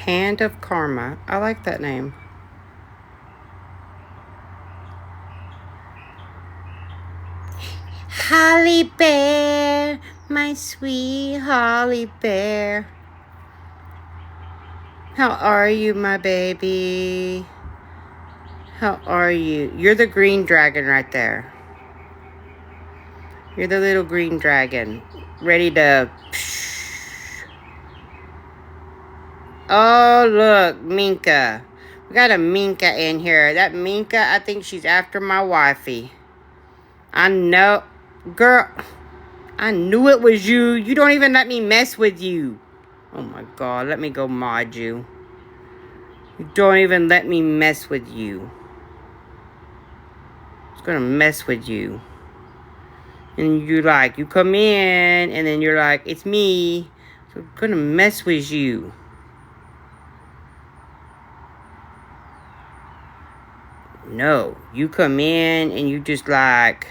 Hand of Karma. I like that name. Holly Bear, my sweet Holly Bear. How are you, my baby? How are you? You're the green dragon right there. You're the little green dragon. Ready to... Oh, look, Minka. We got a Minka in here. That Minka, I think she's after my wifey. I know. Girl, I knew it was you. You don't even let me mess with you. Oh my God, let me go mod you. You don't even let me mess with you. It's gonna mess with you. And you're like, you come in, and then you're like, it's me. So I'm gonna mess with you. No, you come in and you just like,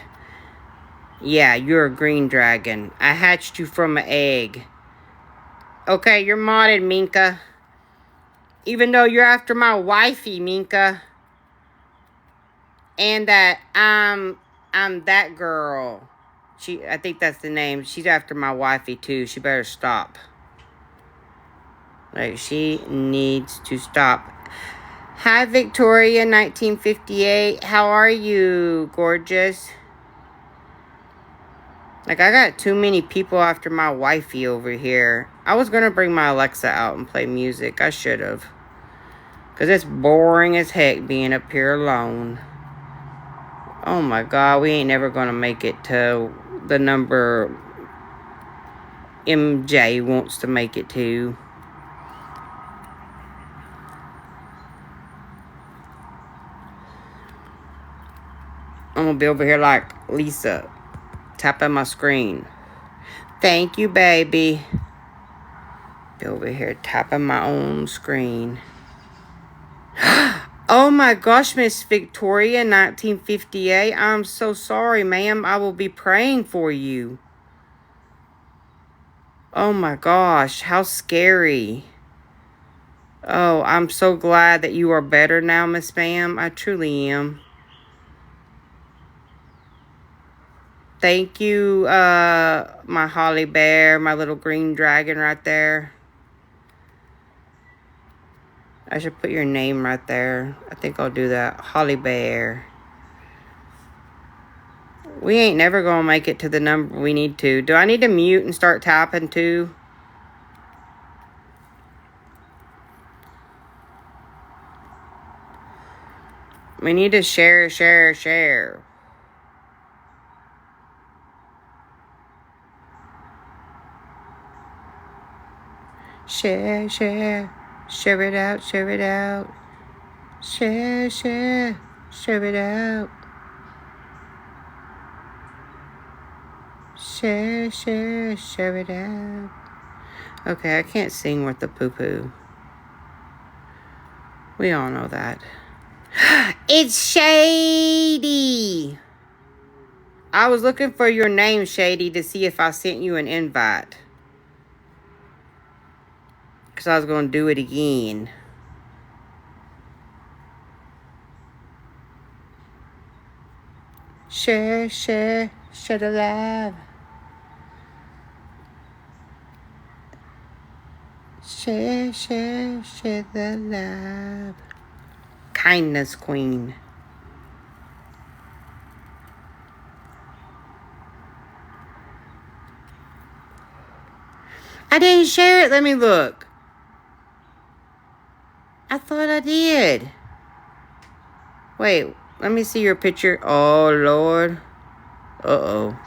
yeah, you're a green dragon. I hatched you from an egg. Okay, you're modded, Minka. Even though you're after my wifey, Minka. And that I'm that girl. I think that's the name. She's after my wifey too. She better stop. Like, she needs to stop. Hi, Victoria, 1958. How are you, gorgeous? Like, I got too many people after my wifey over here. I was gonna bring my Alexa out and play music. I should have. Because it's boring as heck being up here alone. Oh my God, we ain't never gonna make it to the number MJ wants to make it to. I'm gonna be over here like Lisa, tapping my screen. Thank you, baby. Be over here tapping my own screen. Oh my gosh, Miss Victoria, 1958. I'm so sorry, ma'am. I will be praying for you. Oh my gosh, how scary. Oh, I'm so glad that you are better now, Miss Ma'am. I truly am. Thank you, my Holly Bear, my little green dragon right there. I should put your name right there. I think I'll do that. Holly Bear. We ain't never gonna make it to the number we need to. Do I need to mute and start tapping too? We need to share. Share, share it out, share it out. Share it out. Share it out. Okay, I can't sing with the poo-poo. We all know that. It's Shady. I was looking for your name, Shady, to see if I sent you an invite. Because I was going to do it again. Share the love. Share the love. Kindness Queen. I didn't share it. Let me look. I thought I did. Wait, let me see your picture. Oh, Lord. Uh-oh.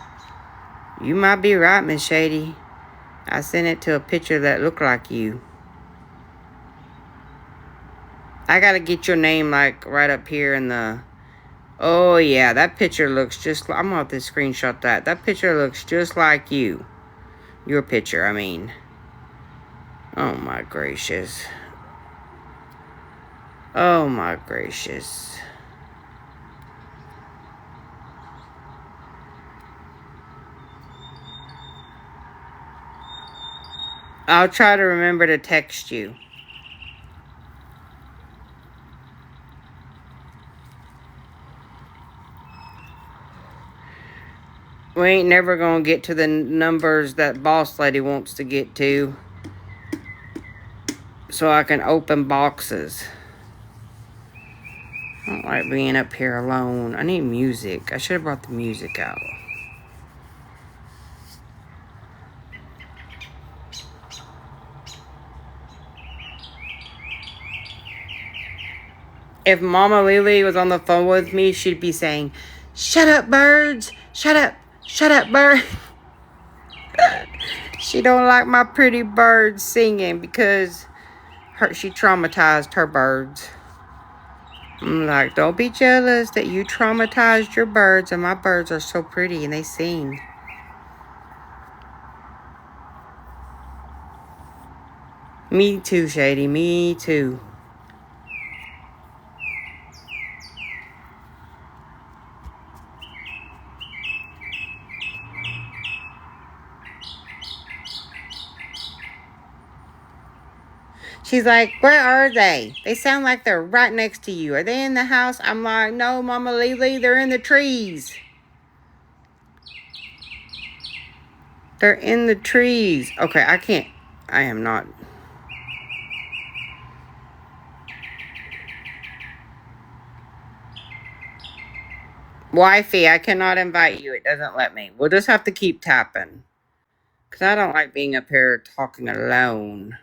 You might be right, Miss Shady. I sent it to a picture that looked like you. I gotta get your name, like, right up here in the... Oh, yeah, that picture looks just... I'm gonna have to screenshot that. That picture looks just like you. Your picture, I mean. Oh, my gracious. Oh, my gracious. I'll try to remember to text you. We ain't never gonna get to the numbers that boss lady wants to get to. So I can open boxes. I don't like being up here alone. I need music. I should have brought the music out. If Mama Lily was on the phone with me, she'd be saying, "Shut up, birds! Shut up, bird." She don't like my pretty birds singing because she traumatized her birds. I'm like, don't be jealous that you traumatized your birds, and my birds are so pretty and they sing. Me too, Shady. Me too. She's like, where are they? They sound like they're right next to you. Are they in the house? I'm like, no, Mama Lily, they're in the trees. They're in the trees. Okay, I am not. Wifey, I cannot invite you. It doesn't let me. We'll just have to keep tapping. Because I don't like being up here talking alone.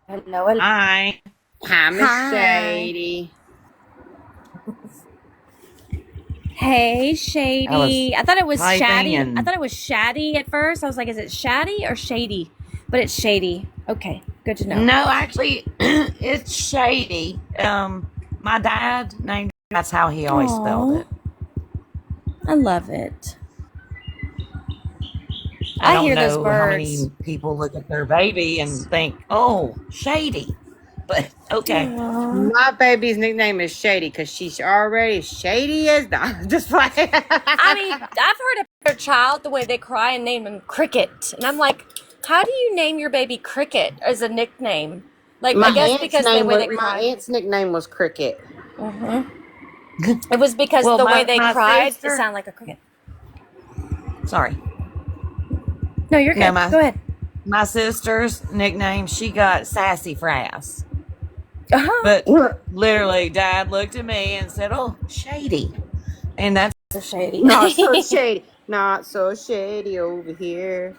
Hello. Hi. Hi, Miss Hi. Shady. Hey, Shady. I thought it was typing Shady. and- I thought it was Shady at first. I was like, is it Shady or Shady? But it's Shady. Okay, good to know. No, actually, it's Shady. My dad named it. That's how he always spelled it. I love it. I don't hear know those birds. how many people look at their baby and think, "Oh, Shady," but okay. Aww. My baby's nickname is Shady because she's already shady as the. Just like. I mean, I've heard of their child the way they cry and name him Cricket, and I'm like, how do you name your baby Cricket as a nickname? Like, I guess because the way they my cry. aunt's nickname was Cricket. It was because Well, the way they my cried, sister- it sounded like a cricket. Sorry. No, you're good. No, Go ahead. My sister's nickname, she got Sassy Frass. Uh-huh. But literally, Dad looked at me and said, "Oh, Shady," and that's So shady. Not so shady. Not so shady over here.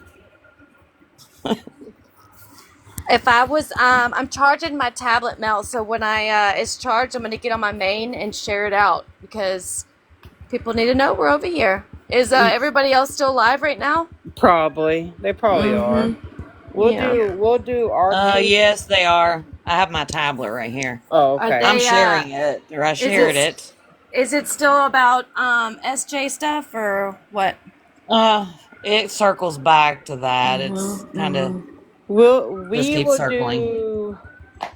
If I was, I'm charging my tablet, Mel. So when it's charged, I'm gonna get on my main and share it out because people need to know we're over here. Is everybody else still live right now? Probably. They probably are. We'll do our yes, they are. I have my tablet right here. Oh, okay. Are I'm they, sharing it, or I shared it. Is it still about SJ stuff or what? It circles back to that. It's kind of just keep circling.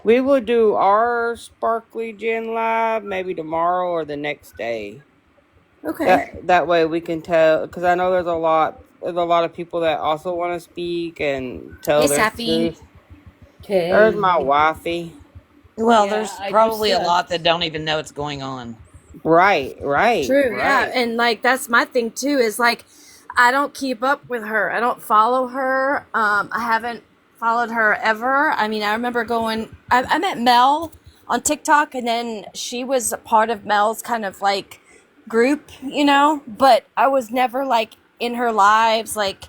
We will do our Sparkly Gen live maybe tomorrow or the next day. Okay. That way we can tell, because I know there's a lot of people that also want to speak and tell Hey, their Safi. truth. There's my wifey. Well, Yeah, there's I probably just, a lot that don't even know what's going on. Right. True, yeah. And like that's my thing too, is like I don't keep up with her. I don't follow her. I haven't followed her ever. I mean, I remember I met Mel on TikTok, and then she was a part of Mel's kind of like group, but I was never like in her lives, like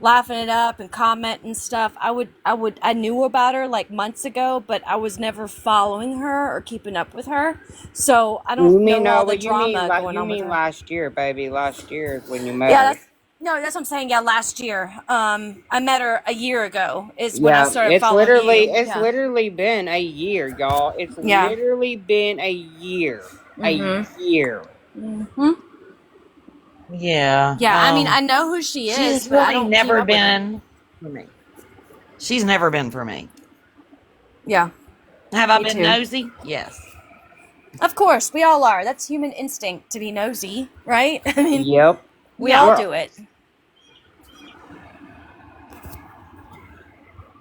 laughing it up and commenting stuff. I knew about her like months ago, but I was never following her or keeping up with her. So I don't know all the drama going on with her. Last year, baby. Last year is when you met Yeah, her. that's what I'm saying. Yeah, last year. I met her a year ago. Is when I started following you. It's literally been a year, y'all. It's literally been a year. A year. Yeah. Yeah, I mean, I know who she is, She's but I really don't never keep up with her. been for me. She's never been for me. Yeah. Have I Me been too. nosy? Yes. Of course, we all are. That's human instinct to be nosy, right? I mean, Yep. we all do it.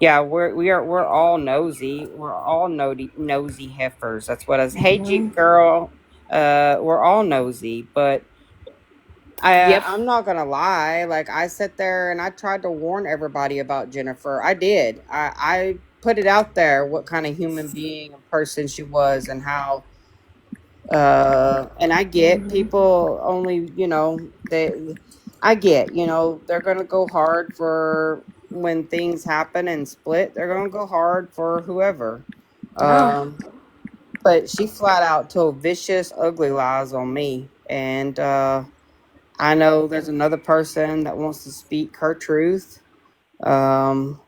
Yeah, we're all nosy. We're all nosy heifers. That's what I was. Hey, Jeep girl. We're all nosy, but Yep. I'm not gonna lie. Like I sat there and I tried to warn everybody about Jennifer. I did. I put it out there what kind of human being and person she was and how. And I get people only. I get. They're gonna go hard for when things happen and split. They're gonna go hard for whoever. Yeah. But she flat out told vicious, ugly lies on me, and I know there's another person that wants to speak her truth. Um,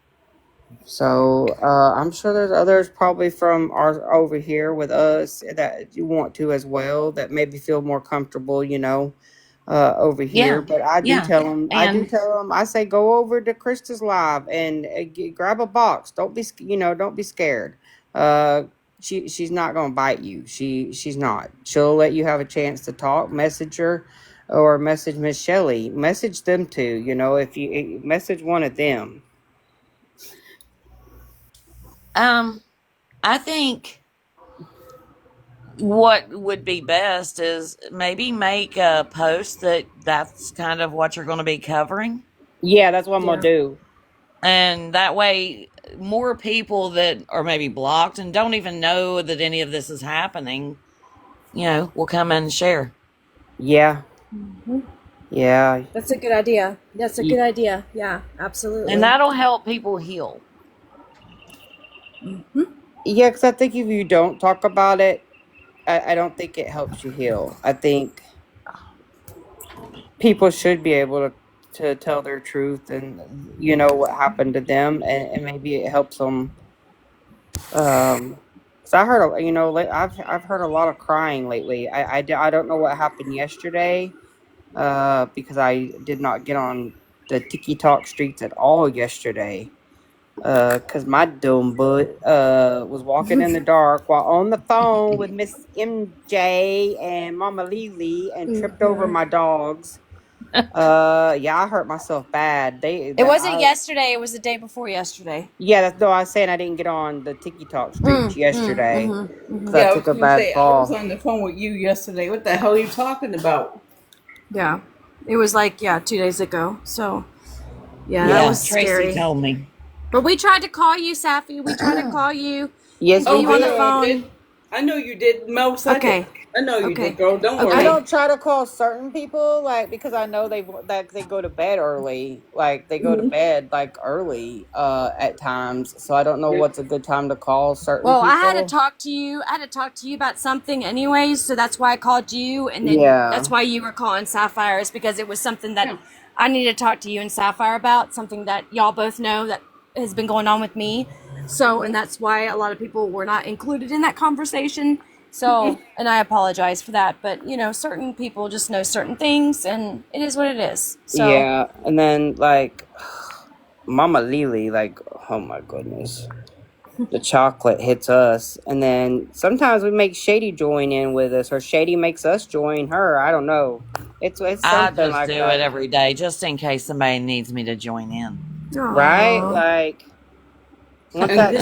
I'm sure there's others probably from our over here with us that you want to as well that maybe feel more comfortable, over here. Yeah. But I do Yeah. tell them, And I say go over to Krista's live and grab a box. Don't be scared. Uh, she's not gonna bite you. She's not. She'll let you have a chance to talk. Message her, or message Miss Shelley. Message them too. If you message one of them. I think what would be best is maybe make a post that's kind of what you're going to be covering. Yeah, that's what I'm gonna Yeah. do. And that way, more people that are maybe blocked and don't even know that any of this is happening, will come in and share. Yeah, yeah, That's a good idea. That's a good Ye- idea. Yeah, And absolutely. that'll help people heal. yeah. Because I think if you don't talk about it, I don't think it helps you heal. I think people should be able to tell their truth and what happened to them, and maybe it helps them. Cause I heard I've heard a lot of crying lately. I don't know what happened yesterday. Because I did not get on the Tiki Talk streets at all yesterday. Cause my dumb butt was walking in the dark while on the phone with Miss MJ and Mama Lily and tripped over my dogs. Yeah, I hurt myself bad. It wasn't yesterday. It was the day before yesterday. Yeah, that's though I was saying I didn't get on the Tiki Talk streets yesterday because I Yeah, I took was a gonna bad say I was fall. on the phone with you yesterday. What the hell are you talking about? Yeah. It was 2 days ago. So, yeah, that Yeah. was Tracy scary. told me. But we tried to call you, Safi. We tried to call you Yes, and get we you on the did. phone. Did. I know you did, Most I Okay. did. I know you Okay. did, girl. Don't Okay. I worry. don't try to call certain people because I know they go to bed early. Like they go to bed early at times. So I don't know what's a good time to call certain Well, I had to people. talk to you. I had to talk to you about something anyways, so that's why I called you, and then Yeah. that's why you were calling Sapphire, is because it was something that I needed to talk to you and Sapphire about, something that y'all both know that has been going on with me. So, and that's why a lot of people were not included in that conversation. So, and I apologize for that, but certain people just know certain things, and it is what it is. So, Yeah. And then Mama Lily, oh my goodness. The chocolate hits us, and then sometimes we make Shady join in with us, or Shady makes us join her. I don't know. It's I something just like do it that, every day just in case somebody needs me to join in. right? aw. Once And that,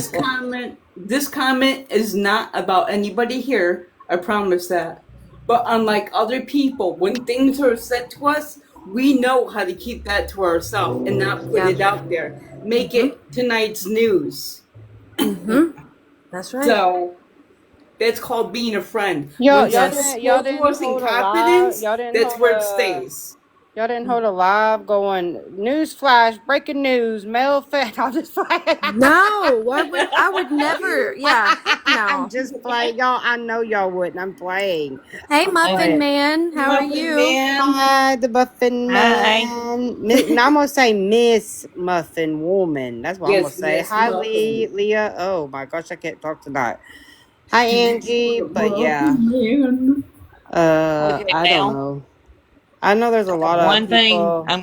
this comment is not about anybody here. I promise that. But unlike other people, when things are said to us, we know how to keep that to ourselves and not put Yeah. it out there. Make it tonight's news. That's right. So that's called being a friend. y'all When y'all something's Yes. didn't y'all told to didn't us in hold a live. confidence, that's where it stays. Y'all didn't hold a live going news flash, breaking news, male fan. I'll just play. No, I would never. Yeah, heck I'm no. just playing, y'all. I know y'all wouldn't. I'm playing. Hey, Muffin But Man, how are Muffin you? Man. hi, the Muffin Hi. Man. Now I'm gonna say Miss Muffin Woman. That's what I'm gonna Yes, say. Miss Hi, Muffin. Leah. Oh my gosh, I can't talk tonight. Hi, She's Angie. the But yeah, Muffin Man. Okay, I don't Mel. know. I know there's a lot of One thing people.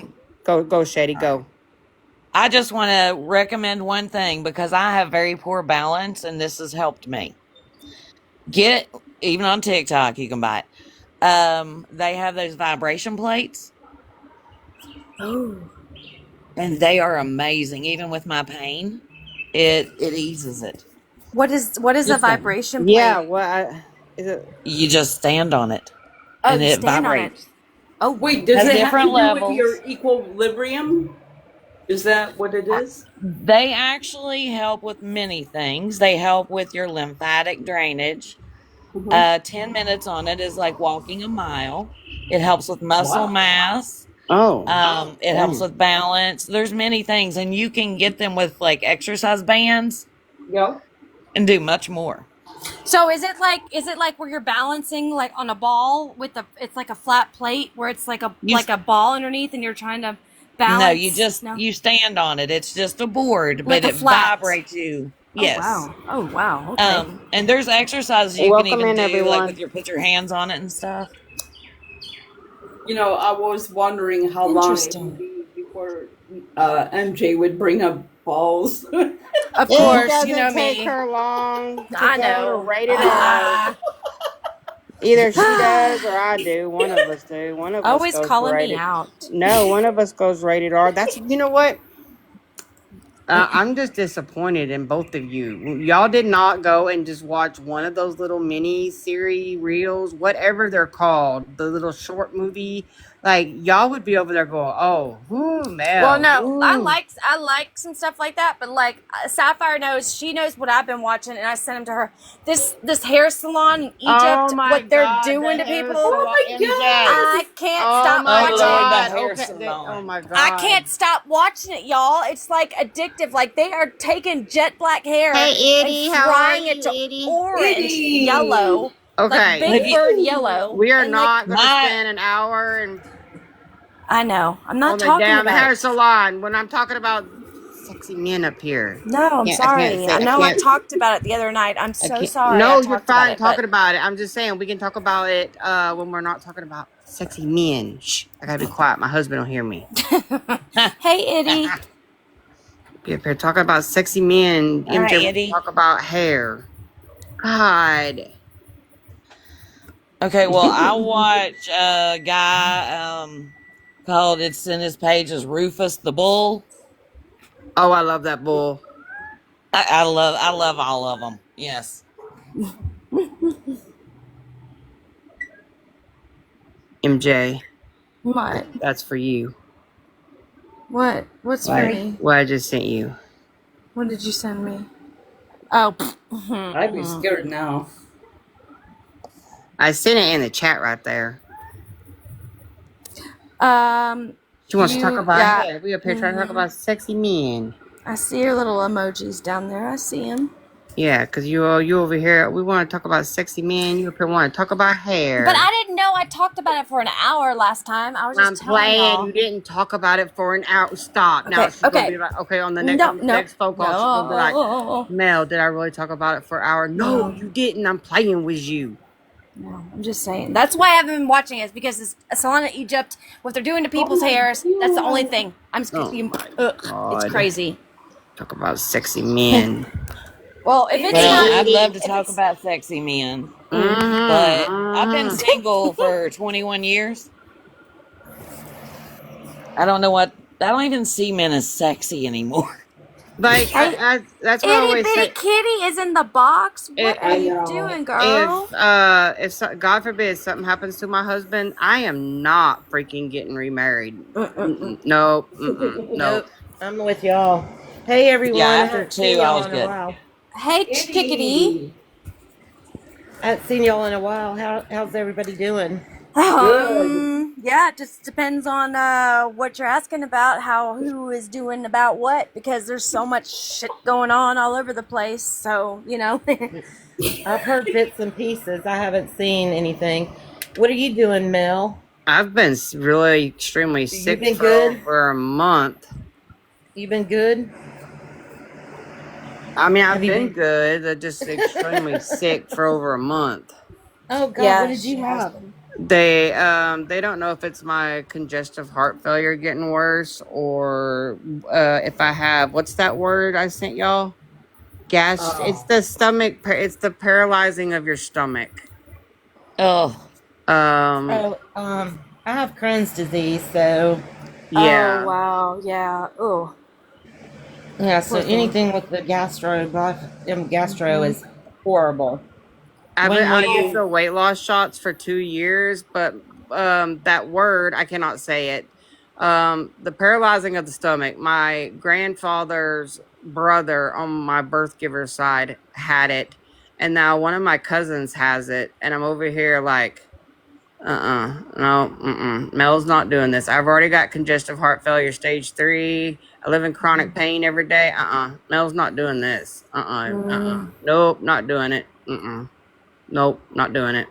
Go, Shady, go. I just want to recommend one thing because I have very poor balance and this has helped me. Get even on TikTok you can buy it. They have those vibration plates Oh, and they are amazing. Even with my pain, it eases it. what is a Just saying. vibration Yeah, plate? what is it? You just stand on it Oh, and you it stand on it. vibrates. Oh, Wait, does Has it have to different do levels. with your equilibrium? Is that what it is? They actually help with many things. They help with your lymphatic drainage. Mhm. 10 minutes on it is like walking a mile. It helps with muscle Wow. mass. Oh. It helps with balance. There's many things, and you can get them with like exercise bands Yep. and do much more. so is it like where you're balancing like on a ball with the it's like a flat plate where it's You like a ball underneath and you're trying to No, you balance? just No, you stand on it. It's just a board, but like a it flat. vibrates you. Oh Yes. wow. Oh wow. Okay. And there's exercises you can Welcome even in, do, like everyone. with your put your hands on it and stuff. You know, I was wondering how long it would Interesting. be before MJ would bring up balls. Of It course, you know doesn't take me. her long to I go to know. rated R. Either she does or I do. One of us do. One of us Always goes calling me rated. out. No, one of us goes rated R. That's, you know what? I'm just disappointed in both of you. Y'all did not go and just watch one of those little mini series reels, whatever they're called, the little short movie. Like y'all would be over there going, "Oh, Well, Mel, no, ooh, I like some stuff like that, but like Sapphire knows, she knows what I've been watching, and I sent them to her. This hair salon in oh Egypt, my what they're God, doing the to hair people, Oh salon, my MJ. I god! can't Oh stop my Oh watching Lord, it. the God, hair okay, oh salon. my I God. can't stop watching it, y'all. It's like addictive. Like they are taking jet black hair Hey and Eddie, how are frying it you, to Eddie? orange, Itty! yellow, like Okay, Have Big you Bird Itty! yellow, we are and like not gonna my spend an hour and I know. I'm not on the talking damn about hair it. salon when I'm talking about sexy men up here. No, I'm I can't sorry. say I I know I can't. talked about it the other night. I'm I so can't. sorry I No, you're talked about fine it, but talking about it. I'm just saying we can talk about it when we're not talking about sexy men. Shh, I gotta be quiet. My husband will hear me. hey, Eddie. Be up here talking about sexy men. Hi, MJ wants to Eddie. talk about hair. God. Okay, well, I watch a guy called it's in his page as Rufus the Bull. Oh, I love that bull. I love all of them. Yes. MJ, What? that's for you. What? What's for What? me? What I just sent you. What did you send me? Oh. I'd be scared now. I sent it in the chat right there. She wants to talk You, about yeah. hair. We up here trying to talk about sexy men. I see your little emojis down there. I see them. Yeah, because you over here, we want to talk about sexy men. You up here want to talk about But hair. I didn't know I talked about it for an hour last time. I was just I'm telling playing. y'all. You didn't talk about it for an hour. Stop. Now Okay, she's gonna okay. be like, okay, on the No, no, next phone call, she's gonna be like, no, Mel, did I really talk about it for an hour? No, no, you didn't. I'm playing with you. no. I'm just saying. That's why I haven't been watching it, is because it's a salon in Egypt. What they're doing to Oh people's my hairs. That's the only god! thing. Oh my It's God. crazy. Talk about sexy men. Well, if it's Well, not, I'd love to if talk it's, about sexy men, but I've been Mm-hmm. single for 21 years. I don't even see men as sexy anymore. Like hey, that's what I itty always bitty say. kitty is in the box. What are I you know. doing, girl? God forbid something happens to my husband, I am not freaking getting remarried. Nope. Nope. Nope, I'm with y'all. Hey Yeah, everyone, I after haven't seen two, I y'all was in a good. while. Hey, chickadee. Itty! I haven't seen y'all in a while. How's everybody doing? Good. Yeah, it just depends on what you're asking about, who is doing about what, because there's so much shit going on all over the place. So, you know. I've heard bits and pieces. I haven't seen anything. What are you doing, Mel? I've been really extremely You sick been for good? over a month. You been good? I mean, Have I've you been been? good. I'm just extremely sick for over a month. Oh God, what Yeah, did she you has have? been. They don't know if it's my congestive heart failure getting worse or if I have what's that word I sent y'all? Gas. It's Oh. the stomach. It's the paralyzing of your stomach. Oh, Um. Oh, I have Crohn's disease, so Oh, Yeah. wow. Yeah. Oh, yeah. So poor thing. anything with the gastro Hmm. is horrible. I When will used you? the weight loss shots for 2 years, but that word. I cannot say it. The paralyzing of the stomach. My grandfather's brother on my birth giver's side had it, and now one of my cousins has it, and I'm over here like, no, Mel's not doing this. I've already got congestive heart failure stage 3. I live in chronic pain every day. Mel's not doing this. Nope, not doing it. Nope, not doing it.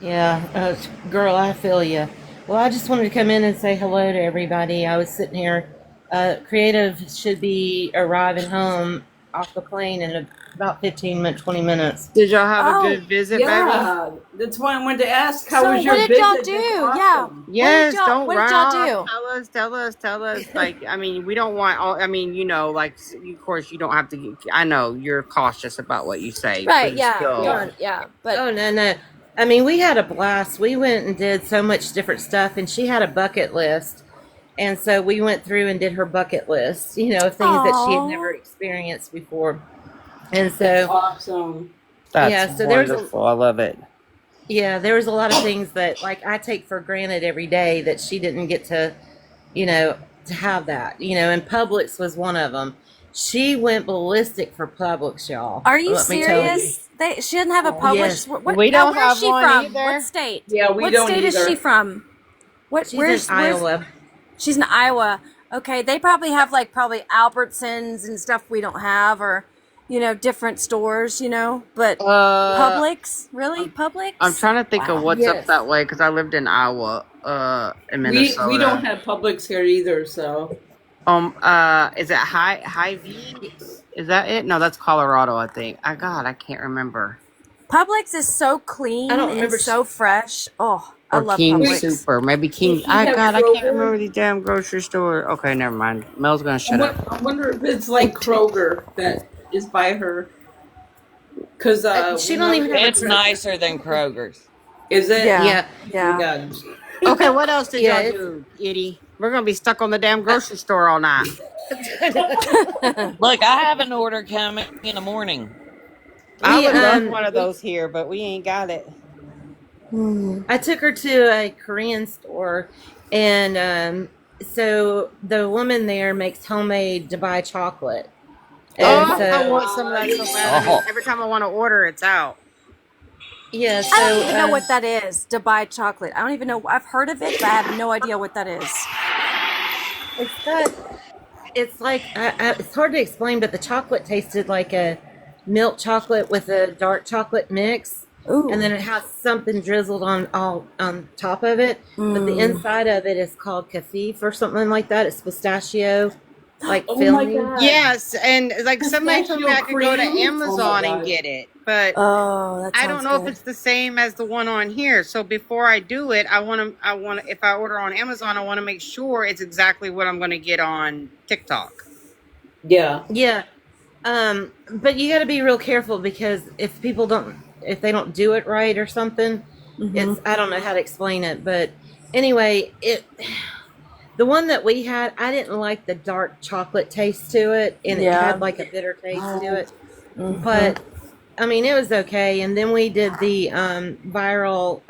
Yeah, girl, I feel you. Well, I just wanted to come in and say hello to everybody. I was sitting here. Creative should be arriving home off the plane in about 20 minutes. Did y'all have a Oh, good visit, baby? Yeah, that's why I wanted to ask. How So was your what did visit? y'all That's do? Yeah. awesome. Yes, don't What did run y'all off. Tell us. Like, I mean, we don't want all. I mean, you know, like, of course, you don't have to. I know you're cautious about what you say, Right, but yeah. still. Don't, yeah. But Oh, no. I mean, we had a blast. We went and did so much different stuff, and she had a bucket list. And so we went through and did her bucket list, of things that she had never Aw. experienced before. And That's so, awesome. That's yeah, so wonderful. I love it. there was a lot of things that, like, I take for granted every day that she didn't get to, to have that, and Publix was one of them. She went ballistic for Publix, y'all. Are you Let me tell you. serious? She doesn't have a Oh, Publix. Yes. We Now, don't where's have she one from? either. What state? Yeah, we What don't state is either. she from? She's in Iowa. She's in Iowa. Okay, they probably have like Albertsons and stuff we don't have, or different stores, but Publix, really? Publix? I'm trying to think of what's up Yes. that way because I lived in Iowa, in Minnesota. We don't have Publix here either, so Is it Hy-Vee? Is that it? No, that's Colorado, I think. I can't remember. Publix is so clean I don't and remember. so fresh. Oh, I Or love King Publix. Super. Maybe King. Does she have I can't Kroger? remember the damn grocery store. Okay, never mind. Mel's gonna shut up. I wonder if it's like Kroger that is by her. Because She don't even have It's nicer than Kroger's. Is it? Yeah. Yeah. God. Okay, what else did Yeah, y'all do, Itty? We're gonna be stuck on the damn grocery store all night. Look, I have an order coming in the morning. I We, would love one of those here, but we ain't got it. I took her to a Korean store, and so the woman there makes homemade Dubai chocolate. And I want some of that so bad. Oh. Every time I want to order, it's out. yeah, so I don't even know what that is. Dubai chocolate. I don't even know. I've heard of it, but I have no idea what that is. it's like it's hard to explain, but the chocolate tasted like a milk chocolate with a dark chocolate mix. Ooh. And then it has something drizzled on top of it, but the inside of it is called kefir or something like that. It's pistachio, like Oh filling. my God. Yes, and like somebody told me I could go to Pistachio cream? Amazon Oh my and God. get it, but Oh, that I don't sounds know good. if it's the same as the one on here. So before I do it, I want to. If I order on Amazon, I want to make sure it's exactly what I'm going to get on TikTok. Yeah. Yeah, but you got to be real careful because if they don't do it right or something, it's I don't know how to explain it, but anyway, the one that we had, I didn't like the dark chocolate taste to it, and it Yeah. had like a bitter taste to it. But I mean, it was okay. And then we did the viral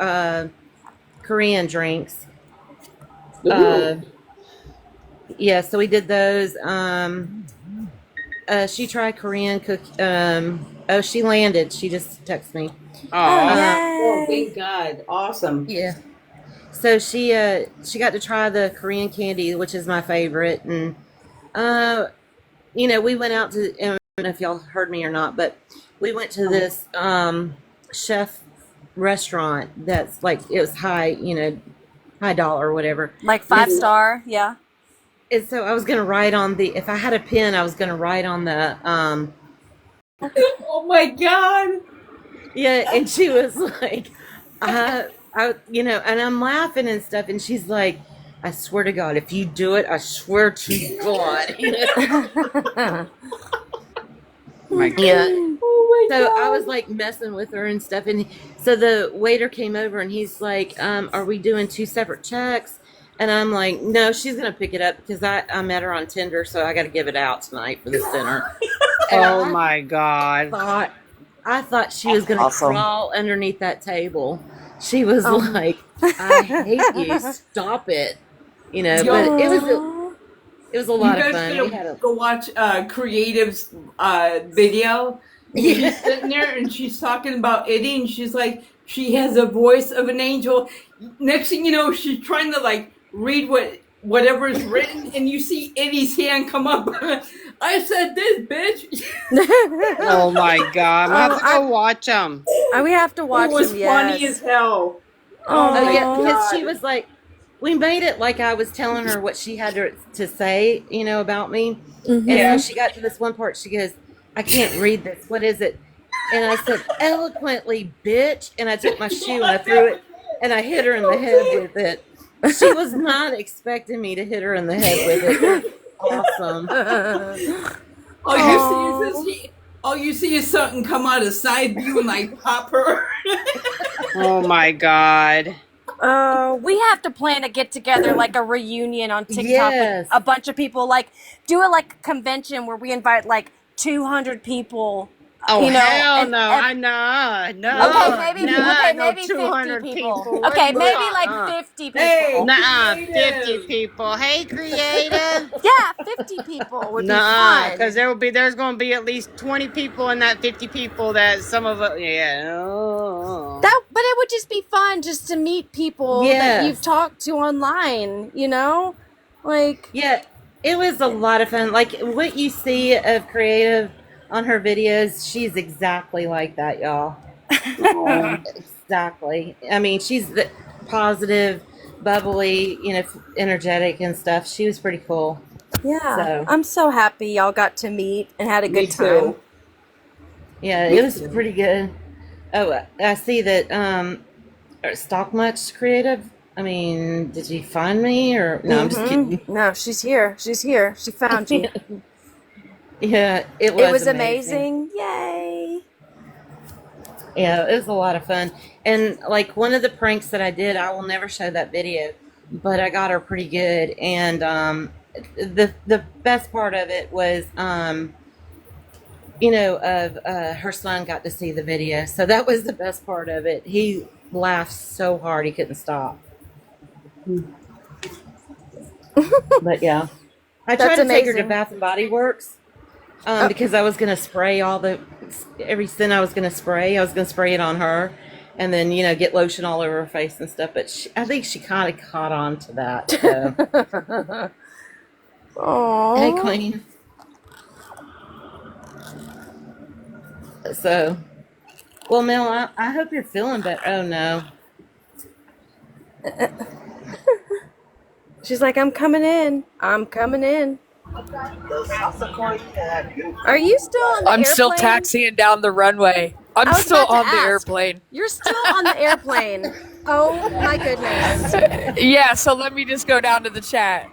Korean drinks. Ooh. Yeah, so we did those. She tried Korean cook. Oh, she landed. She just texted me. Oh, Oh, Yay. thank God. Awesome. Yeah. So she got to try the Korean candy, which is my favorite, and we went out to. I don't know if y'all heard me or not, but we went to this chef restaurant that's like it was high dollar or whatever. Like 5-star, yeah. And so I was gonna write on if I had a pen, I was gonna write on the Oh my God. yeah, and she was like, and I'm laughing and stuff, and she's like, I swear to God, if you do it, I swear to God. my God. Yeah. Oh my So God. I was like messing with her and stuff, and so the waiter came over and he's like, "Are we doing 2 separate checks?" And I'm like, "No, she's gonna pick it up because I met her on Tinder, so I got to give it out tonight for this dinner." And Oh my God. I thought she was gonna Awesome. crawl underneath that table. She was Oh. like, "I hate you. Stop it." You know, Yo, but it was Aw. a you lot of guys fun. We gotta had a go watch Creative's video. yeah. She's sitting there and she's talking about Eddie, and she's like, she has a voice of an angel. Next thing you know, she's trying to like read whatever is written, and you see Eddie's hand come up. I said this, bitch. Oh my God. I'm gonna have to Oh, go watch them. we have to It watch was them. funny Yes. as hell. Oh Oh my yeah, because she God. was like, we made it like I was telling her what she had to say, you know, about me. And Yeah. so she got to this one part. She goes, "I can't read this. What is it?" And I said, "Eloquently, bitch." And I took my shoe and I threw it and I hit her in the head with it. She was not expecting me to hit her in the head with it. It was awesome. All you see is something come out of side view and like pop her. Oh my God. We have to plan a get together, like a reunion on TikTok Yes. with a bunch of people. Like, do it like a convention where we invite like 200 people. Oh You know, hell and- no! and- No. Okay, maybe no, 50 200 people. What Okay, the maybe fuck? like 50 people. Hey. Nuh-uh, Creative. 50 people. Hey, creative. Yeah, 50 people would be Nuh-uh, fun. because there's going to be at least 20 people in that 50 people that some of it, yeah. Oh. But it would just be fun just to meet people that Yes. you've talked to online, you know? Like, Yeah, it was a lot of fun. Like what you see of Creative on her videos, she's exactly like that, y'all. Exactly. I mean, she's the positive, bubbly, you know, energetic and stuff. She was pretty cool. yeah. So- I'm so happy y'all got to meet and had a Me good time. too. Yeah, it was pretty good. Oh, I see that. Stock much Creative? I mean, did you find me or no? I'm just kidding. No, she's here. She's here. She found you. Yeah, It was amazing. Yay. Yeah, it was a lot of fun. And like one of the pranks that I did, I will never show that video, but I got her pretty good. And the best part of it was you know, of her son got to see the video. So that was the best part of it. He laughed so hard he couldn't stop. But yeah. I tried That's to take her to amazing. Bath and Body Works because I was going to spray every scent I was going to spray it on her and then, you know, get lotion all over her face and stuff. But I think she kind of caught on to that. So. Aww. Hey, Queen. So, well, Mel, I hope you're feeling better. Oh, no. She's like, I'm coming in. I'm coming in. Are you still on the I'm still airplane? taxiing down the runway. I'm I was still about to on the ask. airplane. You're still on the airplane. Oh my goodness. Yeah, so let me just go down to the chat.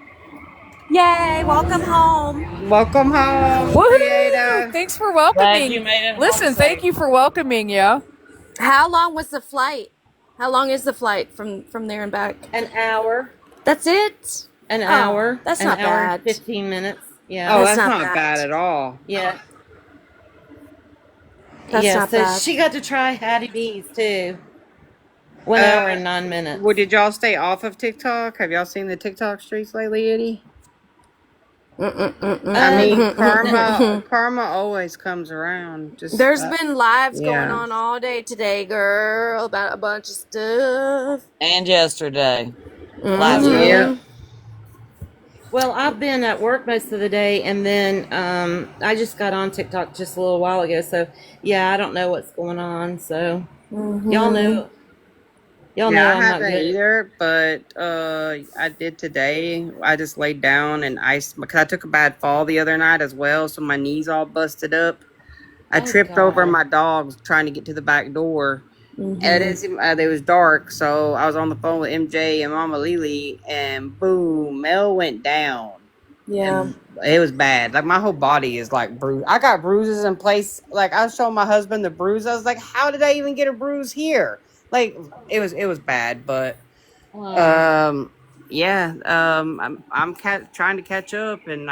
Yay, welcome home. Welcome home, Woohoo! creative. Thanks for Glad welcoming. you made it. Listen, home thank safe. you for welcoming, yeah. How long was the flight? How long is the flight from there and back? An hour. That's it? An Oh, hour. that's an not hour bad. and 15 minutes. Yeah. Oh, That's that's not not bad. bad at all. Yeah. That's yeah. not So bad. she got to try Hattie B's too. 1 hour and 9 minutes. Well, did y'all stay off of TikTok? Have y'all seen the TikTok streets lately, Eddie? I mean, karma always comes around. Just There's been lives going yeah. on all day today, girl, about a bunch of stuff. And yesterday. Mhm. Last week. Yeah. Well, I've been at work most of the day, and then I just got on TikTok just a little while ago. So yeah, I don't know what's going on. So y'all know. Y'all know Yeah, I I'm not haven't good. either, but I did today. I just laid down and because I took a bad fall the other night as well, so my knees all busted up. I Oh, tripped over God. my dogs trying to get to the back door. And it was dark, so I was on the phone with MJ and Mama Lily, and boom, Mel went down. Yeah. It was bad. Like my whole body is like bruised. I got bruises in place. Like I was showing my husband the bruise. I was like, "How did I even get a bruise here?" Like it was bad, but Wow. yeah. I'm trying to catch up, and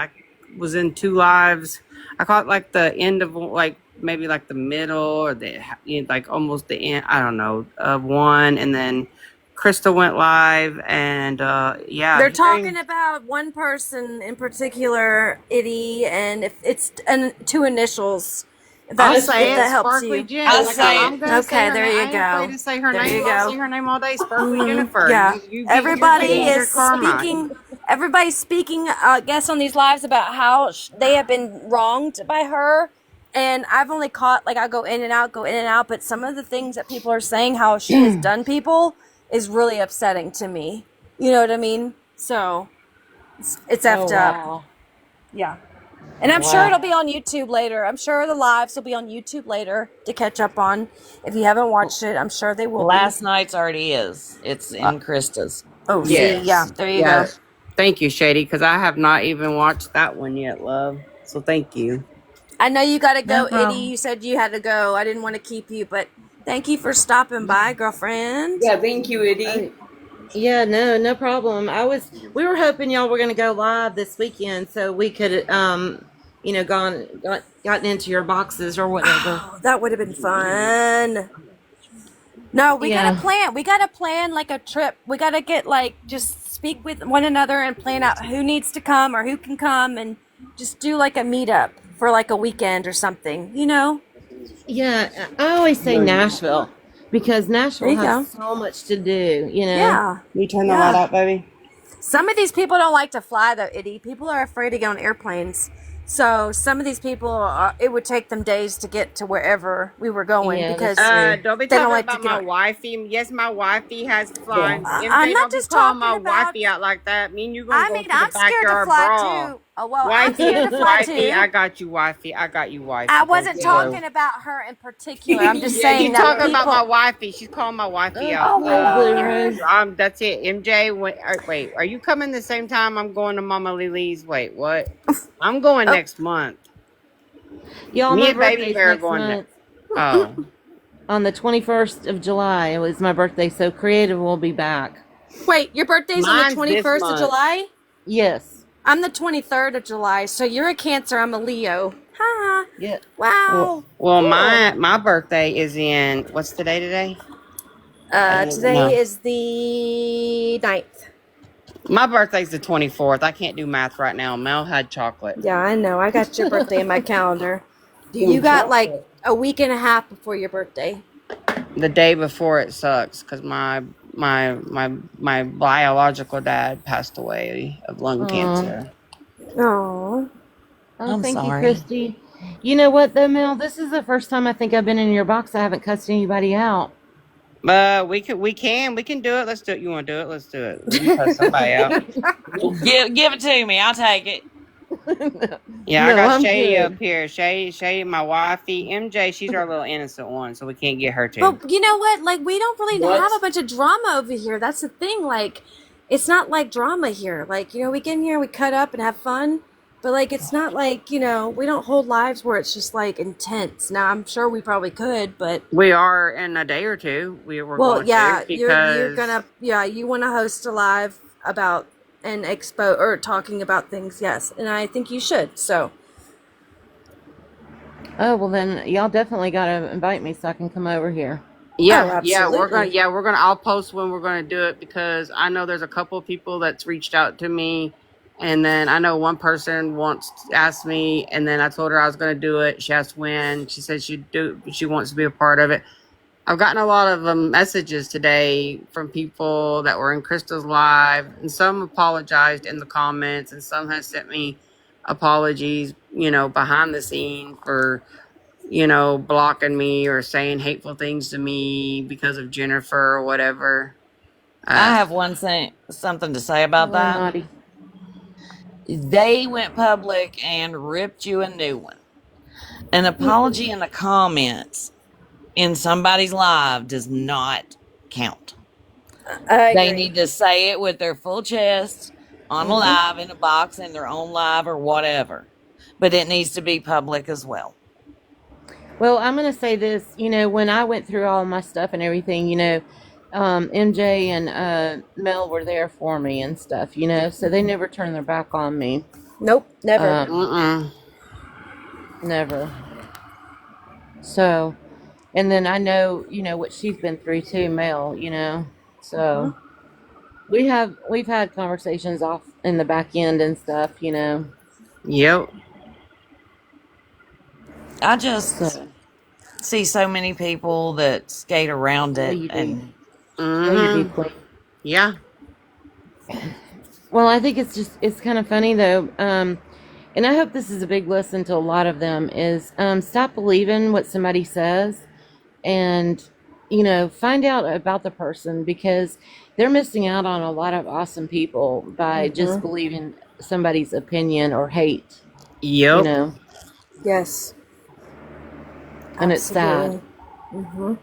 was in 2 lives. I caught like the end of like maybe like the middle or the like almost the end. I don't know of one, and then Krista went live, and yeah, They're talking about one person in particular, Itty, and if it's two initials. I'll If say that it, helps Sparkly you. Jen. I'll Like, say I'm it. gonna say Okay, her there name. you I ain't afraid go. to say her There name. you I'll go. say her name all day. Sparkly Jennifer. Yeah. You Everybody get your is karma. speaking. Everybody's speaking, I guess, on these lives about how they have been wronged by her. And I've only caught, like, I go in and out. But some of the things that people are saying, how she has done people, is really upsetting to me. You know what I mean? So it's Oh effed up. wow. Yeah. And I'm sure Wow. it'll be on YouTube later. I'm sure the lives will be on YouTube later to catch up on. If you haven't watched it, I'm sure they will Last be. night's already is. It's in Krista's. Oh, see, yeah, Yes. there you go. Yes. Thank you, Shady, because I have not even watched that one yet, love. So thank you. I know you got to No go, Itty. problem. You said you had to go. I didn't want to keep you, but thank you for stopping by, girlfriend. Yeah, thank you, Eddie. Yeah, no problem. We were hoping y'all were gonna go live this weekend so we could gotten into your boxes or whatever. Oh, that would have been fun. No, we gotta Yeah. plan. We gotta plan like a trip. We gotta get like just speak with one another and plan out who needs to come or who can come and just do like a meetup for like a weekend or something. You know? Yeah, I always say Nashville because There Nashville you go. has so much to do, you know. Yeah. You turn the light Yeah. out, baby. Some of these people don't like to fly though, Itty. People are afraid to get on airplanes. So some of these people, it would take them days to get to wherever we were going Yeah, because that's true. Don't be they don't talking like to about get my on. wifey. Yes, my wifey has flying. I'm MJ, not don't be just calling my talking about. wifey out like that. Me and you gonna I go mean, to the I'm scared to backyard fly brawl. too. Oh well, I'm Wifey, scared to fly wifey, I too. got you, wifey. I got you, wifey. I Don't wasn't you talking worry. about her in particular. I'm just Yeah, saying You that talking about my people. wifey? She's calling my wifey out. Okay, Blue Oh, Rose. That's it. MJ, wait, are you coming the same time I'm going to Mama Lily's? Wait, what? I'm going oh, next month. Y'all, Me my and Baby birthday's Bear are next going month Oh, on the 21st of July. It was my birthday, so Creative will be back. wait, your birthday's on the mine's this 21st of month. July? Yes. I'm the 23rd of July, so you're a Cancer. I'm a Leo. Ha! Yeah. Wow. Well, Cool. my birthday is in what's the day today? I don't even Today know. is the 9th. My birthday's the 24th. I can't do math right now. Mel had chocolate. Yeah, I know. I got your birthday in my calendar. Damn You got like chocolate. a week and a half before your birthday. The day before it sucks because my biological dad passed away of lung cancer. Oh. Oh, I'm thank you, sorry. Christy. You know what, though, Mel? This is the first time I think I've been in your box. I haven't cussed anybody out. We can do it. Let's do it. You want to do it? Let's do it. We can cut somebody out. Give it to me. I'll take it. Yeah, I No, got I'm Shady good. up here. Shady, my wifey. MJ, she's our little innocent one, so we can't get her to. But you know what? Like, we don't really What? have a bunch of drama over here. That's the thing. Like, it's not like drama here. Like, we get in here, we cut up and have fun. But, like, it's not like, we don't hold lives where it's just, like, intense. Now, I'm sure we probably could, but. We are in a day or two. We're Well, going yeah, to you're because gonna, you want to host a live about and expo or talking about things, yes. And I think you should, so. Oh, well, then y'all definitely got to invite me so I can come over here. yeah, absolutely. we're gonna. I'll post when we're gonna do it because I know there's a couple of people that's reached out to me, and then I know one person asked me, and then I told her I was gonna do it. She asked when. She said she wants to be a part of it. I've gotten a lot of messages today from people that were in Crystal's live, and some apologized in the comments, and some have sent me apologies, behind the scene for, blocking me or saying hateful things to me because of Jennifer or whatever. I have something to say about Oh, that. naughty. They went public and ripped you a new one. An apology in the comments in somebody's live does not count. I They agree. need to say it with their full chest on a live, in a box, in their own live, or whatever. But it needs to be public as well. Well, I'm going to say this. When I went through all my stuff and everything, MJ and Mel were there for me and stuff, so they never turned their back on me. Nope, never. Mm-mm. Never. So, and then I know, what she's been through too, Mel, So we've had conversations off in the back end and stuff. Yep. I just So, see so many people that skate around yeah, it, you do. and Yeah, you do, Mm-hmm. Queen. Yeah. Well, I think it's kind of funny though. And I hope this is a big lesson to a lot of them is stop believing what somebody says and find out about the person because they're missing out on a lot of awesome people by just believing somebody's opinion or hate, you Yep. know, Yes, and it's sad. absolutely. Mm-hmm.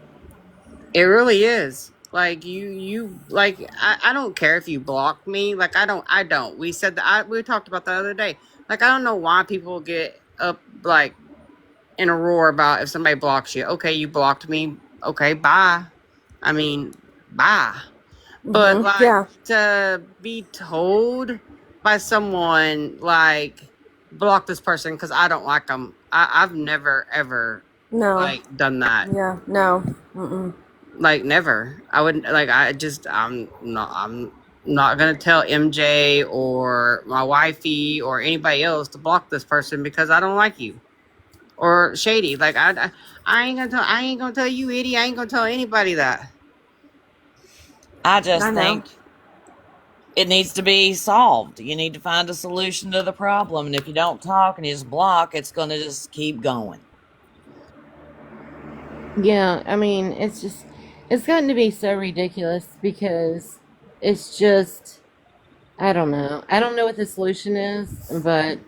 It really is. Like you like I don't care if you block me. Like I don't. We said that we talked about the other day. Like I don't know why people get up like in a roar about if somebody blocks you. Okay, you blocked me. Okay, bye. I mean, bye. But like Yeah. to be told by someone like block this person because I don't like them. I've never ever No. like done that. Yeah. No. Mm-mm. Like never. I wouldn't like. I'm not gonna tell MJ or my wifey or anybody else to block this person because I don't like you or Shady. Like I ain't gonna tell. I ain't gonna tell you, Eddie. I ain't gonna tell anybody that. I I just know. think it needs to be solved. You need to find a solution to the problem, and if you don't talk and you just block, it's going to just keep going. Yeah, I mean, it's gotten to be so ridiculous because it's just, I don't know. I don't know what the solution is, but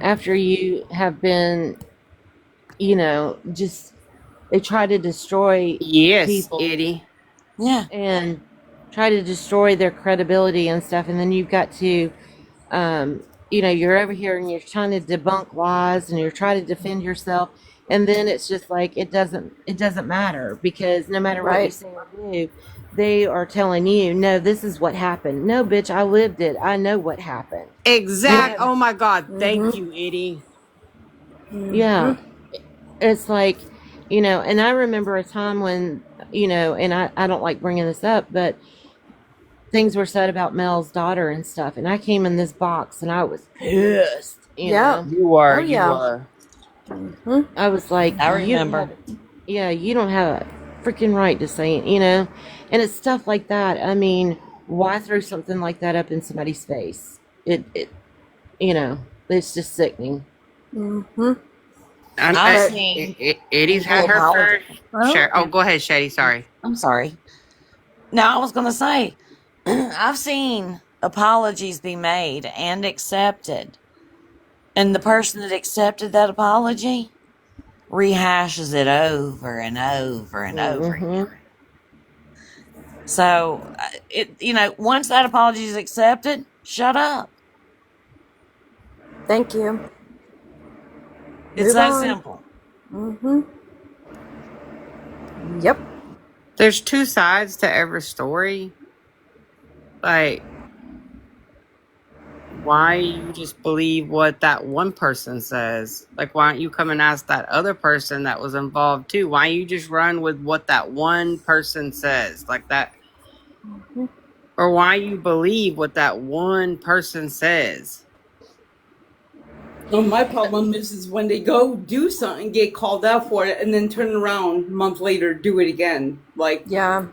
after you have been, just they try to destroy Yes, people Eddie. Yeah. and try to destroy their credibility and stuff, and then you've got to, you're over here and you're trying to debunk lies and you're trying to defend yourself, and then it's just like it doesn't matter because no matter what you Right. say or do, they are telling you, no, this is what happened. No, bitch, I lived it. I know what happened. Exact. Yeah, Oh my God. Thank you, Eddie. yeah. It's like, and I remember a time when, and I don't like bringing this up, but things were said about Mel's daughter and stuff. And I came in this box and I was pissed, Yeah. You were. Oh You yeah. were. I was like, I you don't remember. have, yeah, you don't have a freaking right to say it. And it's stuff like that. I mean, why throw something like that up in somebody's face? You know, it's just sickening. I've But seen Eddie's people had her apologize. first Well, share. Oh, go ahead, Shady. Sorry. I'm sorry. Now, I was going to say, I've seen apologies be made and accepted, and the person that accepted that apology rehashes it over and over and over Hmm. again. So, once that apology is accepted, shut up. thank you. It's Move that on. simple. Yep. There's two sides to every story. Like, why you just believe what that one person says? Like, why don't you come and ask that other person that was involved too? Why you just run with what that one person says? Like that. Or why you believe what that one person says? So my problem is when they go do something, get called out for it, and then turn around a month later, do it again. Like, Yeah.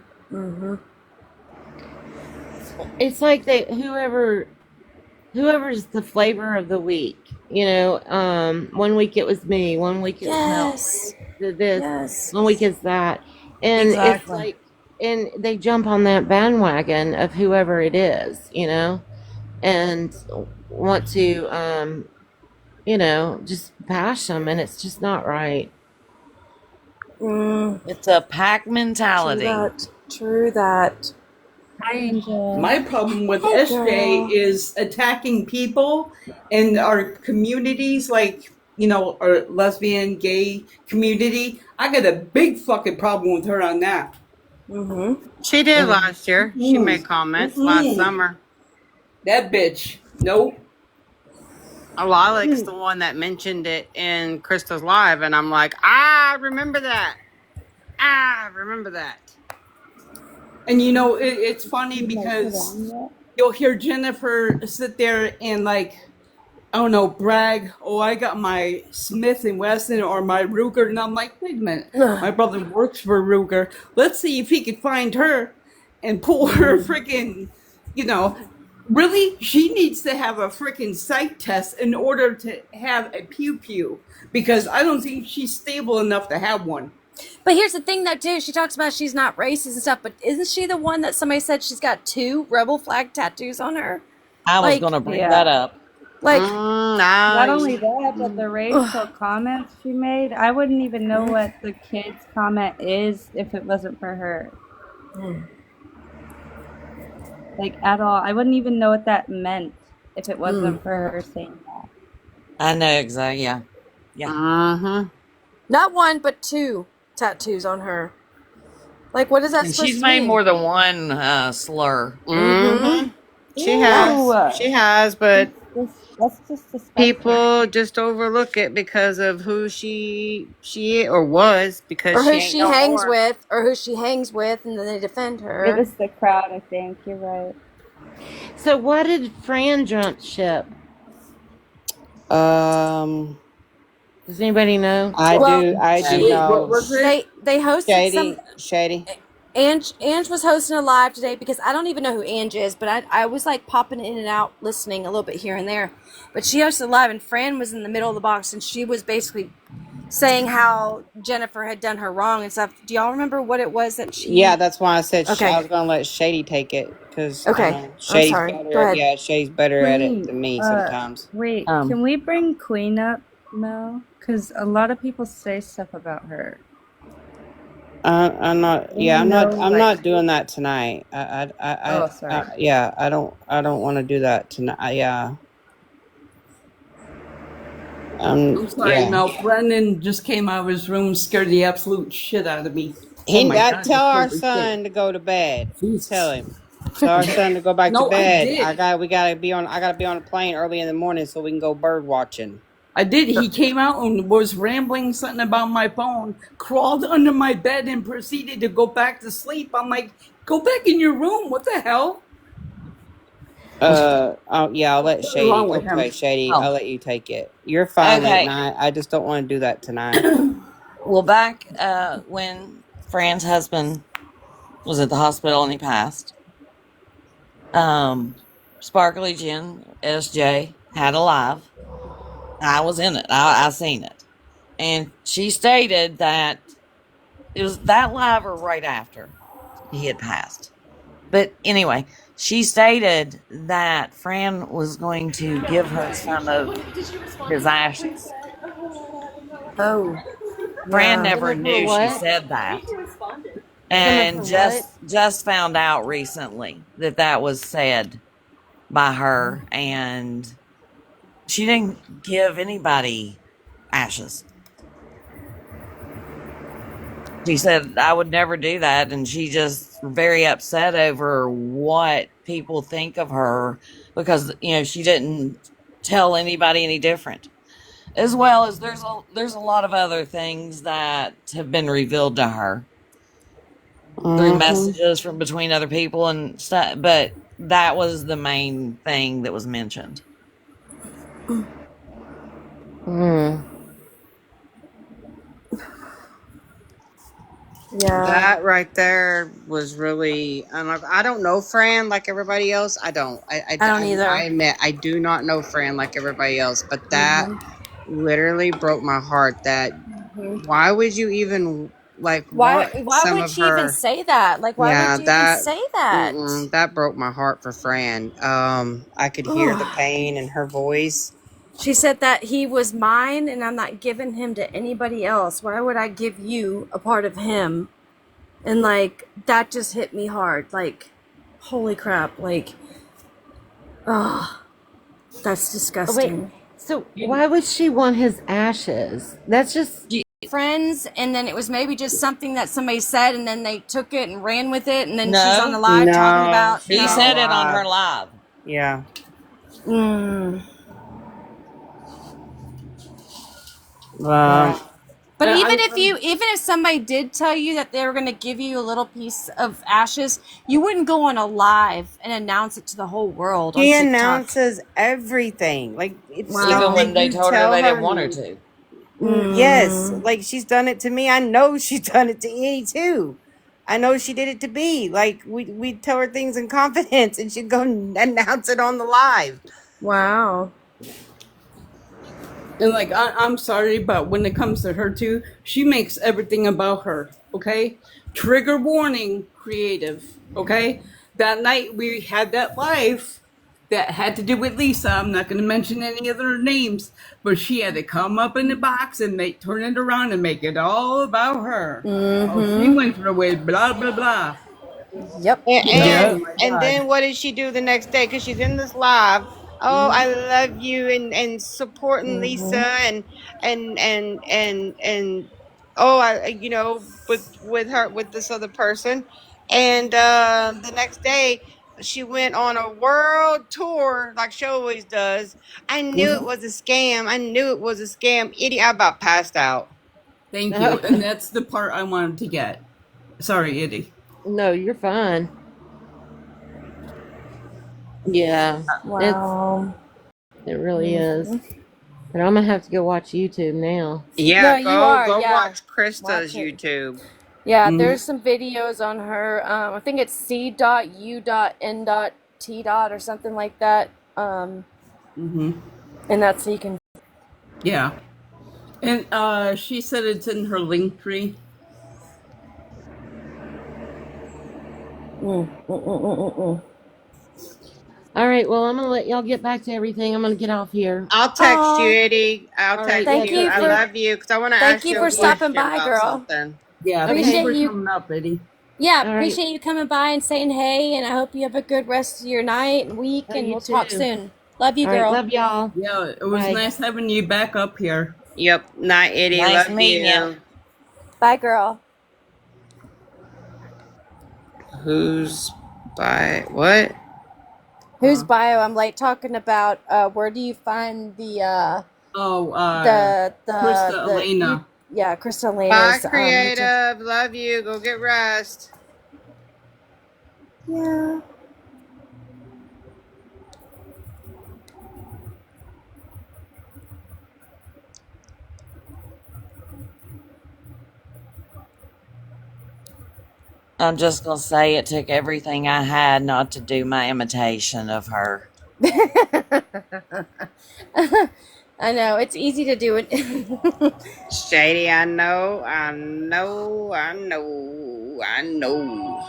It's like whoever's the flavor of the week. 1 week it was me, 1 week it was Mel, Yes. did this, Yes. 1 week is that, and it's Exactly. like, and they jump on that bandwagon of whoever it is, and want to, just bash them, and it's just not right. It's a pack True mentality. that. True that. Hi, Angel. my problem with Hey, SJ girl. is attacking people in our communities, like, our lesbian, gay community. I got a big fucking problem with her on that. She did last year. She made comments last summer. That bitch. Nope. Lilacs the one that mentioned it in Krista's live, and I'm like, I remember that. I remember that. And it's funny because you'll hear Jennifer sit there and like, I don't know, brag, oh, I got my Smith and Wesson or my Ruger, and I'm like, wait a minute, my brother works for Ruger. Let's see if he could find her and pull her freaking, really, she needs to have a freaking psych test in order to have a pew pew, because I don't think she's stable enough to have one. But here's the thing, though, too. She talks about she's not racist and stuff, but isn't she the one that somebody said she's got 2 rebel flag tattoos on her? I was going to bring that up. Like, not only that, but the racial comments she made, I wouldn't even know what the kid's comment is if it wasn't for her. Like, at all. I wouldn't even know what that meant if it wasn't for her saying that. I know exactly. Yeah. not 1, but 2 tattoos on her. Like, what is that supposed to mean? She's made more than one slur. She has, but That's just disgusting. people just overlook it because of who she or was, because or who she she ain't no hangs more. with, or who she hangs with, and then they defend her. It was the crowd, I think. You're right. So why did Fran jump ship? Does anybody know? I do know. What was it? They hosted Shady. Ange was hosting a live today, because I don't even know who Ange is, but I was like popping in and out listening a little bit here and there. But she hosted a live, and Fran was in the middle of the box, and she was basically saying how Jennifer had done her wrong and stuff. Do y'all remember what it was that she... Yeah, that's why I said Okay. I was going to let Shady take it, because Okay. Shady's I'm sorry. better. Go ahead. Yeah, Shady's better at it than me sometimes. Wait, can we bring Queen up, Mel? Because a lot of people say stuff about her. I'm not. Yeah, I'm not doing that tonight. Sorry. Yeah, I don't want to do that tonight. Yeah. I'm sorry, Yeah. Mel. Brendan just came out of his room, scared the absolute shit out of me. He Oh my got God, tell our holy son shit. to go to bed. Jesus. Tell him. Tell our son to go back No, to bed. I did. We gotta be on. I gotta be on a plane early in the morning so we can go bird watching. I did. He came out and was rambling something about my phone, crawled under my bed, and proceeded to go back to sleep. I'm like, go back in your room. What the hell? Yeah, I'll let Shady. wrong with him? Okay, Shady, Oh. I'll let you take it. You're fine Okay. at night. I just don't want to do that tonight. Well, back when Fran's husband was at the hospital and he passed, Sparkly Jen SJ had a live. I was in it. I seen it. And she stated that it was that live or right after he had passed. But anyway, she stated that Fran was going to give her some of his ashes. Oh. Fran Yeah. never Some of her knew she what? said that. And Some of her just found out recently that was said by her, and she didn't give anybody ashes. She said, I would never do that, and she just very upset over what people think of her because, she didn't tell anybody any different. As well as there's a lot of other things that have been revealed to her through messages from between other people and stuff, but that was the main thing that was mentioned. Yeah. That right there was really. I don't know Fran like everybody else. I don't. I don't either. I admit I do not know Fran like everybody else. But that literally broke my heart. That why would you even want Why some would of she her? even say that? Like, why Yeah, would you even say that? that broke my heart for Fran. I could hear the pain in her voice. She said that he was mine and I'm not giving him to anybody else. Why would I give you a part of him? And like, that just hit me hard. Like, holy crap. Like, that's disgusting. Wait, so why would she want his ashes? That's just... Friends, and then it was maybe just something that somebody said, and then they took it and ran with it, and then No. she's on the live talking about... She said it on her live. Yeah. Right. But And even if somebody did tell you that they were going to give you a little piece of ashes, you wouldn't go on a live and announce it to the whole world on She TikTok. announces everything. Like it's Even like, Wow. when did they you told her tell they didn't her? want her to. Yes, Mm. like she's done it to me. I know she's done it to Edie too. I know she did it to B. Like we tell her things in confidence, and she'd go announce it on the live. Wow. And like I'm sorry, but when it comes to her too, she makes everything about her. Okay, trigger warning, creative. Okay, that night we had that live that had to do with Lisa. I'm not going to mention any other names, but she had to come up in the box and turn it around and make it all about her. Oh, she Mm-hmm. went through with blah blah blah. Yep. And Oh Yep. my and god! then what did she do the next day? Because she's in this live. Oh, I love you, and supporting Lisa, Mm-hmm. and oh, with her with this other person, and the next day she went on a world tour like she always does. I knew it was a scam. I knew it was a scam. Idiot! I about passed out. Thank you, and that's the part I wanted to get. Sorry, Eddie. No, you're fine. Yeah, Wow. it really is. But I'm gonna have to go watch YouTube now. Yeah, No, you are. go Yeah. watch Krista's Watch it. YouTube. Yeah, Mhm. there's some videos on her. I think it's C.U.N.T. or something like that. Mhm. And that's so you can. Yeah. And she said it's in her link tree. All right, well, I'm gonna let y'all get back to everything. I'm gonna get off here. I'll text you, Oh, Eddie. I'll All right, text yeah, thank you. you I perfect. for love you because I want to thank ask you you a for stopping question by, about girl. something. Yeah, thanks Appreciate for you. coming up, Eddie. Yeah, All right. appreciate you coming by and saying hey, and I hope you have a good rest of your night and week, Oh, and you we'll talk too. soon. Love you, All right, girl. love y'all. Yeah, it was Bye. nice having you back up here. Yep. Night, Eddie. Nice Love meeting you. you. Bye, girl. Who's by what? Whose bio? I'm like talking about. Where do you find Oh, Krista you? Elena. Yeah, Krista Bye, Lena's YouTube. creative. Love you. Go get rest. Yeah. I'm just gonna say it took everything I had not to do my imitation of her. I know it's easy to do it. Shady, I know. I know. I know. I know.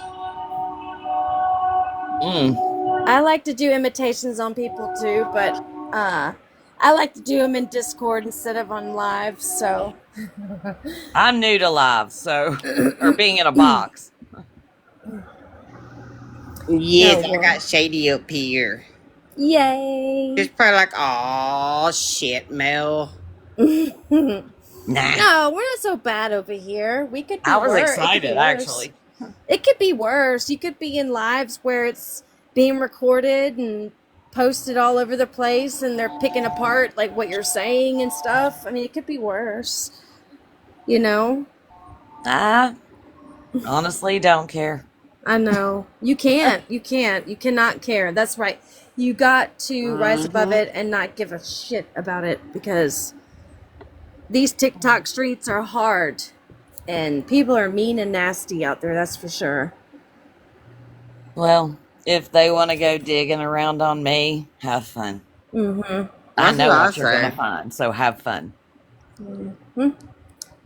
I like to do imitations on people too, but I like to do them in Discord instead of on live. So I'm new to live, so or being in a box. Yes, oh I got well. Shady up here. Yay! She's probably like, oh shit, Mel. Nah. No, we're not so bad over here. We could be I was worse. It could be excited worse. actually. It could be worse. You could be in lives where it's being recorded and posted all over the place and they're picking apart like what you're saying and stuff. I mean, it could be worse. You know? I honestly don't care. I know. You can't. You can't. You cannot care. That's right. You got to rise above it and not give a shit about it because these TikTok streets are hard and people are mean and nasty out there, that's for sure. Well, if they want to go digging around on me, have fun. Mm-hmm. I That's what know I what you're gonna say. find, so have fun.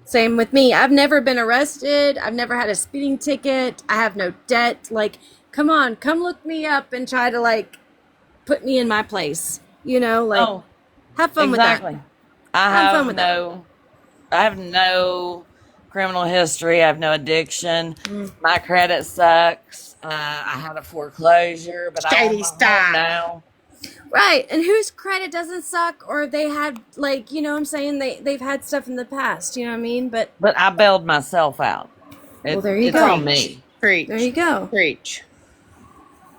Same with me. I've never been arrested. I've never had a speeding ticket. I have no debt. Like, come on, come look me up and try to like put me in my place. You know, like Oh, have fun exactly. with that. Have fun with that. I have no criminal history. I have no addiction. My credit sucks. I had a foreclosure, but I own Shady, my home stop. now. Right. And whose credit doesn't suck or they had like, you know what I'm saying? They've had stuff in the past, you know what I mean? But But I bailed myself out. well, there you It's go. on me. Preach. There you go. Preach.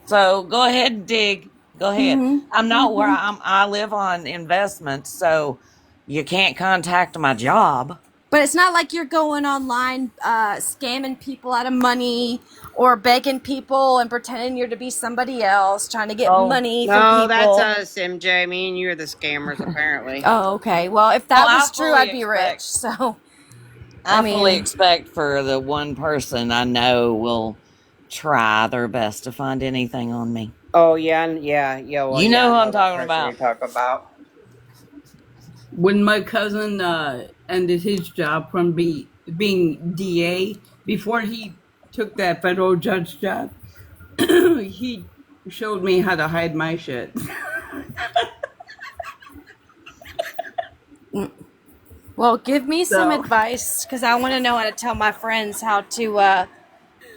So go ahead and dig. Go ahead. I'm not where I live on investments, so You can't contact my job. But it's not like you're going online scamming people out of money or begging people and pretending you're to be somebody else, trying to get money from No, people. that's us, MJ. Me and you are the scammers, apparently. Oh, okay. Well, if that Well, was I true, fully I'd be expect- rich. So, I fully mean- expect for the one person I know will try their best to find anything on me. Oh yeah, yeah. Well, You know who I I'm that talking person about. You're talking about. When my cousin ended his job from being DA, before he took that federal judge job, he showed me how to hide my shit. well, give me some So- advice because I want to know how to tell my friends how to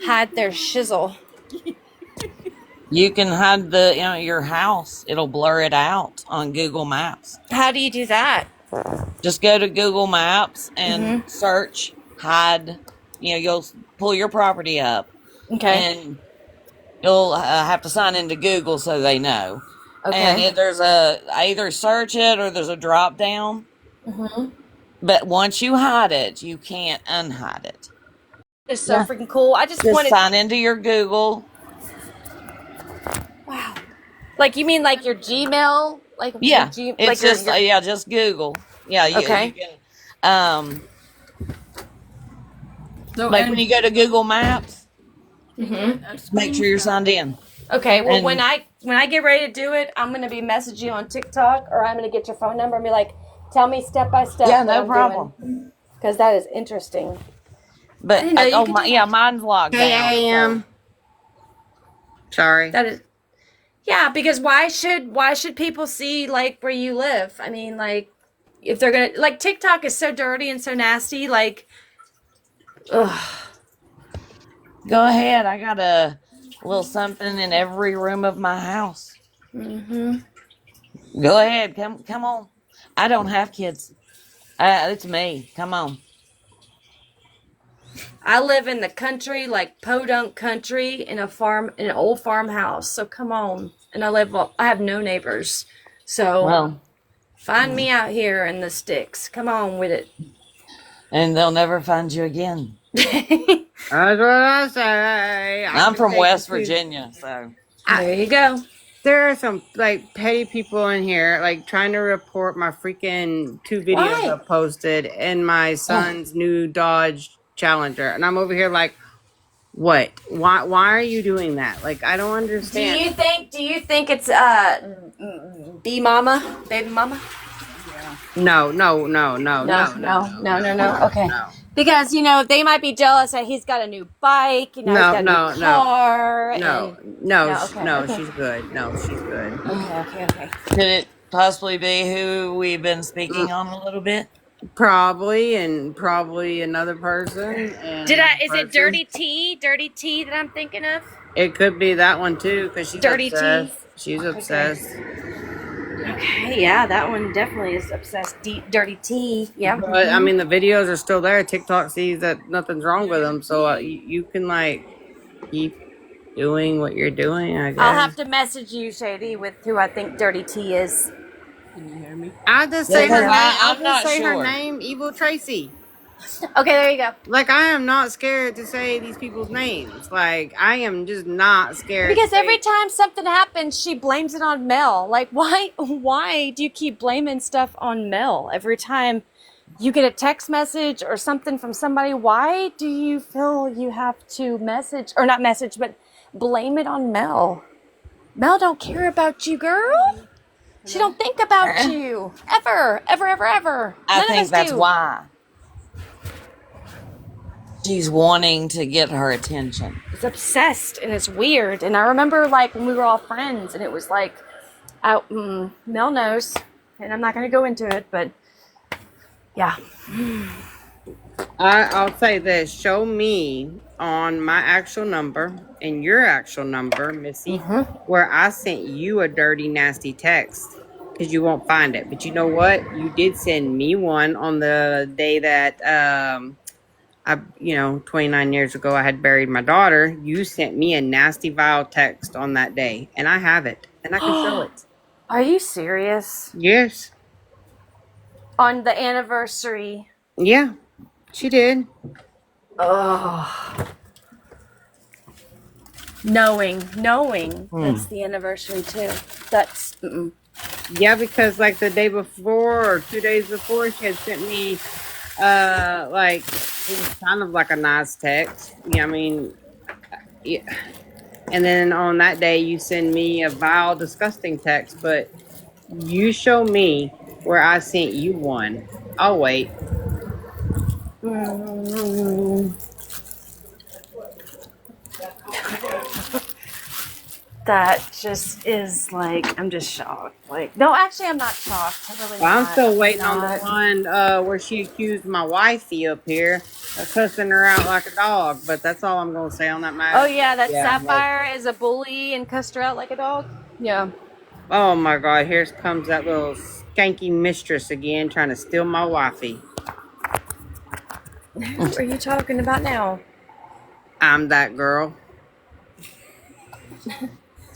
hide their shizzle. You can hide your house. It'll blur it out on Google Maps. How do you do that? Just go to Google Maps and search hide. You'll pull your property up, Okay. and you'll have to sign into Google so they know. Okay. And there's either search it or there's a drop down. But once you hide it, you can't unhide it. It's so freaking cool. I just Just wanted. sign into your Google. Wow. Like you mean like your Gmail? Like Yeah, your it's like just just Google. Yeah, Okay. you can. So, Like and- when you go to Google Maps, make sure you're signed in. Okay, well, And- when I get ready to do it, I'm gonna be messaging you on TikTok, or I'm gonna get your phone number and be like, tell me step by step. Yeah, no problem. Because that is interesting. But didn't know you could do that. mine's locked down. Hey, Sorry. That is, yeah. Because why should people see like where you live? I mean, like if they're gonna like TikTok is so dirty and so nasty. Like, ugh. Go ahead. I got a little something in every room of my house. Go ahead. Come on. I don't have kids. It's me. Come on. I live in the country, like podunk country, in an old farmhouse. So come on, and I have no neighbors. So Well, find me out here in the sticks. Come on with it. and they'll never find you again. That's what I say. I'm from West Virginia, so There you go. There are some like petty people in here, like trying to report my freaking 2 videos Why? I posted and my son's new Dodge Challenger, and I'm over here like, what? Why are you doing that? Like, I don't understand. Do you think it's baby mama? No. Okay. Because they might be jealous that he's got a new bike. He's got a new car. No, she's good. No, she's good. Okay. could it possibly be who we've been speaking on a little bit? Probably another person. And Is person. it Dirty T? Dirty T that I'm thinking of? It could be that one too, because she's Dirty obsessed. She's obsessed. Okay, yeah, that one definitely is obsessed. Dirty T, yeah. But I mean, the videos are still there. TikTok sees that nothing's wrong with them, so you can like keep doing what you're doing. I guess. I'll have to message you, Shady, with who I think Dirty T is. Can you hear me? I just Yeah, say her 'cause name. I'm I not just say her sure. name, Evil Tracy. Okay, there you go. Like, I am not scared to say these people's names. Like, I am just not scared. Because to every say, time something happens, she blames it on Mel. Like, why do you keep blaming stuff on Mel? Every time you get a text message or something from somebody, why do you feel you have to but blame it on Mel? Mel don't care about you, girl. She don't think about you. Ever. I None of think us that's do. why. She's wanting to get her attention. It's obsessed and it's weird. And I remember like when we were all friends and it was like, Mel knows, and I'm not going to go into it, but yeah. I'll say this. Show me on my actual number and your actual number, Missy, where I sent you a dirty, nasty text, because you won't find it. But you know what? You did send me one on the day that 29 years ago, I had buried my daughter. You sent me a nasty, vile text on that day, and I have it, and I can show it. Are you serious? Yes. On the anniversary. Yeah, she did. Oh. Knowing that's the anniversary too. That's Yeah, because like the day before or 2 days before, she had sent me like it was kind of like a nice text. Yeah, I mean, yeah. And then on that day, you send me a vile, disgusting text, but you show me where I sent you one. I'll wait. that just is like I'm just shocked. Like no, actually I'm not shocked. I'm really Well, I'm not. still I'm waiting on the not. one where she accused my wifey up here of cussing her out like a dog. But that's all I'm going to say on that matter. Oh yeah, that Yeah. Sapphire is a bully and cussed her out like a dog. Yeah. Oh my God! Here comes that little skanky mistress again, trying to steal my wifey. Who are you talking about now? I'm that girl.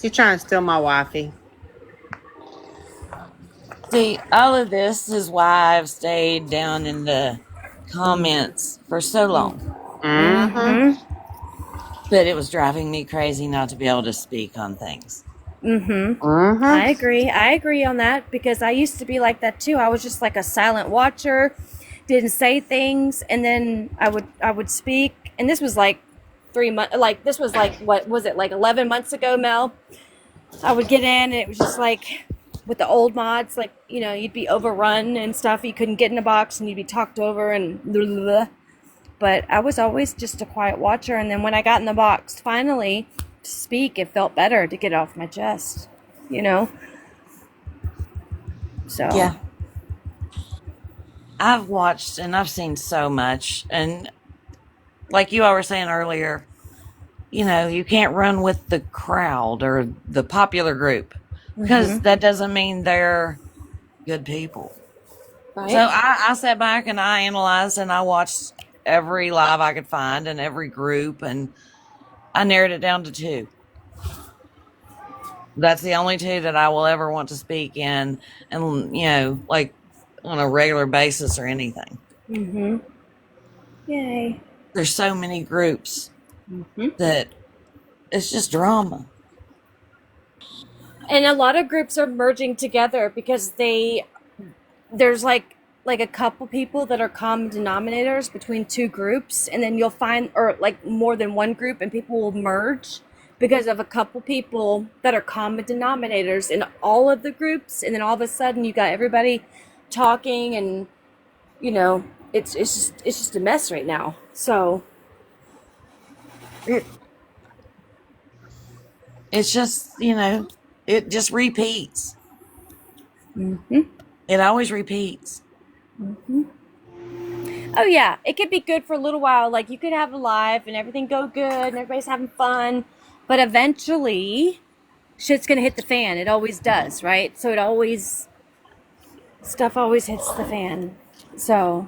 She's trying to steal my wifey. See, all of this is why I've stayed down in the comments for so long. Mm-hmm. But it was driving me crazy not to be able to speak on things. Mm-hmm. I agree on that because I used to be like that too. I was just like a silent watcher, didn't say things, and then I would speak. And this was like 3 months. Like this was like what was it like 11 months ago, Mel? I would get in, and it was just like with the old mods, like you'd be overrun and stuff. You couldn't get in a box, and you'd be talked over and blah, blah, blah. But I was always just a quiet watcher, and then when I got in the box, finally to speak, it felt better to get it off my chest. So Yeah. I've watched and I've seen so much. And like you all were saying earlier, you can't run with the crowd or the popular group because that doesn't mean they're good people. right. So I sat back and I analyzed and I watched every live I could find and every group, and I narrowed it down to 2. That's the only 2 that I will ever want to speak in, and like on a regular basis or anything. Yay. There's so many groups that it's just drama. And a lot of groups are merging together because there's like a couple people that are common denominators between 2 groups, and then you'll find or like more than one group, and people will merge because of a couple people that are common denominators in all of the groups, and then all of a sudden you got everybody talking, and it's just a mess right now. So It's just it just repeats. It always repeats. oh yeah, it could be good for a little while. Like you could have a live and everything go good and everybody's having fun, but eventually shit's gonna hit the fan. It always does, right? So stuff always hits the fan. So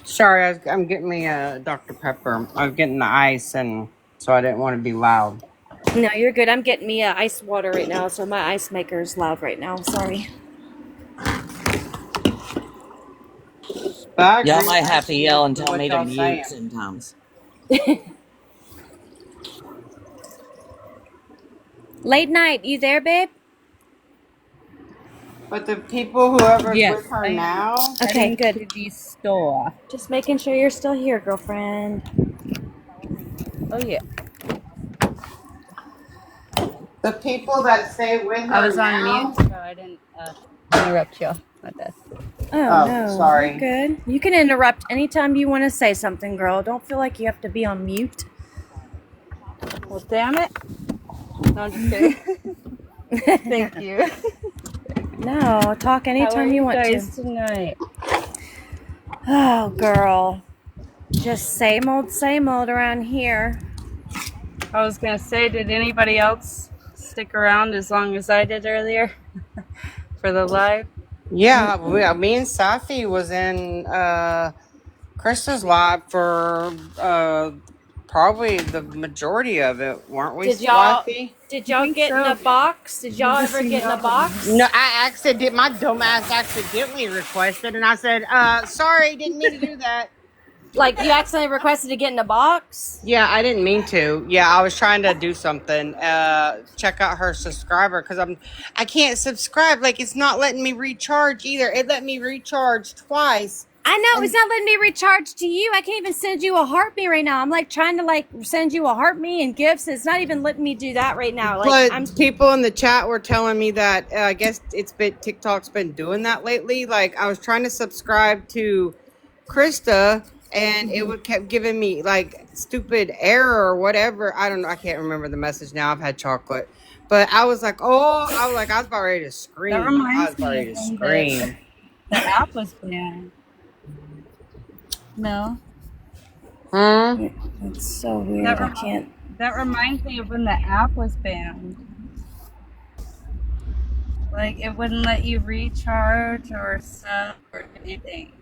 Sorry, I'm getting me a Dr. Pepper. I was getting the ice, and so I didn't want to be loud. no, you're good. I'm getting me ice water right now, so my ice maker is loud right now. Sorry. But I Y'all agree might with have to yell and what tell me to y'all mute saying. sometimes. Late night, you there, babe? But the people, whoever's Yes, with her I am. now, Okay, Heading good. to the store. Just making sure you're still here, girlfriend. Oh yeah. the people that stay with her I was on now. mute, so I didn't interrupt you with this. Oh, no, sorry. you're good. You can interrupt anytime you want to say something, girl. Don't feel like you have to be on mute. Well, damn it. No, I'm just kidding. Thank you. No, talk How are anytime you want guys to. tonight? Oh, girl. Just same old around here. I was gonna say, did anybody else stick around as long as I did earlier for the live? Yeah, me and Safi was in Krista's live for probably the majority of it, weren't we, Did y'all Swathy? did I y'all think get in so. a box? Did y'all ever get in a No, box? my dumbass accidentally requested, and I said, sorry, didn't mean to do that. Like you accidentally requested to get in a box? Yeah, I didn't mean to. Yeah, I was trying to do something. Check out her subscriber because I can't subscribe. Like it's not letting me recharge either. It let me recharge twice. I know it's And not letting me recharge to you. I can't even send you a heart me right now. I'm like trying to like send you a heart me and gifts. It's not even letting me do that right now. Like I'm but people in the chat were telling me that I guess TikTok's been doing that lately. Like I was trying to subscribe to Krista and it would kept giving me like stupid error or whatever. I don't know. I can't remember the message now. I've had chocolate. But I was like, I was about ready to That scream. I was reminds about me ready of to when scream. the app was banned. No, Hmm? it's so weird. that I rem- can't. that reminds me of when the app was banned. Like it wouldn't let you recharge or sub or anything.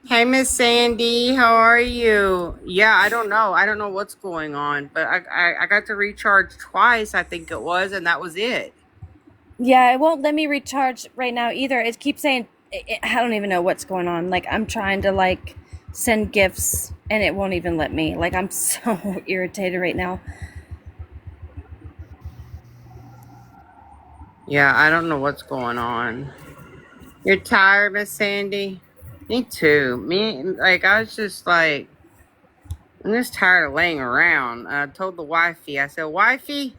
Hey, Miss Sandy, how are you? Yeah, I don't know. I don't know what's going on, but I got to recharge twice, I think it was, and that was it. Yeah, it won't let me recharge right now either. It keeps saying I don't even know what's going on. Like I'm trying to like send gifts and it won't even let me. Like I'm so irritated right now. Yeah, I don't know what's going on. You're tired, Miss Sandy? Me too. I was just like, I'm just tired of laying around. I told the wifey, I said, wifey,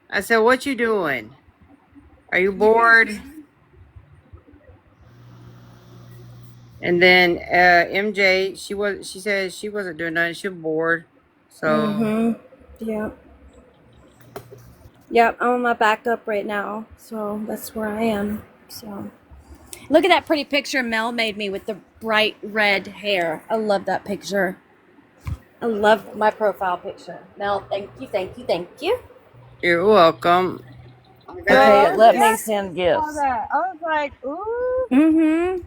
I said, what you doing? Are you bored? And then MJ, she said she wasn't doing nothing. She was bored. So Yep. Yep, I'm on my backup right now. So that's where I am. So look at that pretty picture Mel made me with the bright red hair. I love that picture. I love my profile picture. Mel, thank you, thank you, thank you. you're welcome. Okay, Girl, let me yeah, send I saw gifts. that. I was like, ooh. Mm-hmm.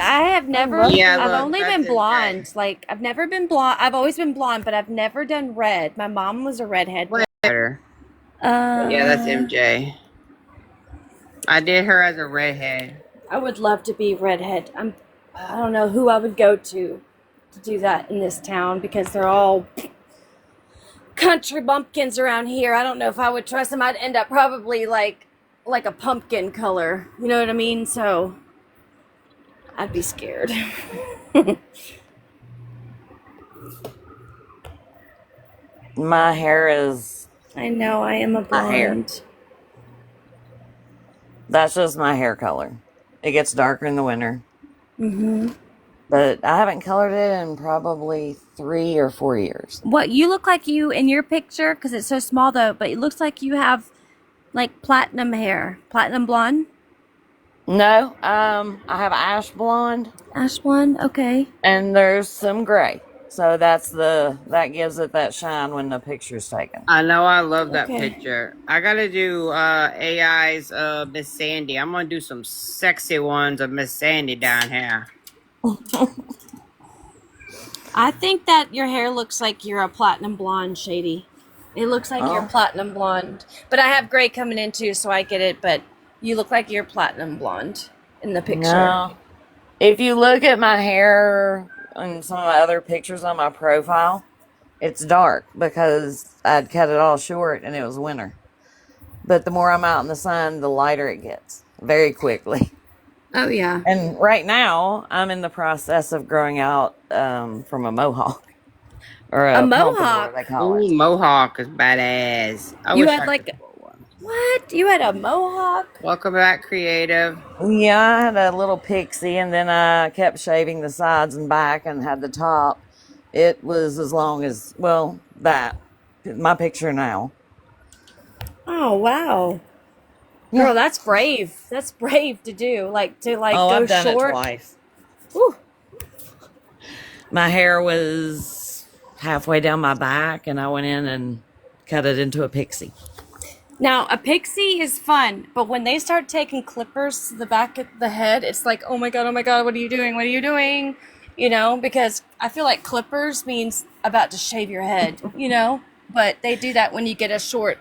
I have never, Yeah, I've look, only that's been MJ. blonde. Like, I've never been blonde. I've always been blonde, but I've never done red. My mom was a redhead. Whatever. Yeah, that's MJ. I did her as a redhead. I would love to be redhead. I don't know who I would go to do that in this town because they're all country bumpkins around here. I don't know if I would trust them. I'd end up probably like a pumpkin color. You know what I mean? So I'd be scared. My hair is I know I am a my hair. blonde. That's just my hair color. It gets darker in the winter. Mm-hmm. But I haven't colored it in probably 3 or 4 years. What you look like you in your picture because it's so small though, but it looks like you have like platinum hair, platinum blonde, No, I have ash blonde ash blonde. Okay. and there's some gray. So that gives it that shine when the picture's taken. I know I love that Okay. picture. I gotta do AI's Miss Sandy. I'm gonna do some sexy ones of Miss Sandy down here. I think that your hair looks like you're a platinum blonde, Shady. It looks like you're Oh, platinum blonde. But I have gray coming in too, so I get it. But you look like you're platinum blonde in the picture. no. If you look at my hair and some of my other pictures on my profile, it's dark because I'd cut it all short and it was winter. But the more I'm out in the sun, the lighter it gets very quickly. Oh, yeah. And right now, I'm in the process of growing out from a mohawk or A a pompadour, mohawk? they call Ooh, it. mohawk is badass. I You wish had I could like, grow one. what? You had a mohawk? Welcome back, creative. Yeah, I had a little pixie, and then I kept shaving the sides and back, and had the top. It was as long as my picture now. Oh, wow. Yeah. Girl, that's brave. That's brave to do. Like, to like Oh, go I've done it short. twice. Whew. My hair was halfway down my back, and I went in and cut it into a pixie. Now, a pixie is fun, but when they start taking clippers to the back of the head, it's like, oh my god, what are you doing? What are you doing? because I feel like clippers means about to shave your head, but they do that when you get a short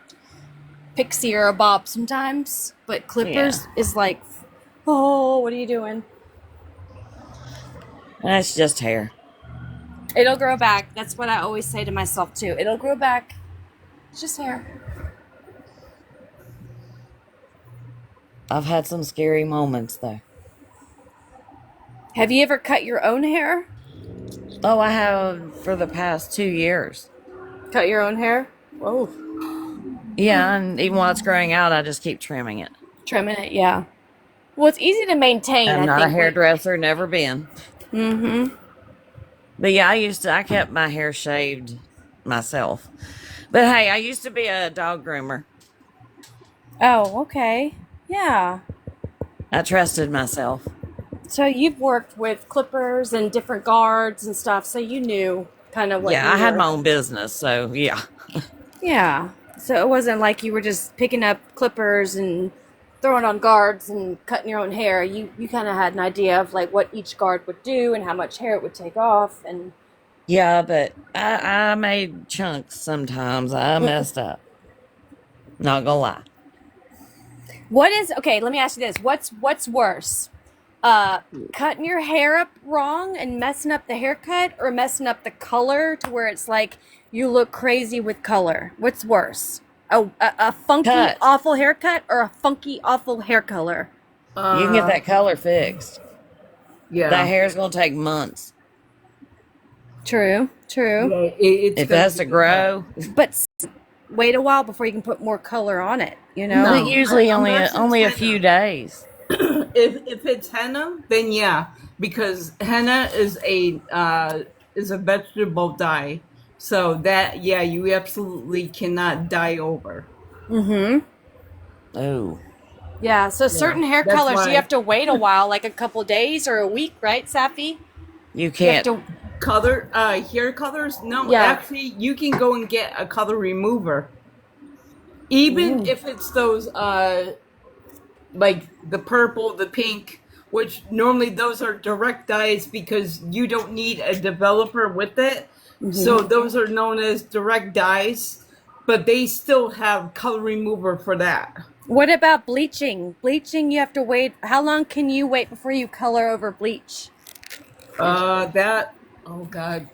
pixie or a bob sometimes. But Yeah. clippers is like, oh, what are you doing? That's just hair. It'll grow back. That's what I always say to myself too. It'll grow back. It's just hair. I've had some scary moments though. Have you ever cut your own hair? Oh, I have for the past 2 years. Cut your own hair? Whoa. Yeah, and even while it's growing out, I just keep trimming it. Trimming it, yeah. Well, it's easy to maintain, I'm I not a think. hairdresser, never been. Mm-hmm. But yeah, I kept my hair shaved myself. But hey, I used to be a dog groomer. Oh, okay. Yeah. I trusted myself. So you've worked with clippers and different guards and stuff, so you knew kind of what Yeah, you I had were. my own business, so yeah. Yeah. So it wasn't like you were just picking up clippers and throwing on guards and cutting your own hair. You kind of had an idea of like what each guard would do and how much hair it would take off and Yeah, but I made chunks sometimes. I messed up. Not gonna lie. okay, let me ask you this. What's worse? Cutting your hair up wrong and messing up the haircut or messing up the color to where it's like you look crazy with color? What's worse? A funky, Cut. awful haircut or a funky, awful hair color? You can get that color fixed. Yeah. That hair's gonna take months. True, true. Yeah, it's If it gonna has to be- grow, But wait a while before you can put more color on it, No. but usually Unless it's only a henna. few days. If it's henna, then yeah, because henna is a vegetable dye, so that yeah, you absolutely cannot dye over. Mm-hmm. Oh, Yeah, so certain hair that's colors you why- have to wait a while, like a couple days or a week, right, Safi? you You have can't. to. Hair colors. No, Yeah. actually, you can go and get a color remover, even Ooh. if it's those like the purple, the pink, which normally those are direct dyes because you don't need a developer with it. So those are known as direct dyes, but they still have color remover for that. What about bleaching? Bleaching, you have to wait. How long can you wait before you color over bleach? That oh god.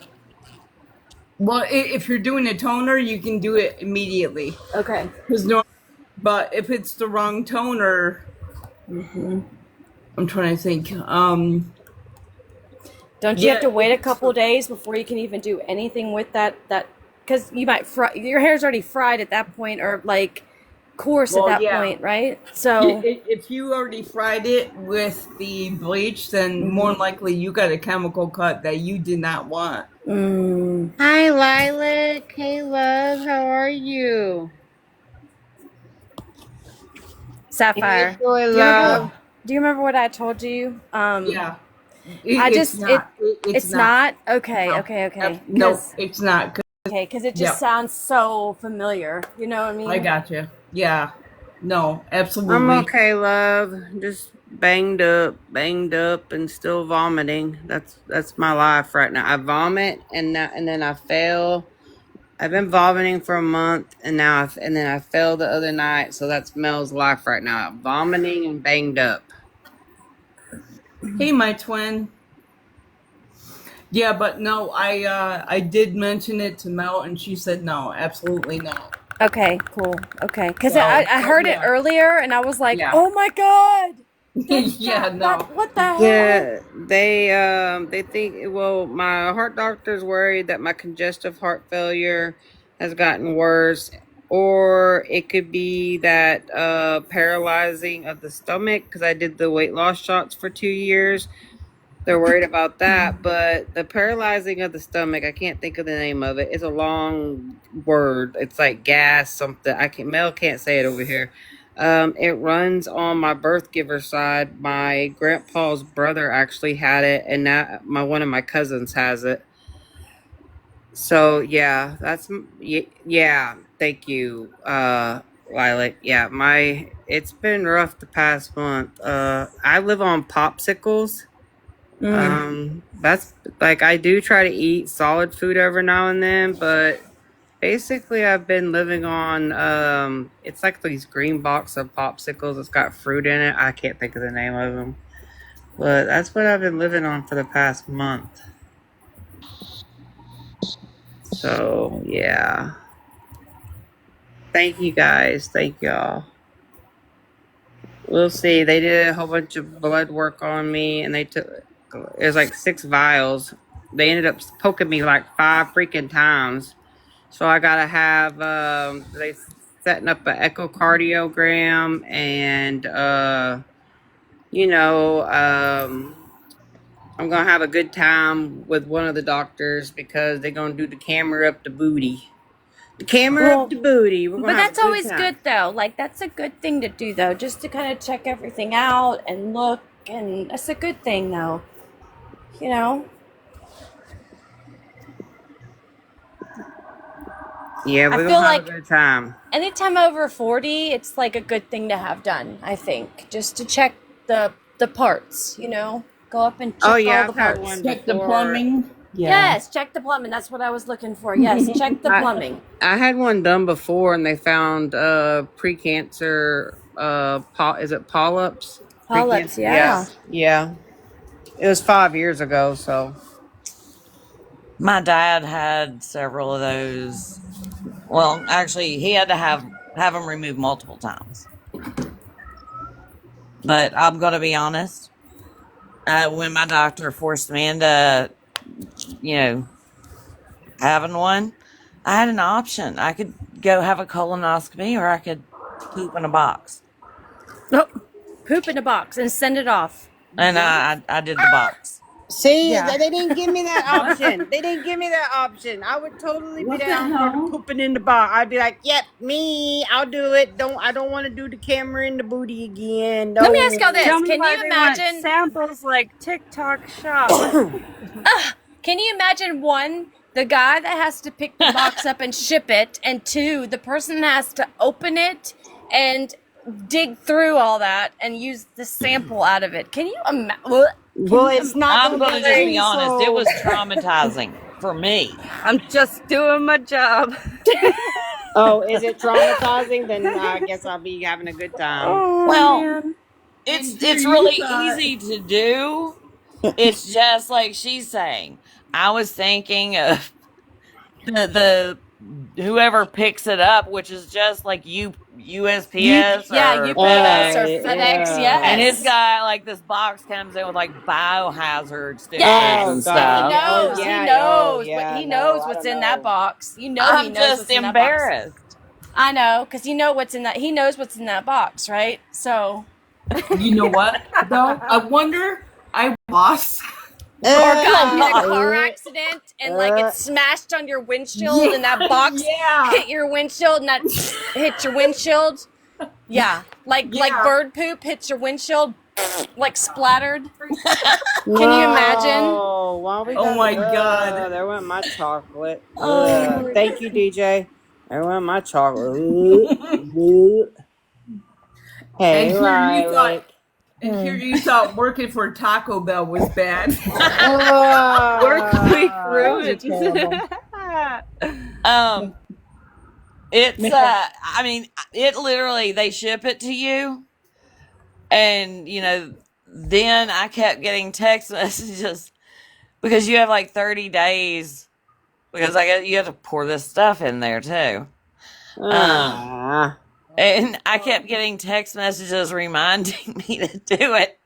Well, if you're doing a toner, you can do it immediately. Okay. But if it's the wrong toner, I'm trying to think. Don't you Yeah, have to wait a it's- couple days before you can even do anything with that? Because you might your hair's already fried at that point, or like coarse Well, at that yeah. point, right? So If you already fried it with the bleach, then more than likely you got a chemical cut that you did not want. Hi, Lilac. Hey, love. How are you? Sapphire. Hey, boy, love. Do you remember what I told you? Yeah. It's It's not okay. No. Okay. No, it's not. Because it just Yeah. sounds so familiar. You know what I mean? I got you. Yeah. No, absolutely. I'm okay, love. Just banged up, and still vomiting. That's my life right now. I vomit and then I fail. I've been vomiting for a month, and then I fell the other night. So that's Mel's life right now. Vomiting and banged up. Hey, my twin. Yeah, but no, I did mention it to Mel, and she said no, absolutely not. Okay, cool. Okay. Because So, I heard it yeah. earlier and I was like, Yeah. oh my God. Yeah, no. What the hell? Yeah, they think, well, my heart doctor's worried that my congestive heart failure has gotten worse, or it could be that paralyzing of the stomach because I did the weight loss shots for 2 years. They're worried about that, but the paralyzing of the stomach, I can't think of the name of it. It's a long word. It's like gas something. Mel can't say it over here. It runs on my birth giver side. My grandpa's brother actually had it, and now one of my cousins has it. So yeah, yeah. Thank you, Lilac. Yeah, it's been rough the past month. I live on popsicles. That's like I do try to eat solid food every now and then, but basically I've been living on it's like these green box of popsicles. It's got fruit in it. I can't think of the name of them. But that's what I've been living on for the past month. So, yeah. Thank you guys. Thank y'all. We'll see. They did a whole bunch of blood work on me, and they took it was like 6 vials. They ended up poking me like 5 freaking times. So I gotta have they setting up an echocardiogram and you know I'm gonna have a good time with one of the doctors because they're gonna do the camera up the booty. The camera up the booty. We're gonna But have that's a good always time. good though. Like that's a good thing to do though, just to kind of check everything out and look, and that's a good thing though. You know. Yeah, I we're feel gonna have a like good time. anytime over 40, it's like a good thing to have done, I think, just to check the parts, you know? Go up and Oh check all yeah, the I've had parts. one Check the before. plumbing. Yeah. Yes, check the plumbing. That's what I was looking for. Yes, check the plumbing. I had one done before, and they found precancer. Is it polyps? Polyps, Precancer. Yeah, yeah. yeah. It was 5 years ago, so. My dad had several of those. Well, actually, he had to have them removed multiple times. But I'm gonna be honest. When my doctor forced me into, you know, having one, I had an option. I could go have a colonoscopy, or I could poop in a box, Oh, poop in a box and send it off. and I did the box. See, Yeah. they didn't give me that option. They didn't give me that option. I would totally be What the down for the hell? pooping in the bar. I'd be like, "Yep, me. I'll do it. I don't want to do the camera in the booty again. No." Let me ask y'all this. Tell me Can why you they want imagine samples like TikTok shop. can you imagine one, the guy that has to pick the box up and ship it, and two, the person that has to open it and dig through all that and use the sample out of it. Can you imagine? Well, it's not. I'm gonna just be honest. It so- was traumatizing for me. I'm just doing my job. Oh, is it traumatizing? Then I guess I'll be having a good time. Oh, Well, man. it's really easy to do. It's just like she's saying. I was thinking of the whoever picks it up, which is just like USPS Yeah, or UPS or Right, FedEx, yeah. and yes. it's got like this box comes in with like biohazard stickers Yes. and Oh, stuff. God. Oh, He yeah. knows. Oh, yeah. He No, knows I what's don't in that know. box. You know he I'm knows just what's in that box. embarrassed. I know, because you know what's in that. He knows what's in that box, right? So, You know what, though? I wonder I lost. or got in a Uh, car accident and like it smashed on your windshield, and that box Yeah. hit your windshield, and that hit your windshield. Yeah, like bird poop hits your windshield, like splattered. Can you imagine? No. Why we Oh got- my God. There went my chocolate. Oh. Thank you, DJ. There went my chocolate. Hey, And here you Riley. thought, here you thought working for Taco Bell was bad. Work week ruined. It's I mean, it literally they ship it to you, and you know, then I kept getting text messages because you have like 30 days because I guess you have to pour this stuff in there too. Ah. And I kept getting text messages reminding me to do it.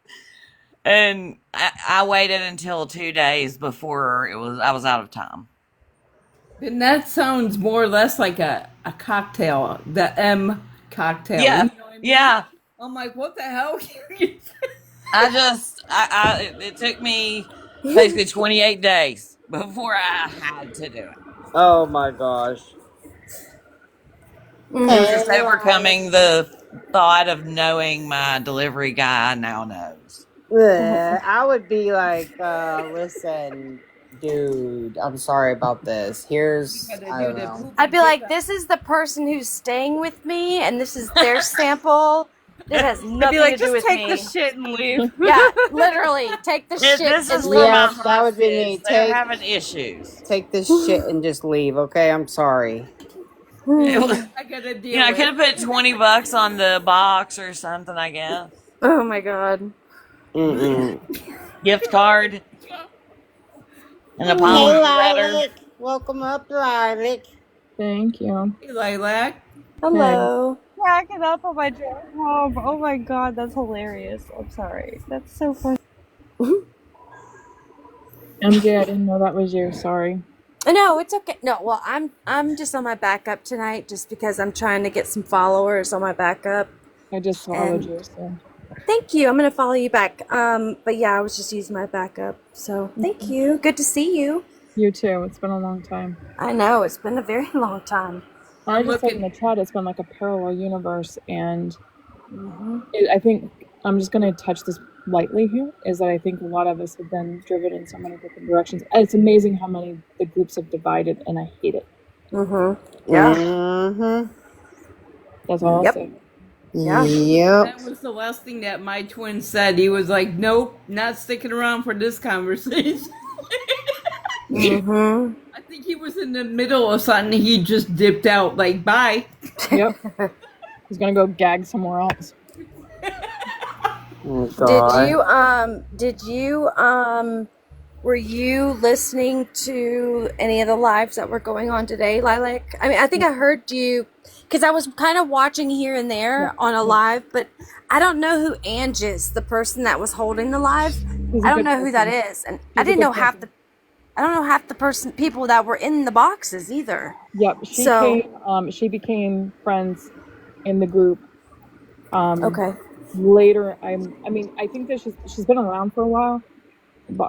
And I waited until 2 days before I was out of time. And that sounds more or less like a cocktail, the M cocktail. Yeah. You know what I mean? Yeah. I'm like, what the hell? It took me basically 28 days before I had to do it. Oh my gosh. It was just overcoming the thought of knowing my delivery guy now knows. I would be like, listen, dude, I'm sorry about this. Here's, I don't know. I'd be like, this is the person who's staying with me, and this is their sample, It has I'd nothing be like, to do just with take me. the shit and leave. Yeah, literally, take the shit This and is where leave. my Yep, that heart would be me. is. They're Take having issues. take this shit and just leave, okay? I'm sorry. I gotta You know, deal I could have put with. $20 on the box or something, I guess. Oh my god. Mm-mm. Gift card and a Hey, apology letter. Lilac. Welcome up, Lilac. Thank you. Hey, Lilac. Hello. Cracking up on my drive home. Oh my god, that's hilarious. I'm sorry. That's so funny. MJ, I didn't know that was you. Sorry. No, it's okay. No, well, I'm just on my backup tonight, just because I'm trying to get some followers on my backup. I just followed And you, so. thank you. I'm gonna follow you back. But yeah, I was just using my backup. So thank you. Good to see you. You too. It's been a long time. I know it's been a very long time. I I'm just said in looking. the chat it's been like a parallel universe, and Hmm. I think I'm just going to touch this lightly here, is that I think a lot of us have been driven in so many different directions. It's amazing how many the groups have divided, and I hate it. Mhm. Yeah. Mm-hmm. That's all I'll Yep. say. Yeah. Yep. That was the last thing that my twin said. He was like, "Nope, not sticking around for this conversation." Mhm. I think he was in the middle of something. He just dipped out. Like, bye. Yep. He's going to go gag somewhere else. Oh, Did you were you listening to any of the lives that were going on today, Lilac? I mean, I think I heard you, because I was kind of watching here and there on a live, but I don't know who Ange is, the person that was holding the live. He's a I don't good know who that person. is, and He's I a didn't good know half person. I don't know half the people that were in the boxes either. Yep. She So came, she became friends in the group. okay, Later, I mean, I think that she's been around for a while, but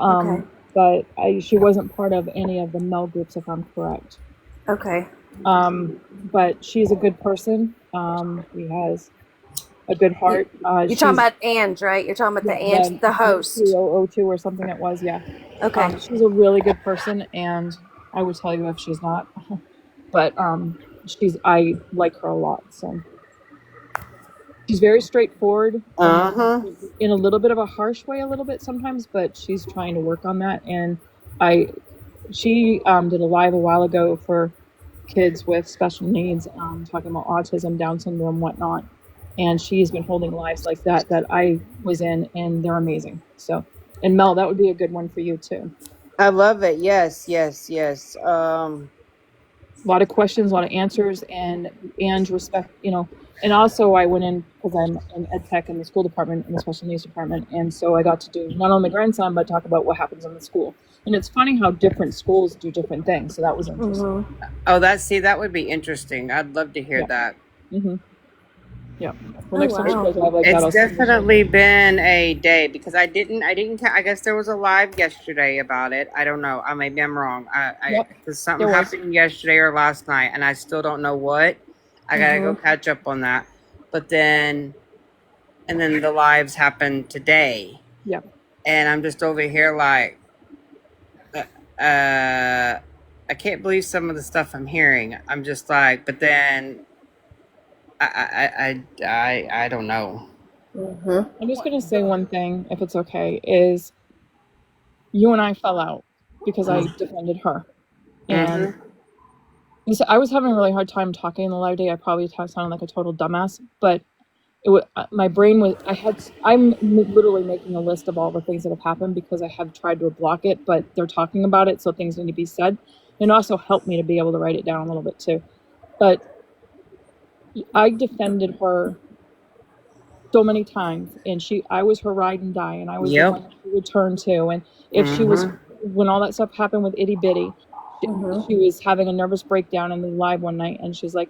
okay, she wasn't part of any of the Mel groups, if I'm correct. okay. But she's a good person. She has a good heart. You're She's talking about Ange, right? You're talking about the Ange, the host. 2002 or something it was, yeah. Okay. She's a really good person, and I would tell you if she's not. But I like her a lot, so. She's very straightforward, Uh-huh. in a little bit of a harsh way, a little bit sometimes, but she's trying to work on that. And she did a live a while ago for kids with special needs, talking about autism, Down syndrome, whatnot. And she's been holding lives like that I was in, and they're amazing. So, and Mel, that would be a good one for you too. I love it. Yes. A lot of questions, a lot of answers, and respect, and also I went in because I'm in ed tech in the school department, in the special needs department, and so I got to do not only my grandson, but talk about what happens in the school. And it's funny how different schools do different things, so that was interesting. Mm-hmm. Oh, that would be interesting. I'd love to hear that. Mm-hmm. Yeah. Oh, Well, next time wow. we have like that, I'll It's send you definitely been a day because I guess there was a live yesterday about it. I don't know. Maybe I'm wrong. Yep, Because something there was. happened yesterday or last night, and I still don't know what. I gotta go catch up on that. But then the lives happened today. Yep. And I'm just over here like, I can't believe some of the stuff I'm hearing. I'm just like, but then I don't know. Mm-hmm. I'm just gonna say one thing, if it's okay, is you and I fell out because I defended her, and I was having a really hard time talking the other day. I probably sounded like a total dumbass, but my brain was. I'm literally making a list of all the things that have happened because I have tried to block it, but they're talking about it, so things need to be said, and also helped me to be able to write it down a little bit too. But I defended her so many times, and I was her ride and die, and I was the one that she would turn to. And if she was, when all that stuff happened with Itty Bitty, she was having a nervous breakdown in the live one night, and she's like,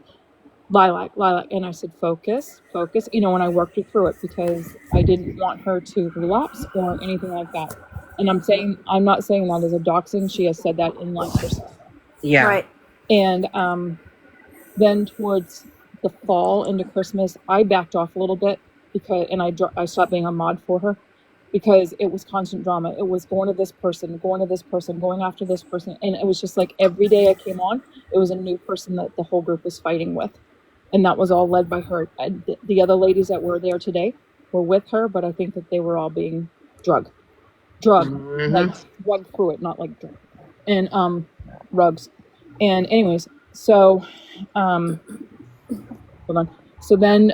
Lilac, and I said, focus, and I worked her through it because I didn't want her to relapse or anything like that. And I'm not saying that as a doxing. She has said that in life herself. Yeah. Right. And then towards the fall into Christmas, I backed off a little bit because I stopped being a mod for her because it was constant drama. It was going to this person, going after this person, and it was just like every day I came on, it was a new person that the whole group was fighting with. And that was all led by her. The other ladies that were there today were with her, but I think that they were all being drugged, like drugged through it, not like drug. And rugs. And anyways, so hold on. So then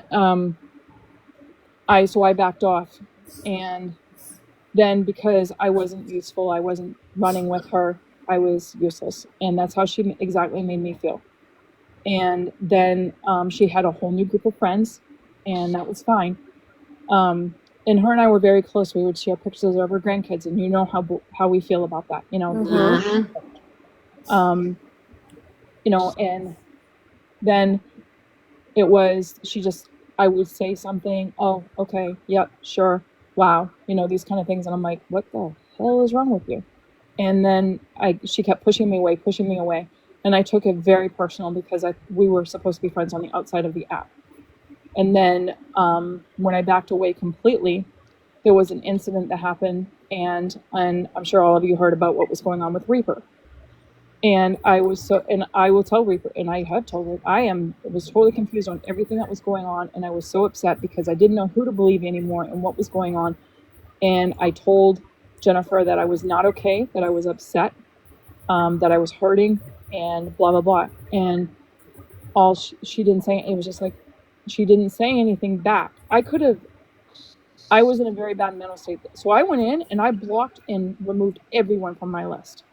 I backed off, and then because I wasn't useful, I wasn't running with her, I was useless, and that's how she exactly made me feel. And then she had a whole new group of friends, and that was fine. And her and I were very close. We would share pictures of our grandkids, and you know how we feel about that, you know. You know, and then it was, I would say something, oh, okay, yep, sure, wow, you know, these kind of things, and I'm like, what the hell is wrong with you? And then she kept pushing me away, and I took it very personal because we were supposed to be friends on the outside of the app. And then when I backed away completely, there was an incident that happened, and I'm sure all of you heard about what was going on with Reaper. And I will tell Reaper, and I have told her, I was totally confused on everything that was going on, and I was so upset because I didn't know who to believe anymore and what was going on. And I told Jennifer that I was not okay, that I was upset, that I was hurting, and blah, blah, blah. And she didn't say, it was just like, she didn't say anything back. I was in a very bad mental state. So I went in and I blocked and removed everyone from my list.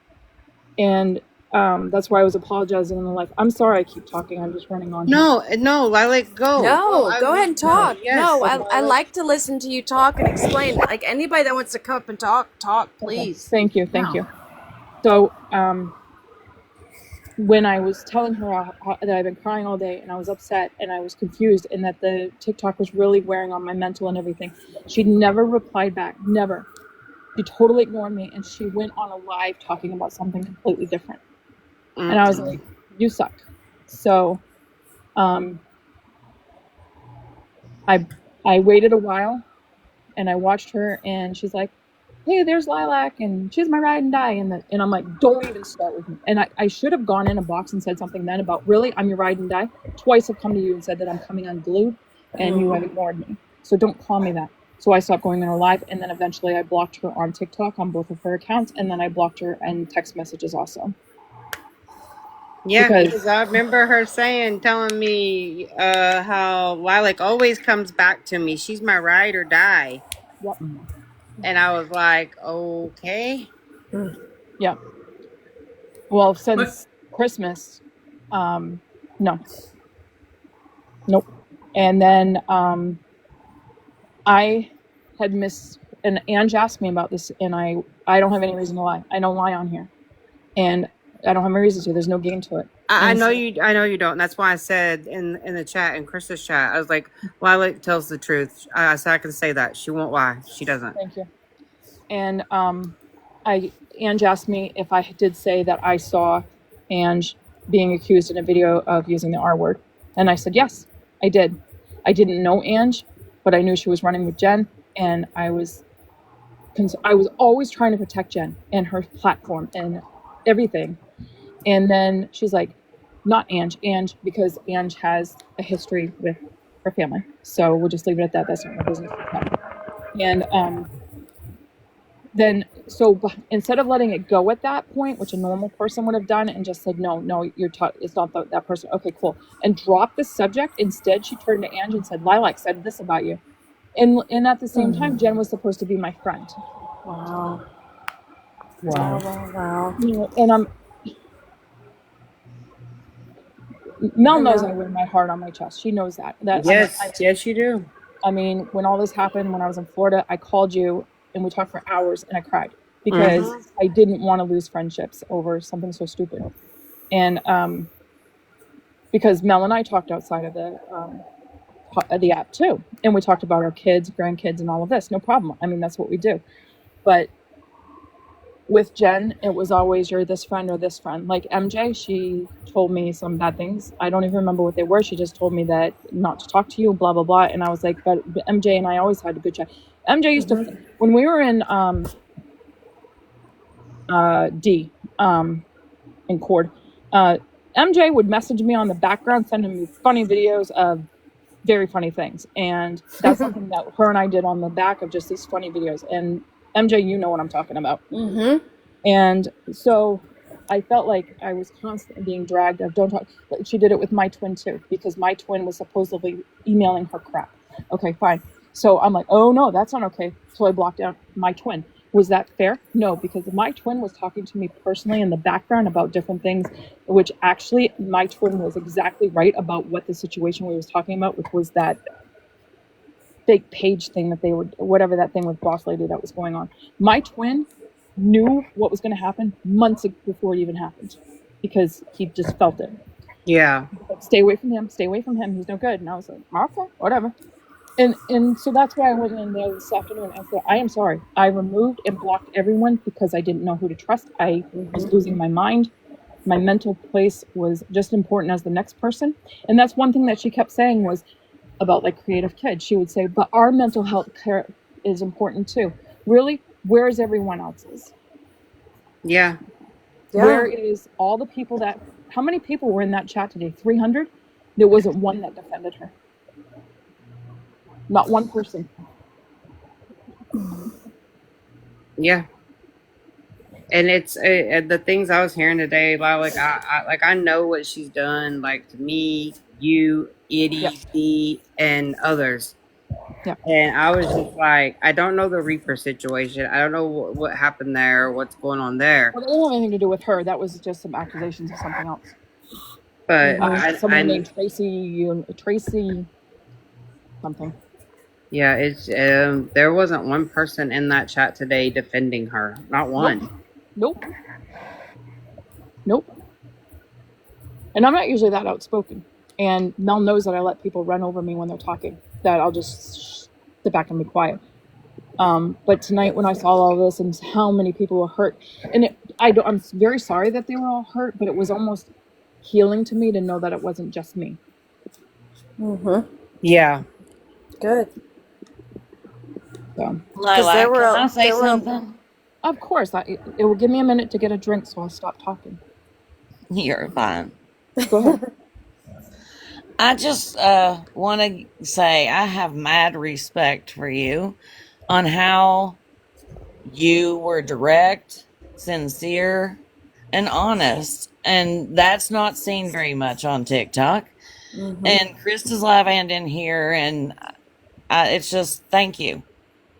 And that's why I was apologizing and like, I'm sorry I keep talking. I'm just running on. No, Lilac, go. No, go ahead and talk. Yes. No, I like to listen to you talk and explain. Like anybody that wants to come up and talk, please. Okay. Thank you. So when I was telling her that I've been crying all day and I was upset and I was confused and that the TikTok was really wearing on my mental and everything, she never replied back. Never. She totally ignored me, and she went on a live talking about something completely different. And I was like, you suck. So I waited a while, and I watched her, and she's like, hey, there's Lilac, and she's my ride and die. And I'm like, don't even start with me. And I should have gone in a box and said something then about, really, I'm your ride and die? Twice I've come to you and said that I'm coming unglued, and you have ignored me. So don't call me that. So I stopped going in her live, and then eventually I blocked her on TikTok on both of her accounts, and then I blocked her in text messages also. Yeah, because I remember her telling me how Lilac always comes back to me. She's my ride or die. Yep. And I was like, okay. Yeah. Well, since Christmas, no. Nope. And then I had missed, and Ange asked me about this, and I don't have any reason to lie. I don't lie on here, and I don't have any reason to. There's no gain to it. I know you don't. And that's why I said in the chat, in Krista's chat, I was like, Lilac tells the truth. I said I can say that she won't lie. She doesn't. Thank you. And Ange asked me if I did say that I saw Ange being accused in a video of using the R word, and I said yes, I did. I didn't know Ange, but I knew she was running with Jen, and I was always trying to protect Jen and her platform and everything. And then she's like, not Ange, because Ange has a history with her family. So we'll just leave it at that. That's not my business. And then, so instead of letting it go at that point, which a normal person would have done, and just said, no, it's not that person. Okay, cool. And drop the subject. Instead, she turned to Ange and said, Lilac said this about you. And at the same time, Jen was supposed to be my friend. Wow. You know, and Mel knows I wear my heart on my chest. She knows that. Yes, you do. I mean, when all this happened, when I was in Florida, I called you and we talked for hours, and I cried because I didn't want to lose friendships over something so stupid. And because Mel and I talked outside of the app too, and we talked about our kids, grandkids, and all of this. No problem. I mean, that's what we do. But with Jen, it was always, you're this friend or this friend. Like MJ, she told me some bad things. I don't even remember what they were. She just told me that not to talk to you, blah, blah, blah. And I was like, but MJ and I always had a good chat. MJ used to, when we were in in Cord, MJ would message me on the background, sending me funny videos of very funny things. And that's something that her and I did on the back of just these funny videos. And MJ, you know what I'm talking about. Mm-hmm. And so I felt like I was constantly being dragged of don't talk. She did it with my twin too, because my twin was supposedly emailing her crap. Okay, fine. So I'm like, oh no, that's not okay. So I blocked out my twin. Was that fair? No, because my twin was talking to me personally in the background about different things, which actually my twin was exactly right about what the situation we was talking about, which was that fake page thing that they were, whatever that thing with Boss Lady that was going on. My twin knew what was going to happen months before it even happened, because he just felt it. Yeah. Like, stay away from him. Stay away from him. He's no good. And I was like, okay, whatever. And so that's why I wasn't in there this afternoon. I said, I am sorry. I removed and blocked everyone because I didn't know who to trust. I was losing my mind. My mental place was just important as the next person. And that's one thing that she kept saying was about like creative kids. She would say, but our mental health care is important too. Really? Where is everyone else's? Yeah. Where is all the people that, how many people were in that chat today? 300? There wasn't one that defended her. Not one person. Yeah. And it's the things I was hearing today about, like I know what she's done, like to me, you, Itty, D, and others. Yeah. And I was just like, I don't know the Reaper situation. I don't know what happened there, what's going on there. Well, it didn't have anything to do with her. That was just some accusations of something else. But someone named Tracy something. Yeah, it's there wasn't one person in that chat today defending her. Not one. Nope. And I'm not usually that outspoken. And Mel knows that I let people run over me when they're talking. That I'll just sit back and be quiet. But tonight when I saw all this and how many people were hurt, and I'm very sorry that they were all hurt, but it was almost healing to me to know that it wasn't just me. Yeah. Good. So, Lila, can I say something? Of course. It will give me a minute to get a drink, so I'll stop talking. You're fine. Go ahead. I just want to say I have mad respect for you on how you were direct, sincere, and honest. And that's not seen very much on TikTok. And Krista's live and in here. And it's just, thank you.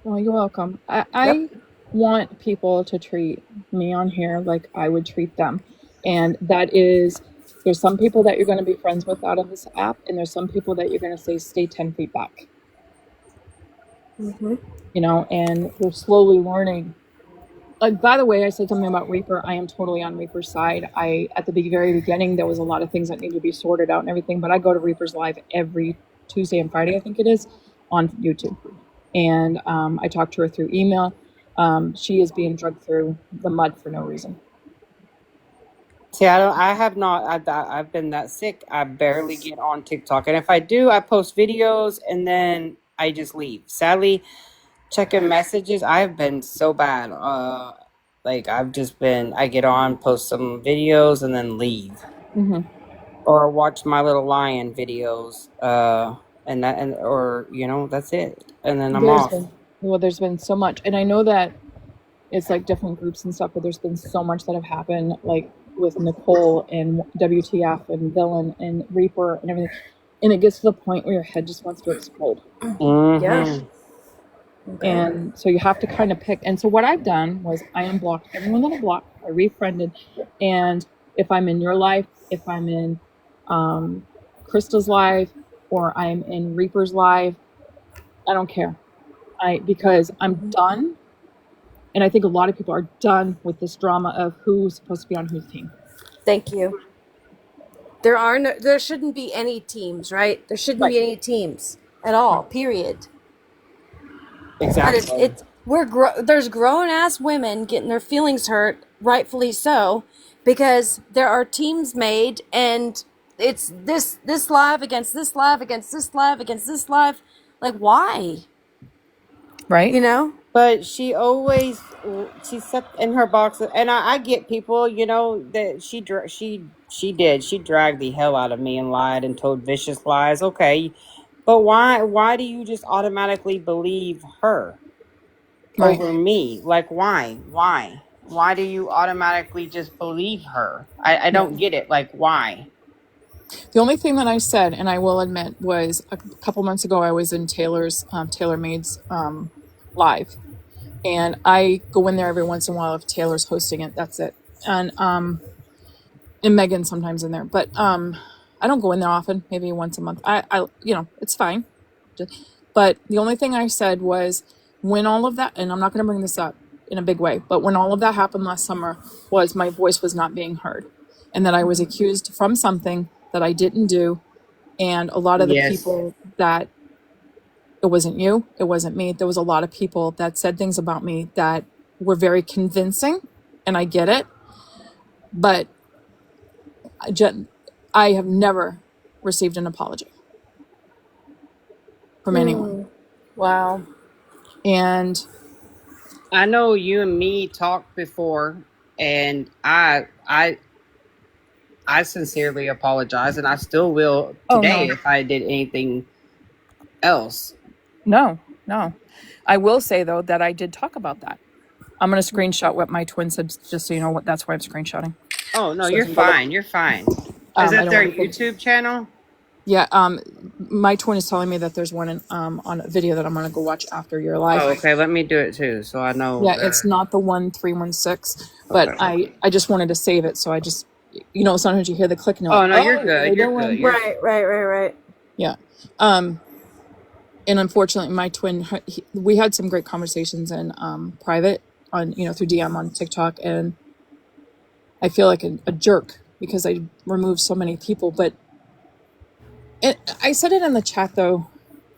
Well, you're welcome. I want people to treat me on here like I would treat them. And that is, there's some people that you're going to be friends with out of this app, and there's some people that you're going to say, stay 10 feet back. You know, and we're slowly learning. Like, by the way, I said something about Reaper. I am totally on Reaper's side. At the very beginning, there was a lot of things that needed to be sorted out and everything, but I go to Reaper's Live every Tuesday and Friday, I think it is, on YouTube. And I talked to her through email. She is being dragged through the mud for no reason. See, I have not. I've been that sick. I barely get on TikTok, and if I do, I post videos and then I just leave. Sadly, checking messages, I've been so bad. Like I get on, post some videos, and then leave, or watch my little lion videos, or that's it, and then I'm off. There's been so much, and I know that it's like different groups and stuff, but there's been so much that have happened, like with Nicole and WTF and Villain and Reaper and everything, and it gets to the point where your head just wants to explode. Yeah. And so you have to kind of pick. And so what I've done was I unblocked everyone that I blocked. I refriended, and if I'm in your life, if I'm in Krista's live, or I'm in Reaper's live, I don't care. Because I'm done. And I think a lot of people are done with this drama of who's supposed to be on whose team. Thank you. There shouldn't be any teams, right? There shouldn't be any teams at all, period. Exactly. There's grown ass women getting their feelings hurt, rightfully so, because there are teams made, and it's this live against this live against this live against this live. Like, why? Right. You know? But she sat in her box, and I get people, that she dragged the hell out of me and lied and told vicious lies. Okay, but why do you just automatically believe her Right. over me? Like why do you automatically just believe her? I don't get it. Like why? The only thing that I said, and I will admit, was a couple months ago I was in Taylor Made's live, and I go in there every once in a while if Taylor's hosting it. That's it, and Megan's sometimes in there, but I don't go in there often. Maybe once a month. I it's fine. But the only thing I said was when all of that, and I'm not going to bring this up in a big way, but when all of that happened last summer, was my voice was not being heard, and that I was accused from something that I didn't do, and a lot of the Yes. people that it wasn't you, it wasn't me. There was a lot of people that said things about me that were very convincing, and I get it, but I have never received an apology from anyone. Wow. And I know you and me talked before, and I sincerely apologize, and I still will today if I did anything else. No. I will say, though, that I did talk about that. I'm going to screenshot what my twin said, just so you know what. That's why I'm screenshotting. Oh, no, you're fine. You're fine. Is that their YouTube channel? Yeah. My twin is telling me that there's one on a video that I'm going to go watch after your live. Oh, okay. Let me do it, too, so I know. Yeah, it's not the 1316, but okay. I just wanted to save it, so I just, sometimes you hear the click. Oh, no, you're good. You're good. Right. Yeah. And unfortunately, my twin, we had some great conversations in private on, through DM on TikTok, and I feel like a jerk because I removed so many people. But I said it in the chat, though,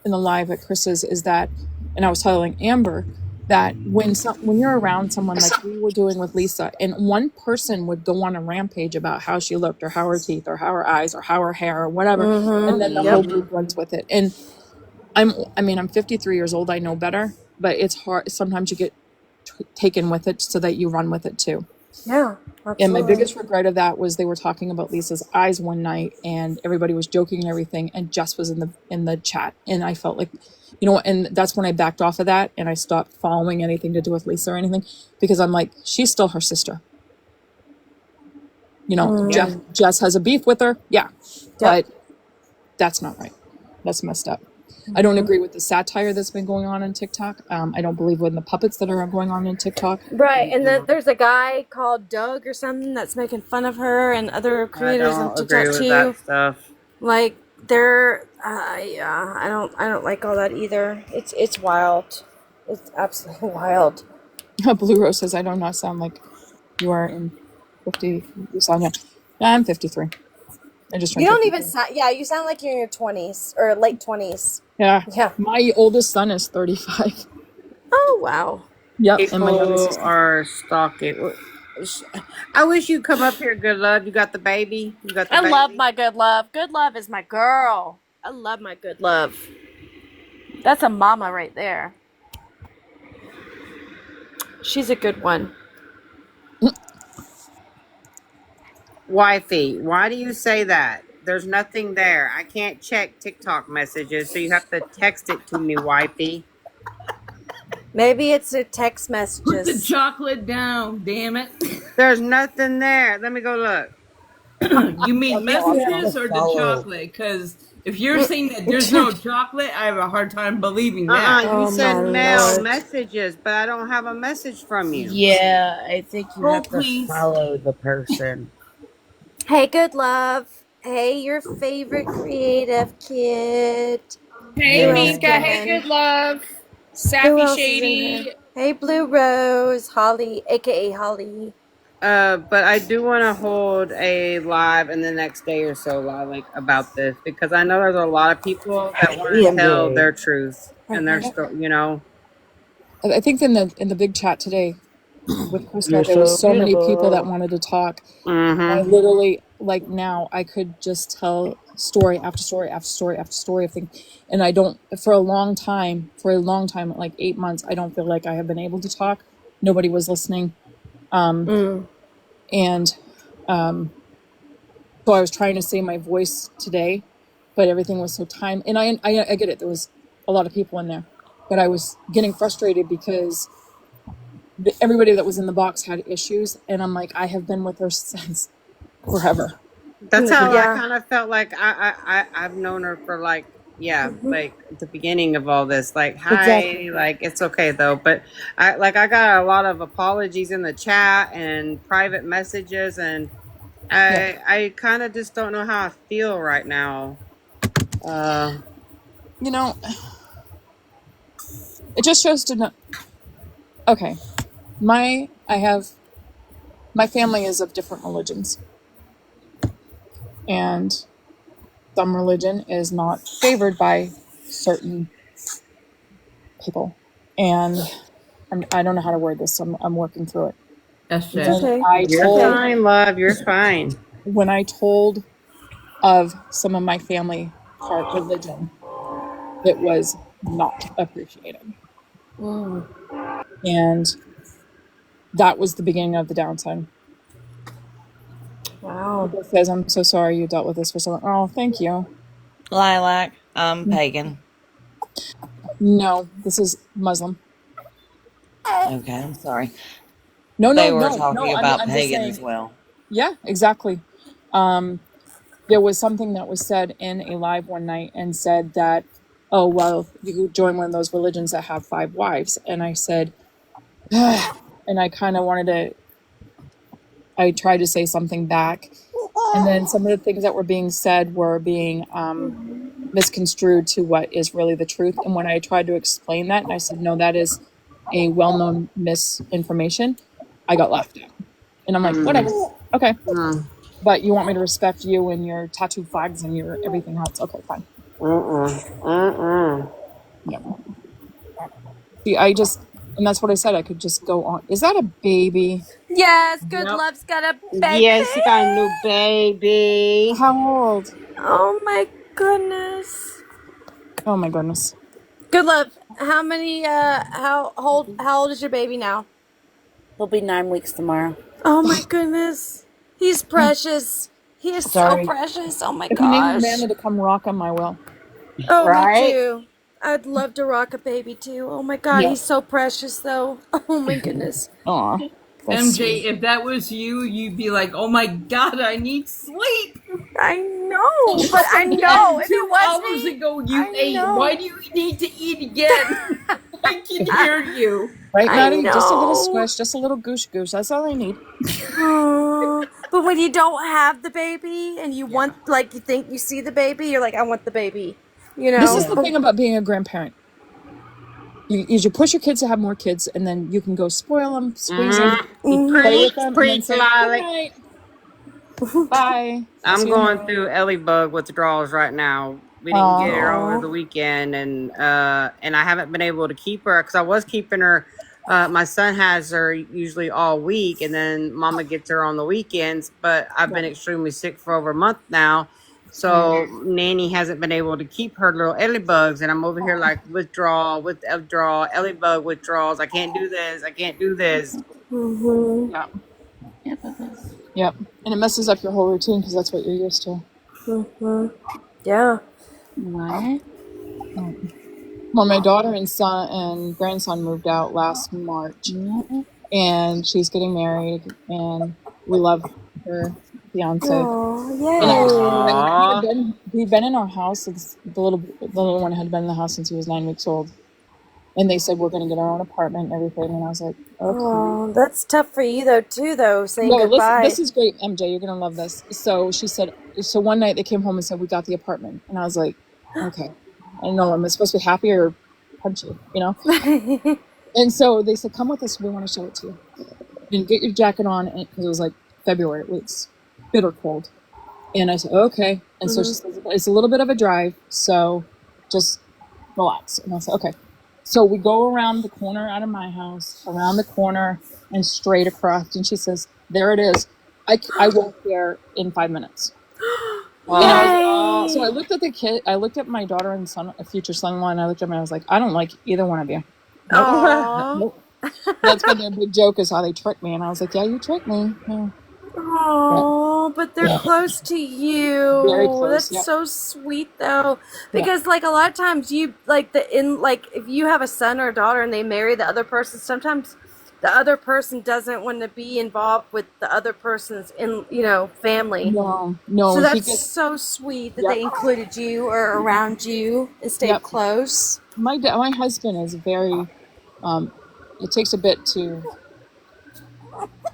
in the live at Chris's, is that, and I was telling Amber that when you're around someone like we were doing with Lisa, and one person would go on a rampage about how she looked, or how her teeth, or how her eyes, or how her hair, or whatever, and then the whole group runs with it. And I'm 53 years old. I know better, but it's hard. Sometimes you get taken with it so that you run with it too. Yeah, absolutely. And my biggest regret of that was they were talking about Lisa's eyes one night, and everybody was joking and everything, and Jess was in the chat, and I felt like, and that's when I backed off of that, and I stopped following anything to do with Lisa or anything, because I'm like, she's still her sister. Jess has a beef with her, but that's not right. That's messed up. I don't agree with the satire that's been going on TikTok. I don't believe in the puppets that are going on in TikTok. Right, and then there's a guy called Doug or something that's making fun of her and other creators on TikTok too. That stuff. Like they're, I don't like all that either. It's wild. It's absolutely wild. Blue Rose says, "I do not sound like you are in 50. You sound young." Yeah, I'm 53. You don't even sound. Yeah, you sound like you're in your 20s or late 20s. Yeah. My oldest son is 35. Oh wow. Yep. People and my youngest are stalking. I wish you'd come up here, good love. You got the baby. I love my good love. Good love is my girl. I love my good love. That's a mama right there. She's a good one. Wifey, why do you say that? There's nothing there. I can't check TikTok messages, so you have to text it to me, wifey. Maybe it's a text messages. Put the chocolate down, damn it. There's nothing there. Let me go look. You mean messages or the chocolate? Because if you're saying that there's no chocolate, I have a hard time believing that. You said mail messages, but I don't have a message from you. Yeah, I think you have to follow the person. Hey, good love. Hey, your favorite creative kid. Hey, Mika. Hey, good love. Sappy Shady. Hey, Blue Rose. Holly, aka Holly. But I do want to hold a live in the next day or so, like about this, because I know there's a lot of people that want to tell their truth, and they're still, I think in the big chat today with Krista, there were so many people that wanted to talk. Mm-hmm. like now I could just tell story after story after story after story of things, and I don't for a long time, like 8 months, I don't feel like I have been able to talk. Nobody was listening, and so I was trying to say my voice today, but everything was so time. And I get it. There was a lot of people in there, but I was getting frustrated because everybody that was in the box had issues, and I'm like, I have been with her since forever. That's how I Yeah. kind of felt. Like I've known her for like, yeah, like the beginning of all this. Like, hi, Exactly. like it's okay though. But I got a lot of apologies in the chat and private messages, and Yeah. I kind of just don't know how I feel right now. You know, it just shows to know. Okay, my family is of different religions, and some religion is not favored by certain people, and I don't know how to word this. So I'm working through it. That's It's it. okay. You're fine, love. You're fine. When I told of some of my family part religion, it was not appreciated, and that was the beginning of the downside. Wow. It says, "I'm so sorry you dealt with this for so long." Oh, thank you. Lilac, I'm pagan. No, this is Muslim. Okay, I'm sorry. No, They no, were no, talking no. about I'm just pagan saying. as well. Yeah, exactly. There was something that was said in a live one night and said that, oh, well, you could join one of those religions that have 5 wives. And I said, and I kind of I tried to say something back. And then some of the things that were being said were being misconstrued to what is really the truth. And when I tried to explain that, and I said, no, that is a well-known misinformation, I got laughed at. And I'm like, whatever. Okay. But you want me to respect you and your tattoo flags and your everything else. Okay, fine. Yeah. See, and that's what I said. I could just go on. Is that a baby? Yes, Good Yep. Love's got a baby. Yes, you got a new baby. How old? Oh my goodness. Oh my goodness. Good Love, how many how old is your baby now? He'll be 9 weeks tomorrow. Oh my goodness. He's precious. He is so Sorry. precious. Oh my If you need gosh. Amanda to come rock on my will. Oh, me Right? too. I'd love to rock a baby too. Oh my god, Yeah. he's so precious though. Oh my goodness. Aw. That's MJ, sweet. if that was you, you'd be like, "Oh my God, I need sleep." I know, but I know if it 2 was hours me, ago, you I ate. know. Why do you need to eat again? I can hear you. Right, I Maddie? Just a little know. squish, just a little goosh goosh. That's all I need. Aw. But when you don't have the baby and you want, like, you think you see the baby, you're like, I want the baby. You know. This is the thing about being a grandparent. You push your kids to have more kids, and then you can go spoil them, squeeze them, play with them, and then say, good night. Bye. I'm going through Ellie bug withdrawals right now. We didn't get her over the weekend, and I haven't been able to keep her because I was keeping her. My son has her usually all week, and then Mama gets her on the weekends. But I've been extremely sick for over a month now, so Nanny hasn't been able to keep her little Ellie bugs, and I'm over here like withdrawal, Ellie bug withdrawals. I can't do this. I can't do this. Yeah. Yep. And it messes up your whole routine because that's what you're used to. Yeah. What? Well, my daughter and son and grandson moved out last March, and she's getting married, and we love her fiance. Oh, And we'd been in our house since the little one had been in the house since he was 9 weeks old, and they said we're going to get our own apartment and everything, and I was like, okay. Oh, that's tough for you though, saying No, goodbye. this is great, MJ. You're gonna love this. So she said. So one night they came home and said we got the apartment, and I was like, okay. I don't know. Am I supposed to be happy or punch you? You know. And so they said, come with us. We want to show it to you. And get your jacket on, because it was like February. It was bitter cold. And I said, okay. And so she says, it's a little bit of a drive, so just relax. And I said, okay. So we go around the corner out of my house, around the corner, and straight across. And she says, there it is. I walked there in 5 minutes. Well, And so I looked at the kid. I looked at my daughter and son, a future son-in-law, and I looked at him and I was like, I don't like either one of you. Nope. Aw. Nope. That's been their big joke is how they tricked me, and I was like, yeah, you tricked me. Yeah. Oh, but they're Yeah. close to you. Very close, That's yep. so sweet though. Yeah. Because like a lot of times you like if you have a son or a daughter and they marry the other person, sometimes the other person doesn't want to be involved with the other person's family. No, So he that's gets. so sweet that Yep. they included you or around you and stayed Yep. close. My husband is very. It takes a bit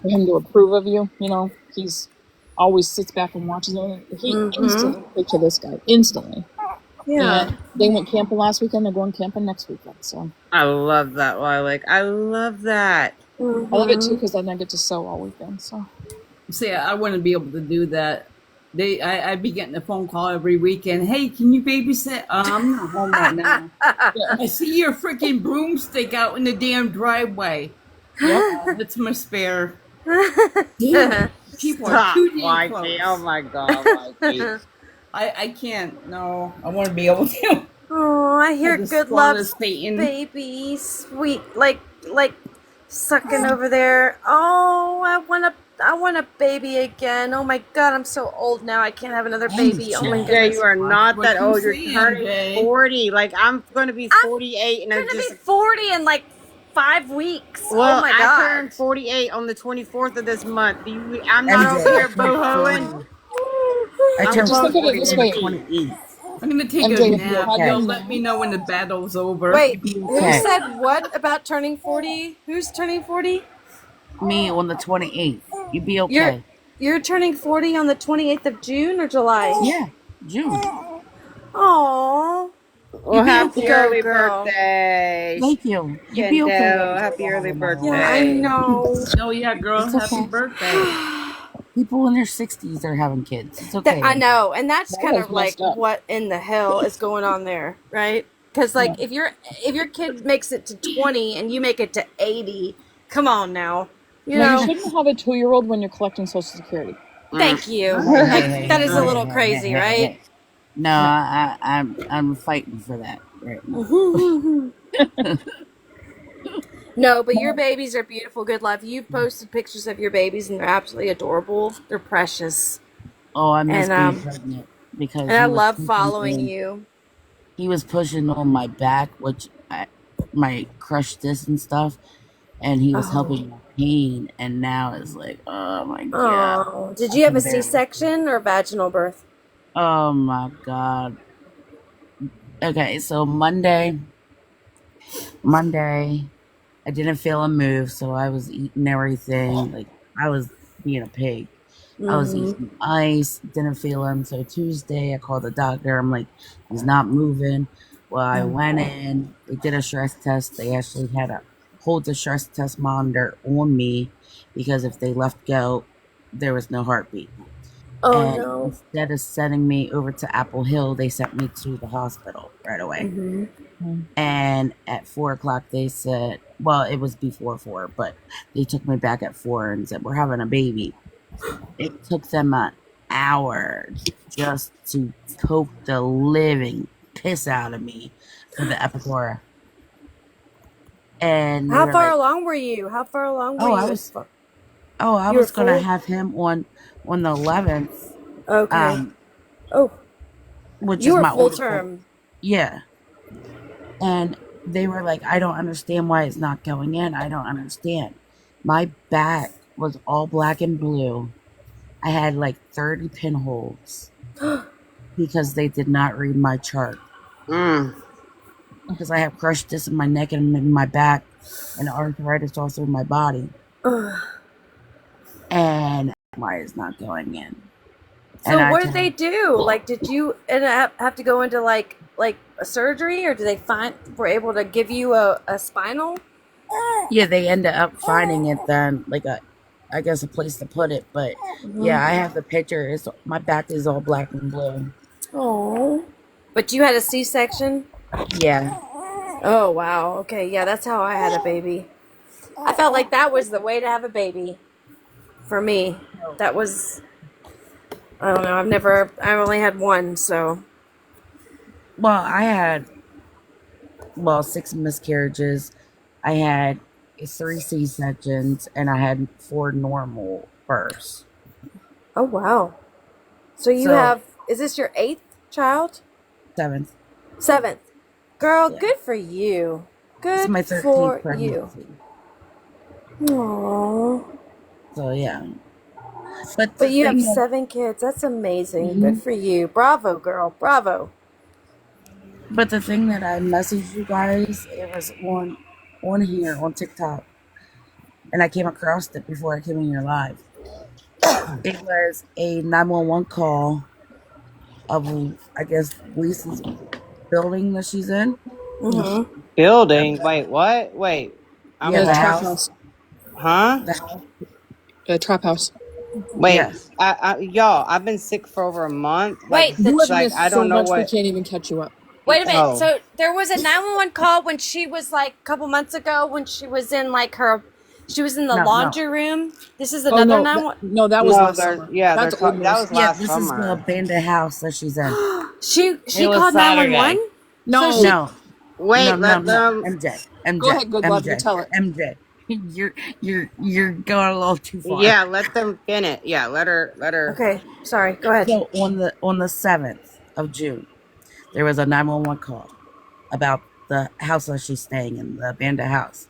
for him to approve of you. You know, he's always sits back and watches it. He instantly picture this guy instantly. Yeah. And they went camping last weekend. They're going camping next weekend. So I love that, Lilac. I love that. I love it too because then I get to sew all weekend. So See, I wouldn't be able to do that. I'd be getting a phone call every weekend. Hey, can you babysit? I'm not home right now. I see your freaking broomstick out in the damn driveway. yep. That's my spare. Damn, people are Stop, too damn Mikey. Oh close. my God, Mikey. I can't. No, I want to be able to. Oh, I hear As good strong love, as Satan. baby, sweet, like sucking over there. Oh, I want a baby again. Oh my God, I'm so old now. I can't have another baby. Oh my Yeah, goodness. you are not What that you old. You're saying, turning babe? 40. Like, I'm going to be 48. And I'm I'm gonna just. be 40 in like 5 weeks. Well, oh my I God. turned 48 on the 24th of this month. I'm not over here boohooing. I I'm turned Just look at it 40 this on the way. 28th. I'm gonna take MJ, a if you nap. had You'll them let me now, know when the battle's over. Wait, Be who okay. said what about turning 40? Who's turning 40? Me on the 28th. You'd be okay. You're turning 40 on the 28th of June or July? Yeah, June. Aww. Well, happy Go, early girl. birthday, Thank you. You'd be okay. Kendo. Happy early birthday. Yeah, I know. Oh yeah, girl. It's Happy okay. birthday. People in their 60s are having kids. It's okay. I know, and that's that kind was of like messed up. what in the hell is going on there, right? Because like if your kid makes it to 20 and you make it to 80, come on now, you No, know. you shouldn't have a 2-year-old when you're collecting Social Security. Thank you. Hey, Like that is a little hey, crazy, hey, right? hey. No, I'm fighting for that right now. No, but your babies are beautiful. Good love. You've posted pictures of your babies, and they're absolutely adorable. They're precious, Oh, I miss and being pregnant because and I he was love pushing following on, you. he was pushing on my back, which my crushed disc and stuff, and he was helping my pain. And now it's like, oh my God, Oh, did I you have can a barely. C-section or vaginal birth? Oh my God. Okay, so Monday, I didn't feel a move, so I was eating everything. Like I was being a pig. I was eating ice, didn't feel him. So Tuesday, I called the doctor. I'm like, he's not moving. Well, I went in. They did a stress test. They actually had to hold the stress test monitor on me because if they left go, there was no heartbeat. Oh And no. instead of sending me over to Apple Hill, they sent me to the hospital right away. And at 4 o'clock, they said, well, it was before 4, but they took me back at 4 and said, we're having a baby. It took them an hour just to poke the living piss out of me for the epicora. And How far along were you? How far along were oh, you? I You were was gonna full? have him on the 11th, Okay. Oh, which you is were my full oldest. term. Yeah, and they were like, I don't understand why it's not going in. I don't understand. My back was all black and blue. I had like 30 pinholes because they did not read my chart. Because I have crushed disc in my neck and in my back, and arthritis also in my body. And why it's not going in? So what did they do? Like, did you have to go into like a surgery, or did they were able to give you a spinal? Yeah, they ended up finding it then, like I guess a place to put it. But yeah, I have the picture. My back is all black and blue. Oh, but you had a C-section? Yeah. Oh wow. Okay, yeah, that's how I had a baby. I felt like that was the way to have a baby for me. that was, I don't know. I only had one, so. Well, I had 6 miscarriages. I had 3 C-sections, and I had 4 normal births. Oh, wow. So you So have, is this your 8th child? 7th. 7th. Girl, Yeah. good for you. It's Good my for 13th you. pregnancy. Aww. So yeah. But But the you have thing that 7 kids. That's amazing. Good Mhm. for you. Bravo, girl. Bravo. but the thing that I messaged you guys, it was on here on TikTok, and I came across it before I came in your live. It was a 911 call of, I guess, Lisa's building that she's in. Mm-hmm. Building? The, Wait, what? Wait. I'm yeah, the Trap lost. house. house. Huh? The house. Trap house. Wait, Yes. y'all, I've been sick for over a month. Wait, You have Like I missed so don't know much we what. can't even catch you up. wait a minute. Oh, So there was a 911 call when she was like a couple months ago when she was in like she was in the No. laundry room. This is Oh another no, 911. that was no, last summer. they're That's old talking. That news. was Yeah, last this is the summer. abandoned house that she's in. She It was called 911. Saturday. So No, she No, Wait, let no. them. MJ, go MJ, ahead, good love. You MJ, tell it. MJ. You're going a little too far. Yeah, let them finish. Yeah, let her. Okay, sorry. Go ahead. So on the 7th of June, there was a 911 call about the house that she's staying in, the abandoned house.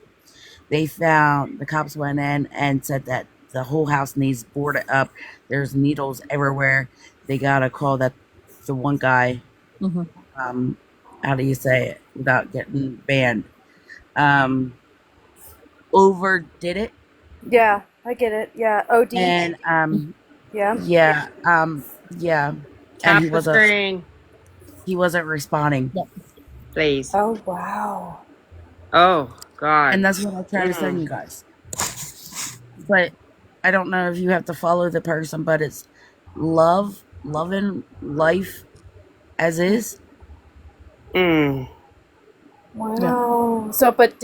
The cops went in and said that the whole house needs boarded up. There's needles everywhere. They got a call that the one guy, Mm-hmm. how do you say it without getting banned, overdid it. Yeah, I get it. Yeah, OD. And Yeah. yeah, yeah, and Tap the screen, he wasn't responding. Yep. please. Oh wow. Oh And God. that's what I try to send you guys. But I don't know if you have to follow the person, but it's loving life as is. Mm. Wow. So, but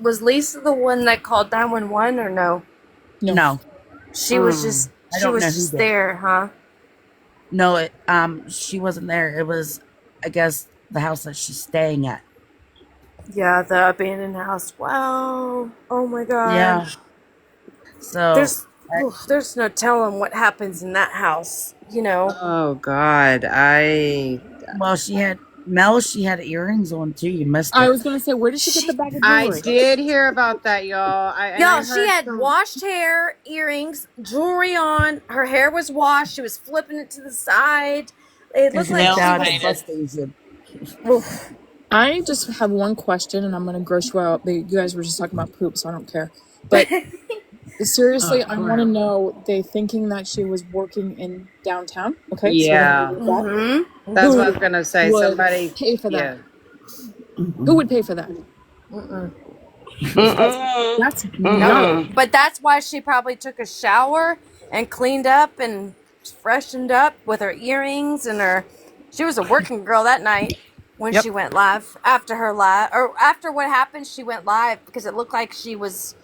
was Lisa the one that called 911 or no? No. No, She was Mm. I she don't was know who just did. there, huh? No, she wasn't there. It was, I guess, the house that she's staying at. Yeah, the abandoned house. Wow. Oh my God. Yeah. So, There's no telling what happens in that house. You know. Oh God. well, she had earrings on too. You missed I it. was gonna say, where did she get the bag of I jewelry? did hear about that, y'all. I Y'all, she heard had some. washed hair, earrings, jewelry on. Her hair was washed. She was flipping it to the side. It And looked she like was Nails she down at was. the bus painted. station. Oof. I just have one question, and I'm gonna gross you out. But you guys were just talking about poop, so I don't care. But seriously, I want to know. They thinking that she was working in downtown. Okay, so we're gonna Yeah, leave it at that. Mm-hmm. that's what I Who was gonna say. would Somebody. pay for that? Yeah. Who would pay for that? Mm-mm. Because Mm-mm. that's No, no. Mm-mm. but that's why she probably took a shower and cleaned up and freshened up with her earrings and her. She was a working girl that night when Yep. she went live after her live or after what happened. She went live because it looked like she was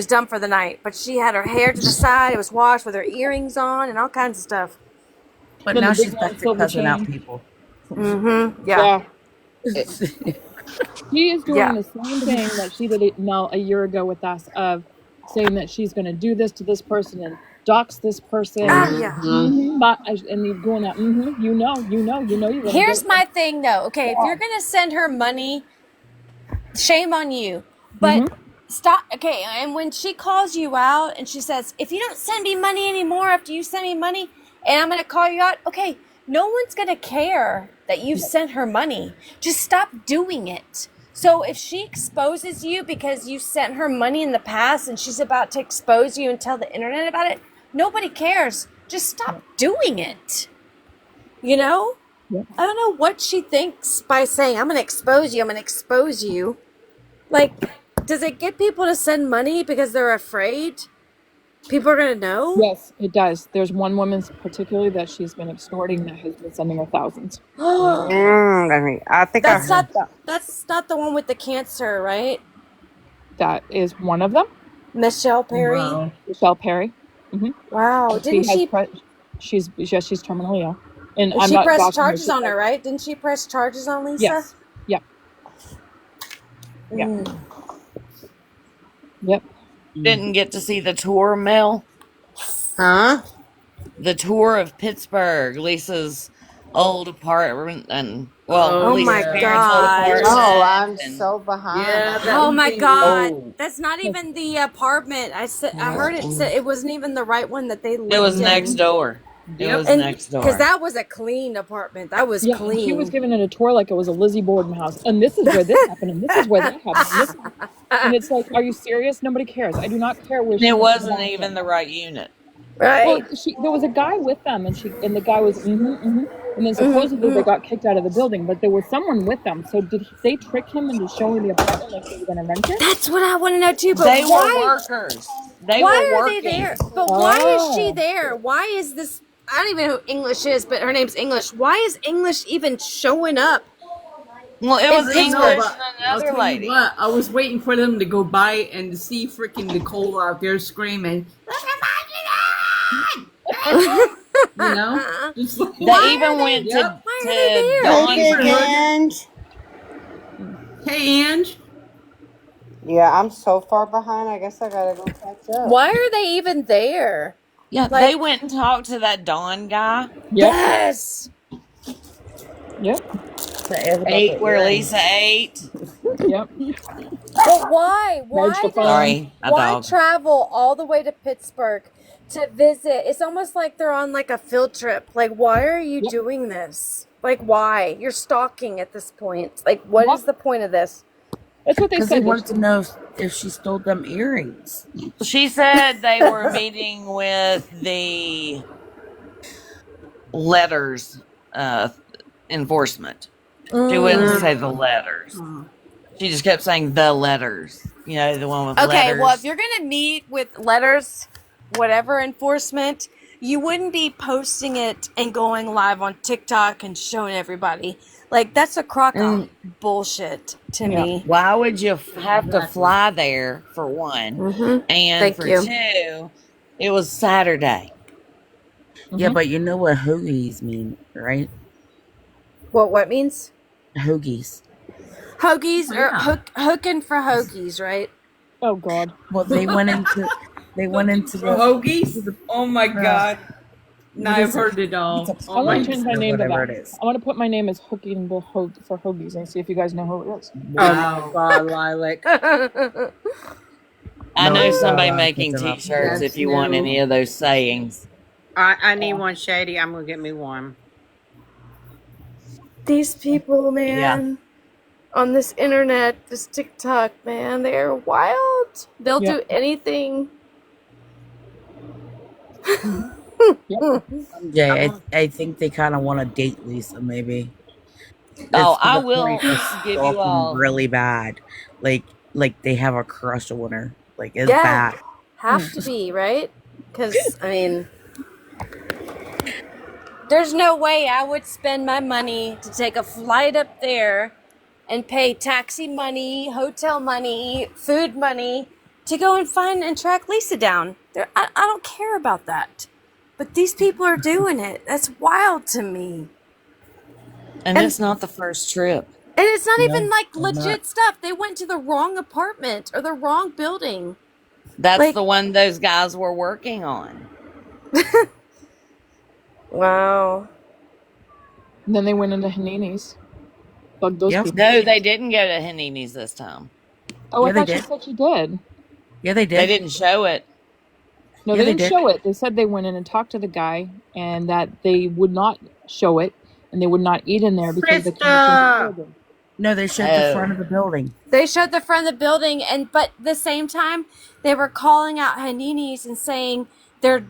done for the night. But she had her hair to the side. It was washed with her earrings on and all kinds of stuff. But Then the now big she's long back to silver cussing out chain. people. Mm-hmm. Yeah. Yeah. It- She is doing Yeah. the same thing that she did a year ago with us of saying that she's going to do this to this person and dox this person and Oh yeah. Mhm. but and he's doing that. You know, you're going to get Here's it. my thing though. Okay, if you're gonna send her money, shame on you. But Mm-hmm. stop. Okay, and when she calls you out and she says, "If you don't send me money anymore after you send me money, and I'm gonna call you out," okay, no one's gonna care that you sent her money. Just stop doing it. So if she exposes you because you sent her money in the past and she's about to expose you and tell the internet about it, nobody cares. Just stop doing it. You know? Yep. I don't know what she thinks by saying, I'm going to expose you, I'm going to expose you. Like, does it get people to send money because they're afraid? People are going to know? Yes, it does. There's one woman particularly that she's been extorting that has been sending her thousands. I think I That's heard not that. that's not the one with the cancer, right? That is one of them. Michelle Perry. Wow. Michelle Perry. Wow. Didn't she? She's terminally ill, and I'm She not pressed doxing her. charges on her, right? Didn't she press charges on Lisa? Yes. Yep. Yep. Didn't get to see the tour, Mel. Huh? The tour of Pittsburgh, Lisa's old apartment, and Oh Lisa's my parents' old God. apartment. Oh, I'm and so behind. Yeah, that Oh would my be God. Oh. That's not even the apartment. I heard it said it wasn't even the right one that they lived in. It was next door. It was next door. Because that was a clean apartment. That was clean. She was giving it a tour like it was a Lizzie Borden house, and this is where this happened, and this is where that happened, and it's like, are you serious? Nobody cares. I do not care where. It wasn't even the right unit. Right. Well, there was a guy with them, and the guy was and then supposedly they got kicked out of the building, but there was someone with them. So did they trick him into showing the apartment like they were going to rent it? That's what I want to know too. But They why? were workers. Why are they there? But why is she there? Why is this? I don't even know who English is, but her name's English. Why is English even showing up? Well, it was English and I'll another tell lady. you what, I was waiting for them to go by and see freaking Nicole out there screaming. You know? Just like, They even went to Dawn. Hey, Ange. Yeah, I'm so far behind. I guess I gotta go catch up. Why are they even there? Yeah, they went and talked to that Don guy. Yes. Yep. Ate where Lisa ate. Yep. But why? Sorry, why travel all the way to Pittsburgh to visit? It's almost like they're on like a field trip. Like, why are you doing this? Like, why? You're stalking at this point. Like, what is the point of this? That's what they Because said. they wanted to know if she stole them earrings. She said they were meeting with the letters enforcement. She wouldn't say the letters. She just kept saying the letters. You know, the one with letters. Okay, well, if you're going to meet with letters, whatever enforcement, you wouldn't be posting it and going live on TikTok and showing everybody. Like, that's a crock of bullshit to me. Why would you have to fly there, for one? And for two, it was Saturday. Yeah, but you know what hoagies mean, right? What means? Hoagies. Hoagies or hooking for hoagies, right? Oh God. Well, they went into the hoagies. Oh my God. Now I've heard it all. I want to change my name to that. I want to put my name as Hooking for Hoagies and see if you guys know who it is. Oh God, Lilac. I know somebody making T-shirts if you want any of those sayings. I need one, Shady. I'm gonna get me one. These people, man, on this internet, this TikTok, man, they're wild. They'll do anything. Yeah, I think they kind of want to date Lisa, maybe. I will give you all really bad. Like they have a crush on her. Like it's bad. Have to be, right? Because I mean, there's no way I would spend my money to take a flight up there and pay taxi money, hotel money, food money to go and find and track Lisa down. I don't care about that. But these people are doing it. That's wild to me. And it's not the first trip. And it's not even like legit stuff. They went to the wrong apartment or the wrong building. That's the one those guys were working on. Wow. And then they went into Hanini's. Bugged those people. No, they didn't go to Hanini's this time. Oh, I thought she said she did. Yeah, they did. They didn't show it. No, they didn't show it. They said they went in and talked to the guy and that they would not show it and they would not eat in there because the No, they showed the front of the building. They showed the front of the building, but at the same time, they were calling out Hanini's and saying they're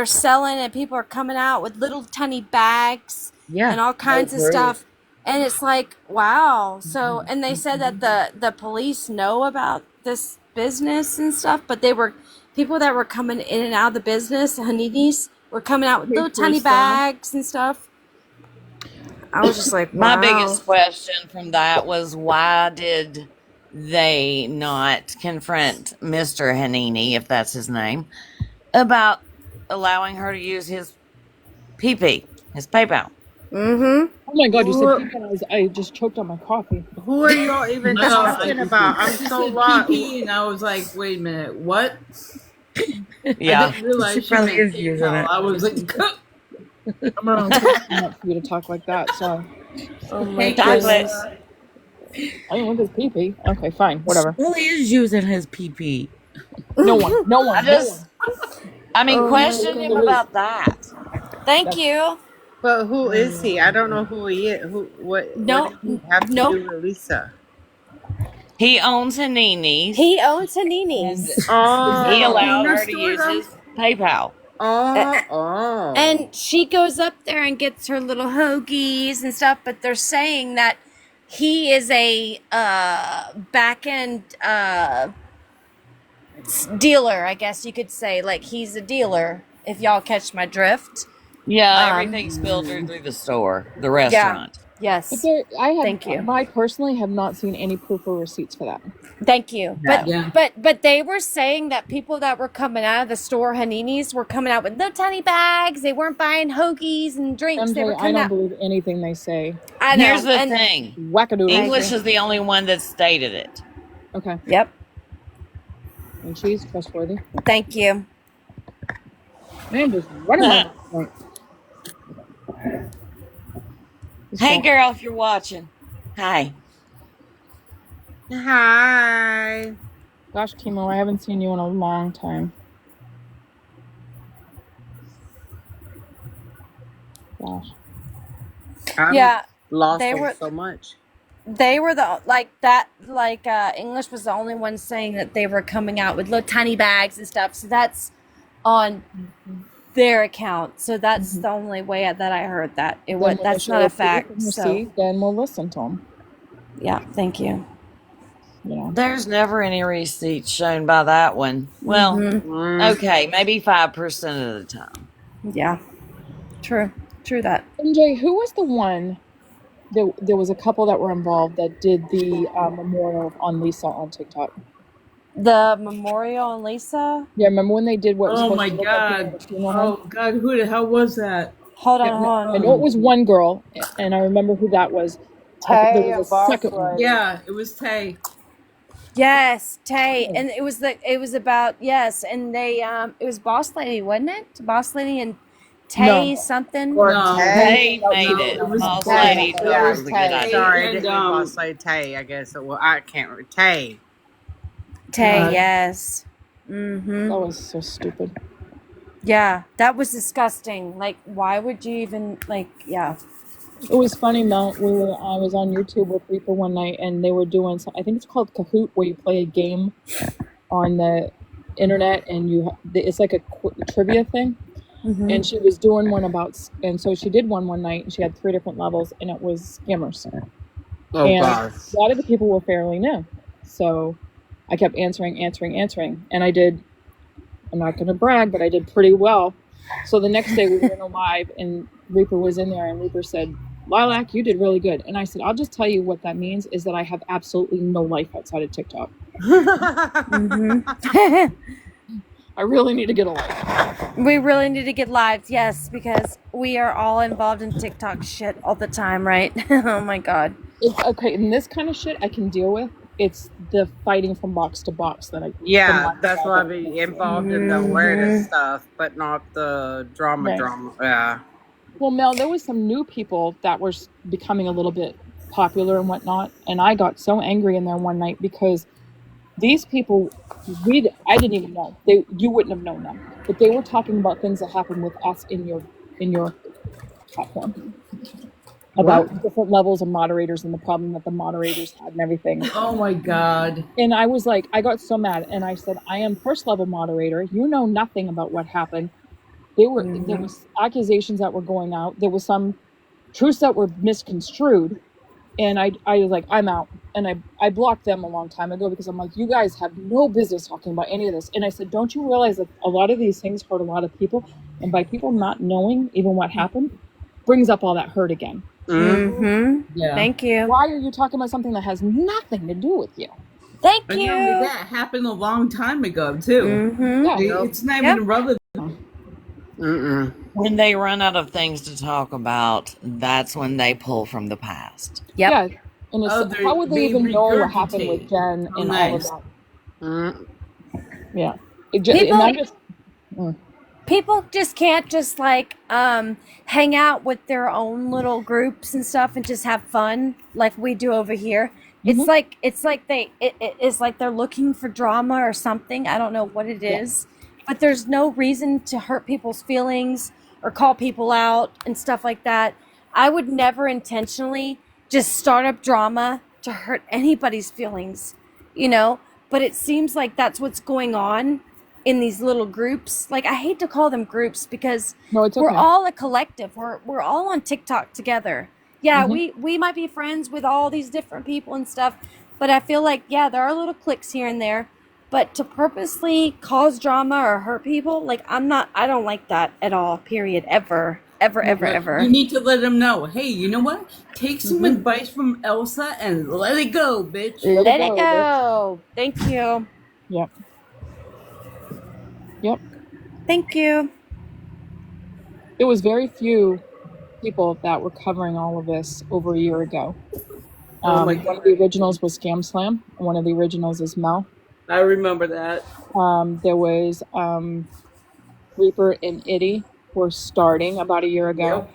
selling and people are coming out with little tiny bags and all kinds of stuff. And it's like, wow. So, and they said that the police know about this business and stuff, but they were people that were coming in and out of the business, Hanini's, were coming out with little tiny bags and stuff. I was just like, wow. My biggest question from that was, why did they not confront Mr. Hanini, if that's his name, about allowing her to use his PP, his PayPal. Mm-hmm. Oh my god, you said people, I just choked on my coffee. Who are y'all even talking about? I'm so lost. PP, and I was like, wait a minute, what? Yeah. I didn't realize She she probably meant is using PayPal. it. I was like, I'm around enough for you to talk like that, sorry. Oh my Chocolate. goodness. I mean, with his pee-pee. Okay, fine, whatever. Well, he is using his PP. No one. I mean, Oh, question him about that. Thank you. But who is he? I don't know who he is. What No, does he have to no. do with Lisa? He owns Hanini's. He owns Hanini's. Oh, He allowed owner her to store, use though? his PayPal. oh. And she goes up there and gets her little hoagies and stuff, but they're saying that he is a back-end dealer, I guess you could say. Like, he's a dealer, if y'all catch my drift. Yeah, everything's filtered through the store, the restaurant. Yes. But there, Thank you. I personally have not seen any proof or receipts for that. Thank you. No. But they were saying that people that were coming out of the store, Hanini's, were coming out with little tiny bags. They weren't buying hoagies and drinks. They were MJ, I coming don't out. believe anything they say. I know. Here's the and- thing. Wackadoodle. English is the only one that stated it. Okay, Yep. and she's trustworthy. Thank you. Man, just running on this point. Hey, girl, if you're watching. Hi. Hi. Gosh, Timo, I haven't seen you in a long time. Gosh. I'm Yeah, lost they on were- so much. They were English was the only one saying that they were coming out with little tiny bags and stuff. So that's on their account. So that's the only way that I heard that. Then when That's they not show a fact. proof and So receipt, then we'll listen to them. yeah, thank you. You know. There's never any receipts shown by that one. Well, okay, maybe 5% of the time. Yeah, true that. MJ, who was the one? There was a couple that were involved that did the memorial on Lisa on TikTok. The memorial on Lisa. Yeah, remember when they did what was oh supposed my to look like god. a funeral home? Oh god, who the hell was that? Hold Yeah, on. I know it was one girl, and I remember who that was. I think there was a second one. Yeah, it was Tay. Yes, Tay, and it was about yes, and they it was Boss Lady, wasn't it? Boss Lady and Tay No. something. Or No. Tay. They made no, it. it was Boss Tay. Lady thought Yeah, it was a good Tay. idea. Sorry, And, I didn't mean Boss Lady Tay. I guess. Well, I can't. Tay. Tay, yes. Mm-hmm. That was so stupid. Yeah, that was disgusting. Like, why would you even Yeah. It was funny, Mel. I was on YouTube with Reaper one night, and they were doing. I think it's called Kahoot, where you play a game on the internet, and it's like a trivia thing. Mm-hmm. And she was doing one and so she did one night, and she had 3 different levels, and it was scammers. Oh and gosh. a lot of the people were fairly new, so I kept answering, and I did. I'm not going to brag, but I did pretty well. So the next day we were in a live, and Reaper was in there, and Reaper said, "Lilac, you did really good." And I said, "I'll just tell you what that means is that I have absolutely no life outside of TikTok. Mm-hmm. I really need to get a life." We really need to get lives, yes, because we are all involved in TikTok shit all the time, right? Oh my god. Okay, and this kind of shit I can deal with. It's the fighting from box to box that I. Yeah, that's why I be involved in the weirdest stuff, but not the drama. Right. Yeah. Well, Mel, there was some new people that were becoming a little bit popular and whatnot, and I got so angry in there one night because these people, I didn't even know. You wouldn't have known them, but they were talking about things that happened with us in your platform. About different levels of moderators and the problem that the moderators had and everything. Oh my god. And I was like, I got so mad, and I said, "I am first level moderator. You know nothing about what happened." There was accusations that were going out. There was some truths that were misconstrued, and I was like, "I'm out." And I blocked them a long time ago because I'm like, "You guys have no business talking about any of this." And I said, "Don't you realize that a lot of these things hurt a lot of people, and by people not knowing even what happened, brings up all that hurt again." Mm-hmm. Yeah. Thank you. Why are you talking about something that has nothing to do with you? Thank And you. not only that happened a long time ago too. Mm-hmm. Yeah. It's not even relevant Mm-mm. When they run out of things to talk about, that's when they pull from the past. Yep. Yeah. And it's, Others, how would they they even know what happened with regurgitate. Jen Oh, and all of nice. that? Mm. Yeah. And People I'm just. people just can't just like hang out with their own little groups and stuff and just have fun like we do over here. Mhm. It's like it's like they're looking for drama or something. I don't know what it Yeah. is, but there's no reason to hurt people's feelings or call people out and stuff like that. I would never intentionally just start up drama to hurt anybody's feelings, you know, but it seems like that's what's going on in these little groups. Like, I hate to call them groups because No, it's we're okay. all a collective. We're all on TikTok together. Yeah, Mhm. we might be friends with all these different people and stuff, but I feel like, yeah, there are little cliques here and there, but to purposely cause drama or hurt people, like, I don't like that at all, period, ever, ever, ever, But ever. you need to let them know, hey, you know what? Take some Mhm. advice from Elsa and let it go, bitch. Let it go, bitch. go. Thank you. Yep. Yep. Thank you. There was very few people that were covering all of this over a year ago. Oh my One of the originals was Scam Slam. One of the originals is Mel. I remember that. There was Reaper and Itty were starting about a year ago. Yep.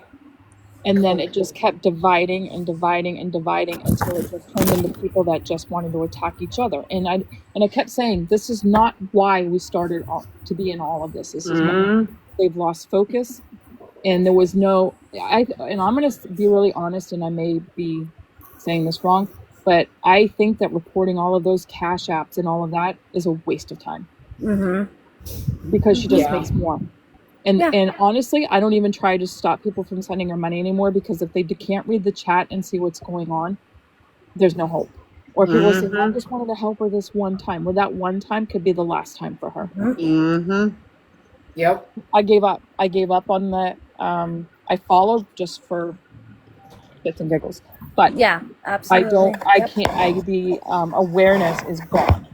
And then it just kept dividing and dividing and dividing until it just turned into people that just wanted to attack each other. And I kept saying, this is not why we started to be in all of this. This is not, they've lost focus. And there was no, and I'm going to be really honest, and I may be saying this wrong, but I think that reporting all of those cash apps and all of that is a waste of time. Because she just makes more. And honestly, I don't even try to stop people from sending her money anymore, because if they can't read the chat and see what's going on, there's no hope. Or people say, I just wanted to help her this one time. Well, that one time could be the last time for her. Yep. I gave up. I gave up on the, I followed just for shits and giggles. But yeah, absolutely. The awareness is gone.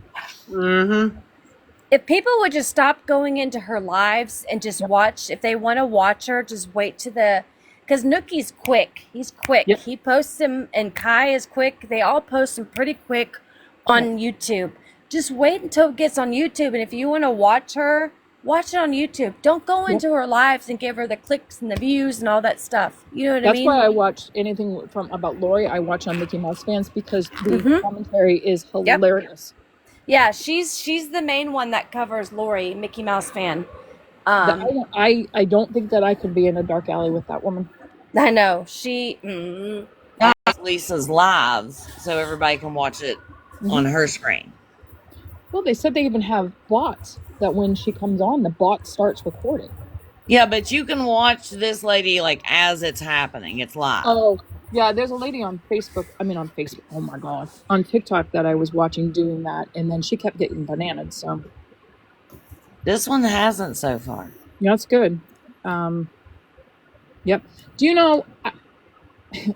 If people would just stop going into her lives and just watch, if they want to watch her, just wait to because Nookie's quick. He's quick. Yep. He posts them, and Kai is quick. They all post them pretty quick on YouTube. Just wait until it gets on YouTube, and if you want to watch her, watch it on YouTube. Don't go into her lives and give her the clicks and the views and all that stuff. You know what I mean? That's why I watch anything about Lori. I watch on Mickey Mouse Fans, because the commentary is hilarious. Yeah, she's the main one that covers Lori, Mickey Mouse fan. I don't think that I could be in a dark alley with that woman. I know. That's Lisa's lives, so everybody can watch it on her screen. Well, they said they even have bots that when she comes on, the bot starts recording. Yeah, but you can watch this lady like as it's happening. It's live. Oh, yeah. There's a lady on Facebook. Oh my God. On TikTok that I was watching doing that, and then she kept getting bananas. So this one hasn't so far. Yeah, that's good. Yep. Do you know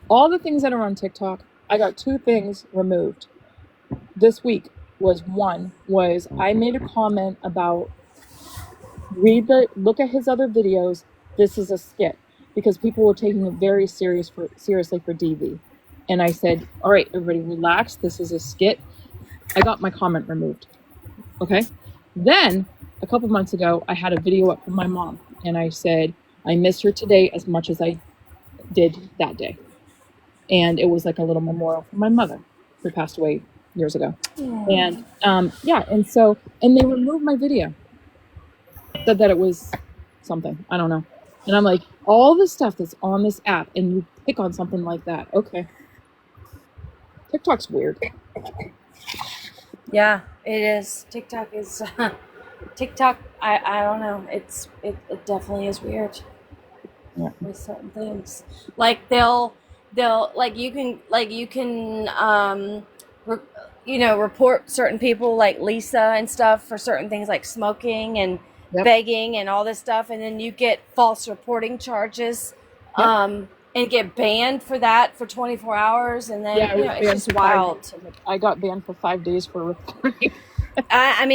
all the things that are on TikTok? I got 2 things removed this week. Was I made a comment about look at his other videos. This is a skit, because people were taking it very seriously for DV. And I said, all right, everybody relax. This is a skit. I got my comment removed. Okay. Then a couple months ago, I had a video up from my mom, and I said, I miss her today as much as I did that day. And it was like a little memorial for my mother, who passed away years ago. And and they removed my video. Said that it was something, I don't know. And I'm like, all the stuff that's on this app, and you pick on something like that. Okay. TikTok's weird. Yeah, it is. TikTok is TikTok. I don't know. It definitely is weird. Yeah. With certain things, like they'll like you can report certain people like Lisa and stuff for certain things like smoking and begging and all this stuff, and then you get false reporting charges and get banned for that for 24 hours, and then it's just wild. I got banned for 5 days for reporting. I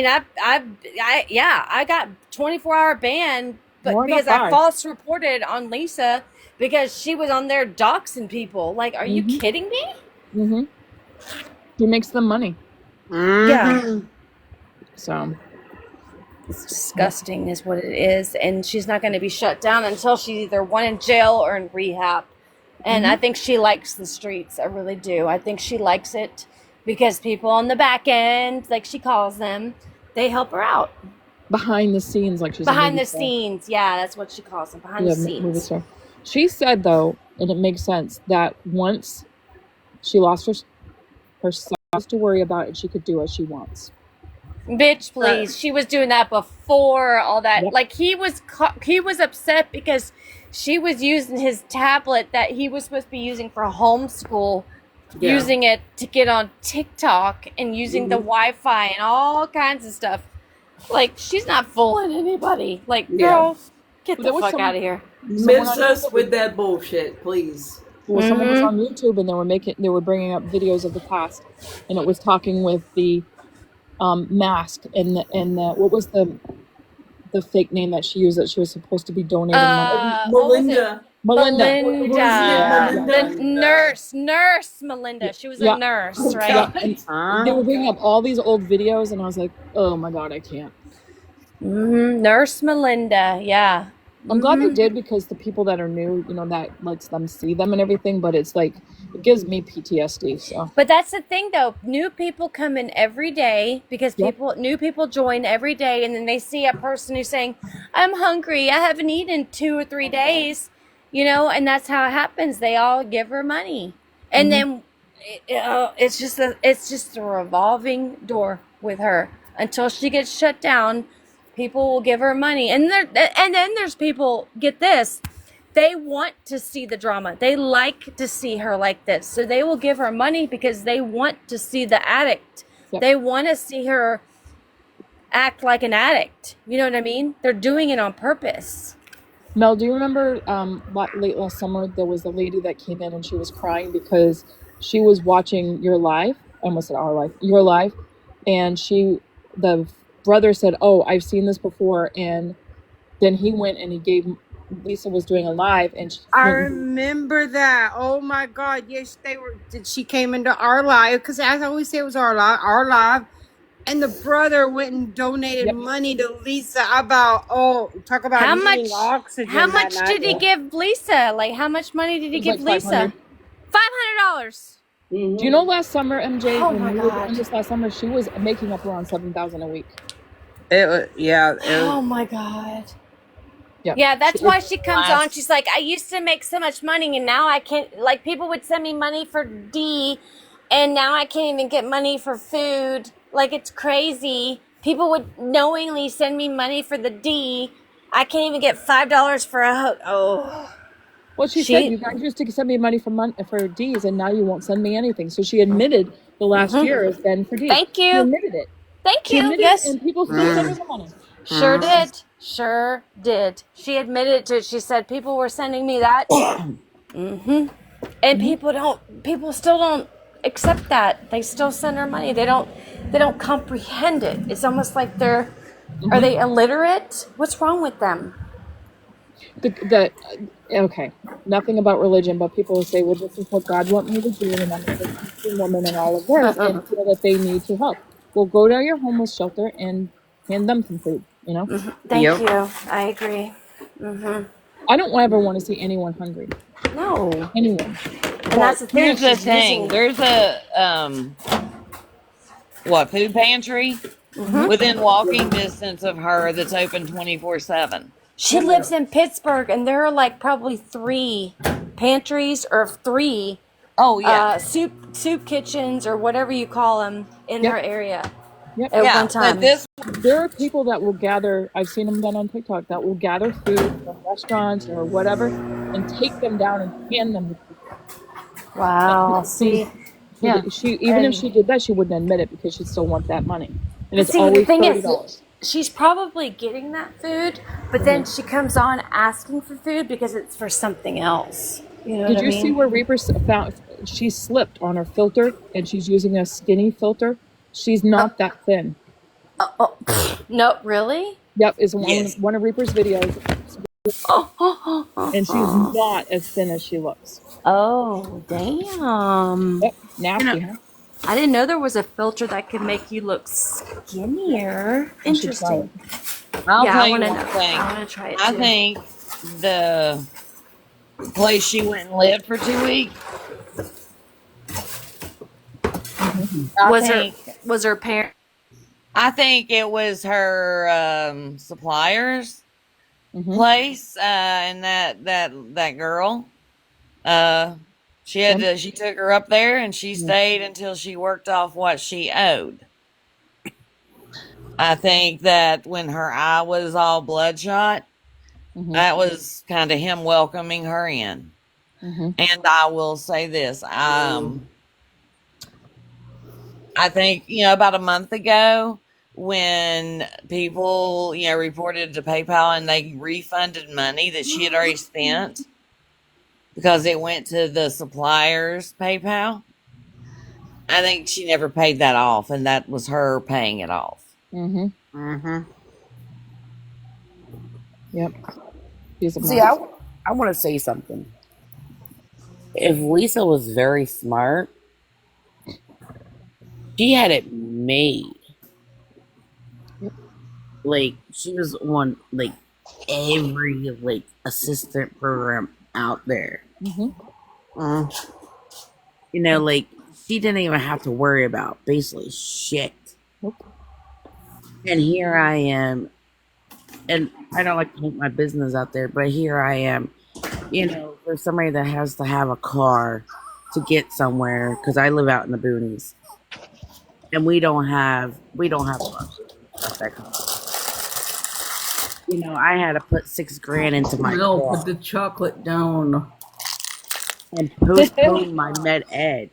got 24-hour ban but More than because I 5. false reported on Lisa because she was on there doxing people. Like, are you kidding me? Mm-hmm. He makes them money. Yeah. So It's disgusting is what it is. And she's not going to be shut down until she's either one in jail or in rehab. And I think she likes the streets. I really do. I think she likes it because people on the back end, like she calls them, they help her out. behind the scenes, like she's Behind a movie the star. scenes. Yeah, that's what she calls them. Behind the Movie scenes. star. She said though, and it makes sense, that once she lost herself to worry about, and she could do what she wants. Bitch, please. She was doing that before all that. Yep. Like he was upset because she was using his tablet that he was supposed to be using for homeschool, using it to get on TikTok and using the Wi-Fi and all kinds of stuff. Like, she's not fooling anybody. Like, girl, get the fuck out of here. Miss us with that bullshit, please. Well, someone was on YouTube and they were bringing up videos of the past, and it was talking with the mask and what was the fake name that she used that she was supposed to be donating money? Melinda. The nurse Melinda. She was a nurse, right? Yeah. And they were bringing up all these old videos, and I was like, oh my God, I can't. Nurse Melinda, yeah. I'm glad they did, because the people that are new, that lets them see them and everything, but it's like, it gives me PTSD, so. But that's the thing, though. New people come in every day because new people join every day, and then they see a person who's saying, I'm hungry, I haven't eaten in 2 or 3 days, and that's how it happens. They all give her money. And then it's just a revolving door with her. Until she gets shut down, people will give her money. And then there's people, get this, they want to see the drama. They like to see her like this. So they will give her money because they want to see the addict. Yep. They want to see her act like an addict. You know what I mean? They're doing it on purpose. Mel, do you remember late last summer, there was a lady that came in and she was crying because she was watching your live, I almost said our live, your live, and the brother said, oh, I've seen this before, and then he went and he gave, Lisa was doing a live, and I remember that. Oh my God, yes, she came into our live, because as I always say, it was our live, and the brother went and donated money to Lisa about, talk about needing oxygen. How much did he give Lisa? Like, how much money did he give Lisa? $500. Do you know last summer, MJ, Oh when my we were God. doing this last summer, she was making up around $7,000 a week. Oh my God. Yep. Yeah, that's why she comes on. She's like, I used to make so much money, and now I can't. Like, people would send me money for D, and now I can't even get money for food. Like, it's crazy. People would knowingly send me money for the D. I can't even get $5 for a Well, she said, you guys used to send me money for D's, and now you won't send me anything. So she admitted the last year has been for D's. Thank you. She admitted it. Thank you. Yes. And people still send her the money. Sure did. Sure did. She admitted to it. She said people were sending me that. And people still don't accept that. They still send her money. They don't comprehend it. It's almost like are they illiterate? What's wrong with them? Okay, nothing about religion, but people will say, well, this is what God wants me to do, and I'm a Christian woman and all of this, and feel that they need to help. Well, go to your homeless shelter and hand them some food, Thank you. I agree. I don't ever want to see anyone hungry. No. Anyone. And that's the thing. Here's the thing. There's a food pantry within walking distance of her that's open 24/7. She lives in Pittsburgh, and there are like probably 3 pantries or 3 soup kitchens or whatever you call them in her area at one time. There are people that will gather, I've seen them done on TikTok, that will gather food from restaurants or whatever and take them down and hand them to people. Wow. See? Yeah. If she did that, she wouldn't admit it because she'd still want that money. And it's the always thing $30. is, she's probably getting that food, but then she comes on asking for food because it's for something else. You know Did you see where Reaper found, she slipped on her filter and she's using a skinny filter? She's not that thin. No, really? Yep, is one of Reaper's videos. And she's not as thin as she looks. Oh, damn. Yep, You nasty, know, huh? I didn't know there was a filter that could make you look skinnier. You should try it. Interesting. I'll Yeah, I tell you want to one know. thing. I want to try it I too. think the place she went and lived for 2 weeks. Was her parent? I think it was her supplier's place, and that girl. She took her up there, and she stayed until she worked off what she owed. I think that when her eye was all bloodshot, that was kind of him welcoming her in. And I will say this, I think, about a month ago, when people, reported to PayPal and they refunded money that she had already spent because it went to the supplier's PayPal, I think she never paid that off, and that was her paying it off. Yep. see, I want to say something. If Lisa was very smart, she had it made. Like, she was on, like, every, like, assistant program out there. You know, like, she didn't even have to worry about basically shit. And here I am, and I don't like to put my business out there, but here I am, for somebody that has to have a car to get somewhere, because I live out in the boonies, and we don't have cars. That car. I had to put $6,000 into my car. Put the chocolate down. And postpone my med ed.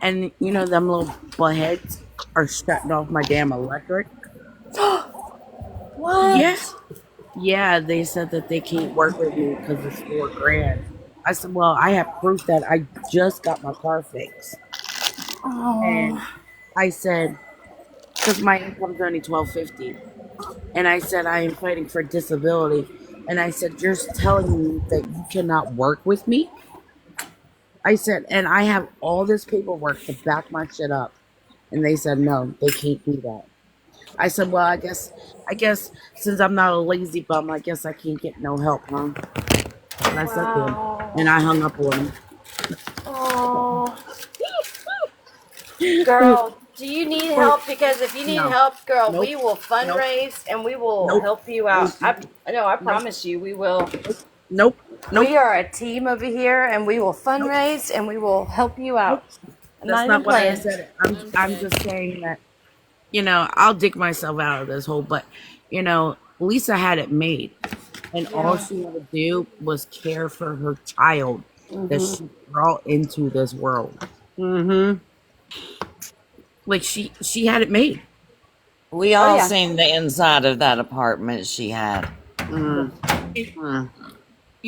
And them little buttheads are shutting off my damn electric. What? Yeah, they said that they can't work with me because it's $4,000. I said, well, I have proof that I just got my car fixed. And I said, because my income's only $1,250. And I said, I am fighting for disability. And I said, you're telling me that you cannot work with me? I said, and I have all this paperwork to back my shit up. And they said, no, they can't do that. I said, well, I guess since I'm not a lazy bum, I guess I can't get no help, huh? And I said to him, and I hung up on him. Oh. Girl, do you need help? Because if you need help, girl, we will fundraise and we will help you out. I promise you, we will. Nope. We are a team over here, and we will fundraise and we will help you out. That's not what I said. I'm just saying that, I'll dig myself out of this hole, but, Lisa had it made. And all she had to do was care for her child that she brought into this world. Like, she had it made. We all seen the inside of that apartment she had.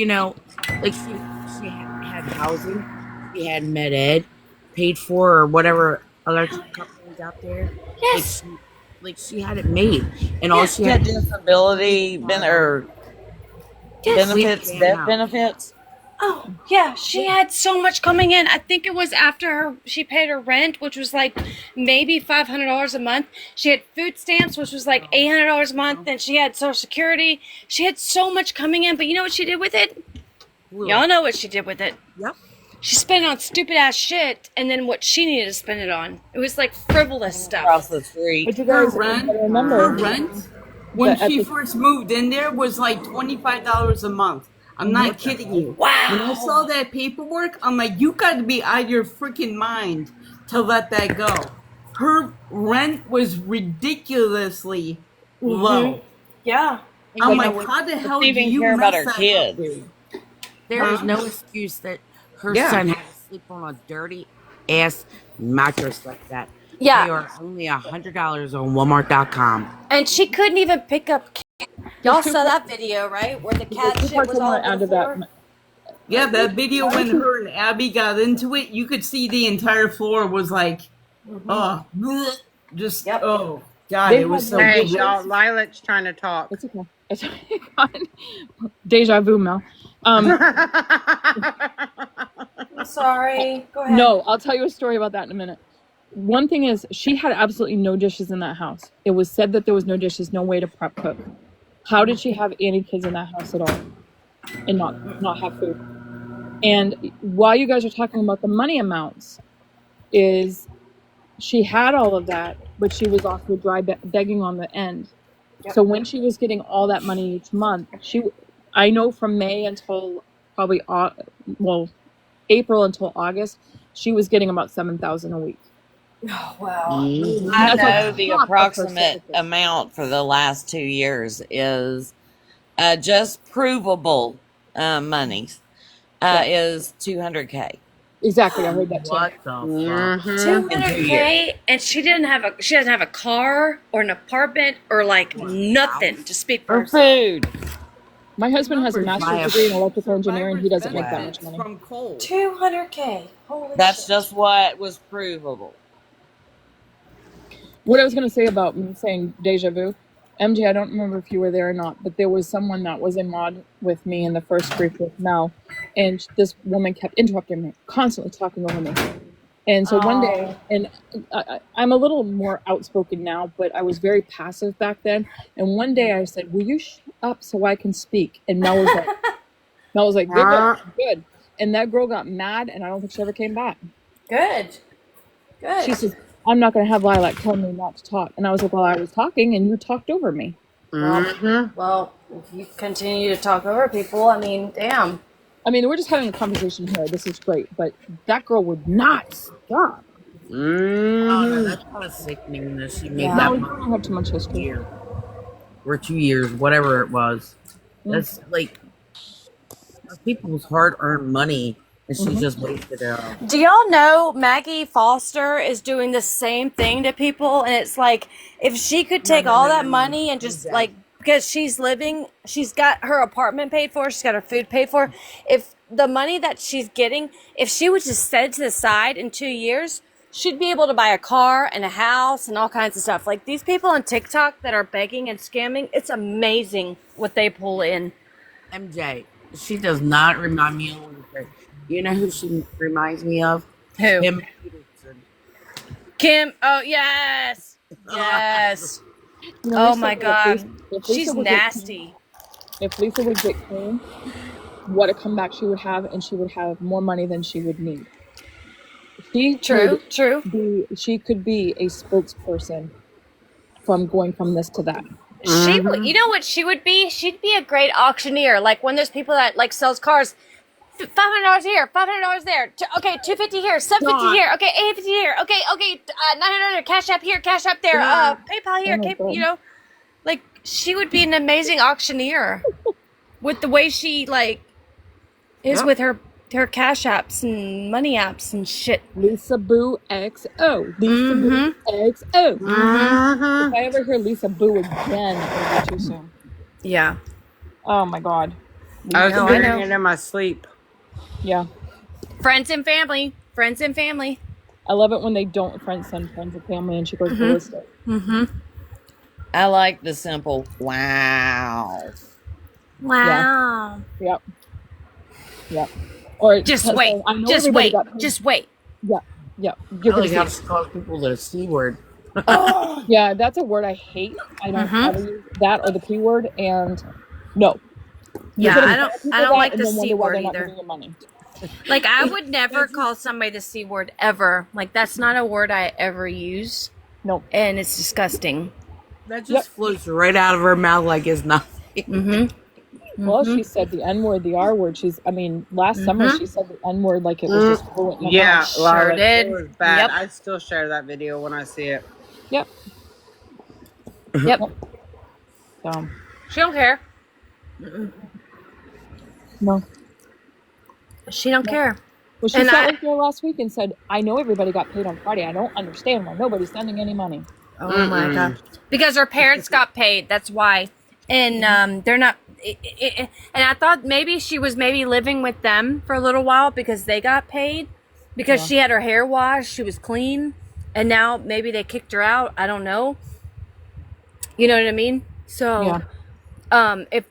Like she had housing, she had med ed, paid for, or whatever other companies out there. Yes. Like she had it made, and all she had disability benefits, death benefits. Oh, yeah, she had so much coming in. I think it was after she paid her rent, which was like maybe $500 a month. She had food stamps, which was like $800 a month. Then she had Social Security. She had so much coming in, but you know what she did with it? Y'all know what she did with it. Yep. She spent it on stupid ass shit, and then what she needed to spend it on. It was like frivolous stuff. Across the street. But you guys Her rent when she first moved in there was like $25 a month. I'm not kidding you. Wow. When I saw that paperwork, I'm like, you got to be out of your freaking mind to let that go. Her rent was ridiculously low. Yeah. I'm like, how the hell do you care about her mess that kids? up, dude? There is no excuse that her son had to sleep on a dirty ass mattress like that. Yeah. They are only $100 on Walmart.com. And she couldn't even pick up. Y'all saw that video, right? Where the cat shit was all over the floor? Yeah, that video when her and Abby got into it, you could see the entire floor was like, oh, just, oh. God, They it was had so no Hey, good. y'all, Lila's trying to talk. It's okay. It's fine. Deja vu, Mel. I'm sorry. Go ahead. No, I'll tell you a story about that in a minute. One thing is, she had absolutely no dishes in that house. It was said that there was no dishes, no way to prep cook. How did she have any kids in that house at all and not have food? And while you guys are talking about the money amounts, is she had all of that, but she was also dry begging on the end. Yep. So when she was getting all that money each month, I know from May until probably April until August, she was getting about $7,000 a week. Oh, wow. Mhm. I That's on know the top of her approximate services. amount for the last 2 years is just provable monies is $200K. Exactly, I heard that too. What the fuck? Mm-hmm. In 2 years. $200K, and she doesn't have a car or an apartment or like nothing to speak for For herself. food. My husband has a Numbers master's buy a- degree in electrical engineering. He doesn't make that Benefits much money. from coal. $200K. Holy That's shit. just what was provable. What I was going to say about me saying deja vu, MJ, I don't remember if you were there or not, but there was someone that was in mod with me in the first group with Mel, and this woman kept interrupting me, constantly talking over me. And so one day, and I'm a little more outspoken now, but I was very passive back then. And one day I said, "Will you shut up so I can speak?" And Mel was like, "Good girl, good." And that girl got mad, and I don't think she ever came back. Good. She says, "I'm not going to have Lilac tell me not to talk." And I was like, "Well, I was talking, and you talked over me." Mm-hmm. Well, if you continue to talk over people, I mean, damn. I mean, we're just having a conversation here. This is great, but that girl would not stop. Oh, no, Mm-hmm. that's kind of sickening that she made Yeah. No, that we much don't have too much history. year. Or 2 years, whatever it was. That's like people's hard-earned money, and she just wasted it all. Do y'all know Maggie Foster is doing the same thing to people? And it's like, if she could take all that money and just like, because she's got her apartment paid for, she's got her food paid for. If the money that she's getting, if she would just set it to the side in 2 years, she'd be able to buy a car and a house and all kinds of stuff. Like these people on TikTok that are begging and scamming, it's amazing what they pull in. MJ, she does not remind me of her. You know who she reminds me of? Who? Kim Peterson. Kim. Oh, yes. Yes. You know, Oh they my said God. if Lisa She's would get nasty. if Lisa would get clean, what a comeback she would have, and she would have more money than she would need. True. She could be a spokesperson from going from this to that. She would, you know what she would be? She'd be a great auctioneer. Like when there's people that like sells cars, $500 here, $500 there. Okay, $250 here, $750 here. Okay, $850 here. Okay, $900 cash app here, cash app there. PayPal here. You know, like she would be an amazing auctioneer with the way she like is with her cash apps and money apps and shit. Lisa Boo XO. Lisa Boo XO. If I ever hear Lisa Boo again, it'll be too soon. Yeah. Oh my God. I was I hearing know. it in my sleep. Yeah. Friends and family. I love it when they don't send friends and family, and she goes ballistic. I like the simple wow. Wow. Yep. Or Just wait. I know Just everybody wait. got paid. Just wait. Yeah. I You're like gonna how see she calls people the C word. it. Yeah, that's a word I hate. I don't ever use that or the P word, and no. You're Yeah, gonna I tell people don't that like and the then C wonder why word they're not either. giving you money. Like I would never call somebody the C word ever. Like that's not a word I ever use. Nope. And it's disgusting. That just flows right out of her mouth like it's nothing. Well, she said the N word, the R word. Last summer she said the N word like it was just fluent in her Yeah, mouth. Sure did. It was bad. Yep. I still share that video when I see it. Yep. Yep. So, She don't care. no. She don't care. Well, she And sat I- right there last week and said, "I know everybody got paid on Friday. I don't understand why nobody's sending any money." Oh my God. Because her parents got paid. That's why. And they're not. And I thought maybe she was living with them for a little while because they got paid. Because she had her hair washed, she was clean, and now maybe they kicked her out. I don't know. You know what I mean? So, Yeah. if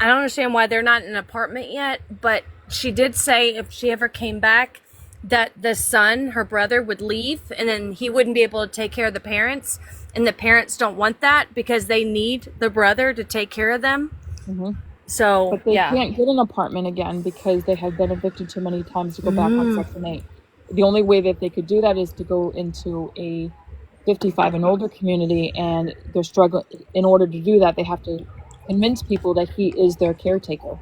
I don't understand why they're not in an apartment yet, but she did say if she ever came back, that the son, her brother, would leave, and then he wouldn't be able to take care of the parents, and the parents don't want that because they need the brother to take care of them. Hmm. So, But they can't get an apartment again because they have been evicted too many times to go back on Section 8. The only way that they could do that is to go into a 55 and older community, and they're struggling. In order to do that, they have to convince people that he is their caretaker.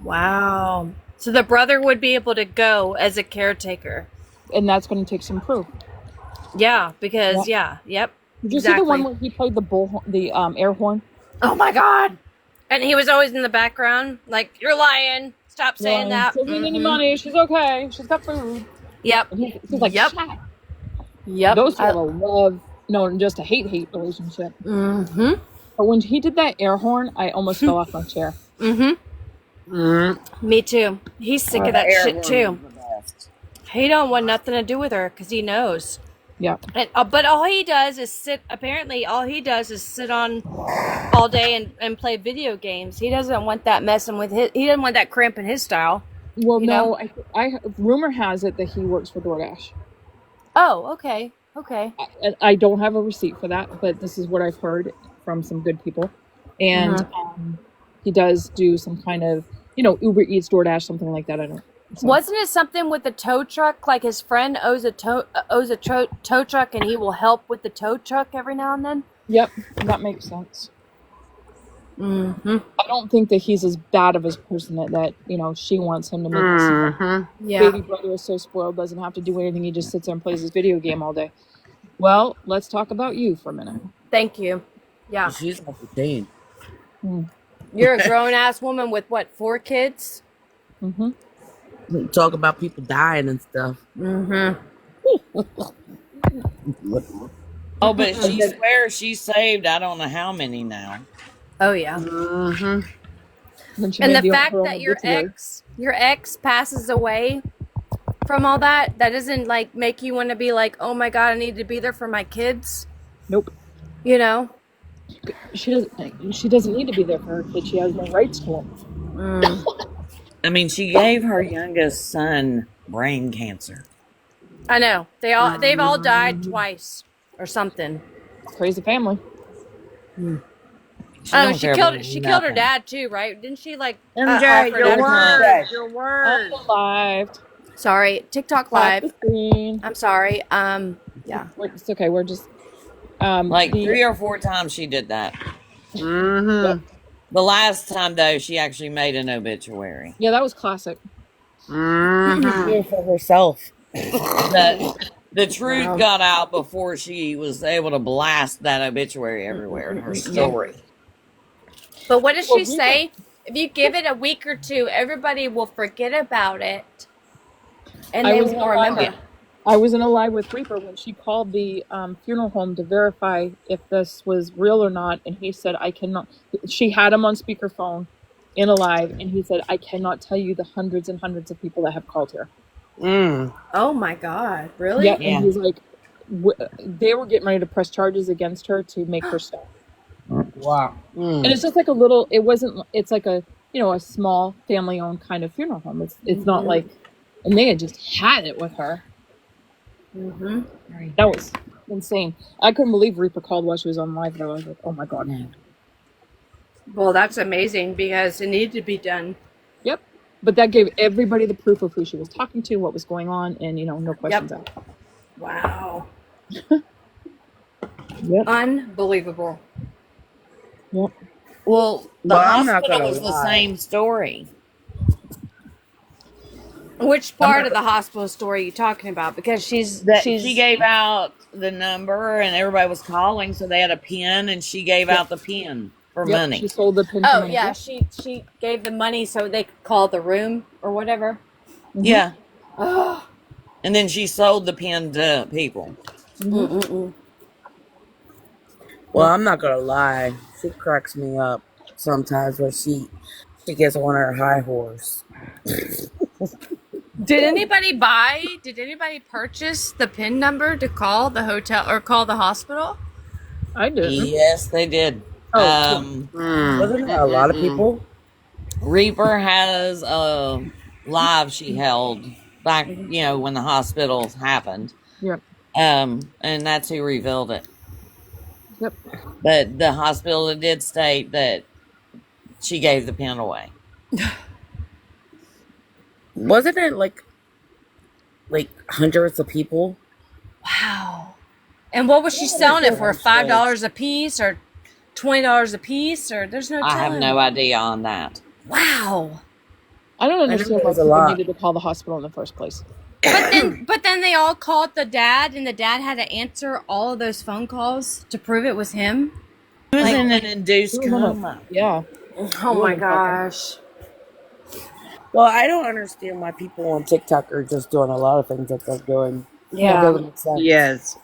Wow. So the brother would be able to go as a caretaker. And that's going to take some proof. Yeah, because, Did you see the one where he played the air horn? Oh my God. And he was always in the background, like, you're lying. Stop saying that. She doesn't need any money. She's okay. She's got food. Yep. And he's like, Yep. Shut. Yep. Those are a love, no, just a hate relationship. Mm-hmm. But when he did that air horn, I almost fell off my chair. Me too. He's sick of that shit too. He don't want nothing to do with her because he knows. Yeah. And, but all he does is sit. Apparently, all he does is sit on all day and play video games. He doesn't want that messing with his. He doesn't want that cramping his style. Well, no, I rumor has it that he works for DoorDash. Oh, okay. Okay. I don't have a receipt for that, but this is what I've heard from some good people. And he does do some kind of, Uber Eats, DoorDash, something like that. I don't know. So. Wasn't it something with the tow truck? Like his friend owes a tow truck, and he will help with the tow truck every now and then. Yep, that makes sense. I don't think that he's as bad of a person that she wants him to make. Baby brother is so spoiled, doesn't have to do anything. He just sits there and plays his video game all day. Well, let's talk about you for a minute. Thank you. Yeah. She's not 15. You're a grown-ass woman with, 4 kids? Talk about people dying and stuff. Oh, but she swears she saved I don't know how many now. Oh, yeah. And the fact that your ex passes away from all that doesn't, make you want to be like, oh, my God, I need to be there for my kids? Nope. She doesn't need to be there for her kids. She has no rights to them. I mean, she gave her youngest son brain cancer. I know. They've all died twice or something. Crazy family. She killed her dad too, right? Didn't she MJ, your word. I'm live. Sorry, TikTok live. I'm sorry. Yeah. It's okay. We're just 3 or 4 times she did that. Yep. The last time though, she actually made an obituary. Yeah, that was classic. For herself. The truth got out before she was able to blast that obituary everywhere in her story. But what does she say? If you give it a week or two, everybody will forget about it, and they won't remember. I was in a live with Reaper when she called the funeral home to verify if this was real or not, and he said, I cannot. She had him on speakerphone in a live, and he said, I cannot tell you the hundreds and hundreds of people that have called her. Oh my God, really? Yeah, and he's like, they were getting ready to press charges against her to make her stop. Wow. And it's just like a little, it's like a small family-owned kind of funeral home. It's not like, and they had just had it with her. That was insane. I couldn't believe Reaper called while she was on live. I was like, oh my God. Well, that's amazing because it needed to be done. Yep. But that gave everybody the proof of who she was talking to, what was going on, and, no questions asked. Wow. Yep. Unbelievable. Yep. Well, the hospital was the same story. Which part of the hospital story are you talking about? Because she gave out the number and everybody was calling, so they had a pin, and she gave out the pin for money. She sold the pin. Oh yeah, she gave the money so they could call the room or whatever. Yeah. And then she sold the pin to people. Well, I'm not gonna lie. She cracks me up sometimes when she gets on her high horse. Did anybody purchase the PIN number to call the hotel or call the hospital? I didn't. Yes, they did. Oh, Wasn't there a lot of people? Reaper has a live she held back, when the hospitals happened. yep. And that's who revealed it. Yep. But the hospital did state that she gave the pen away. Wasn't it like hundreds of people? Wow. And what was she selling it for? $5 a piece or $20 a piece? Or there's no telling. I have no idea on that. Wow. I don't understand why was a people lot. needed to call the hospital in the first place. But then they all called the dad, and the dad had to answer all of those phone calls to prove it was him. He was in an induced Oh, no. coma. Yeah. Oh my gosh. Well, I don't understand why people on TikTok are just doing a lot of things that they're doing. Yeah. It doesn't make sense. Yes.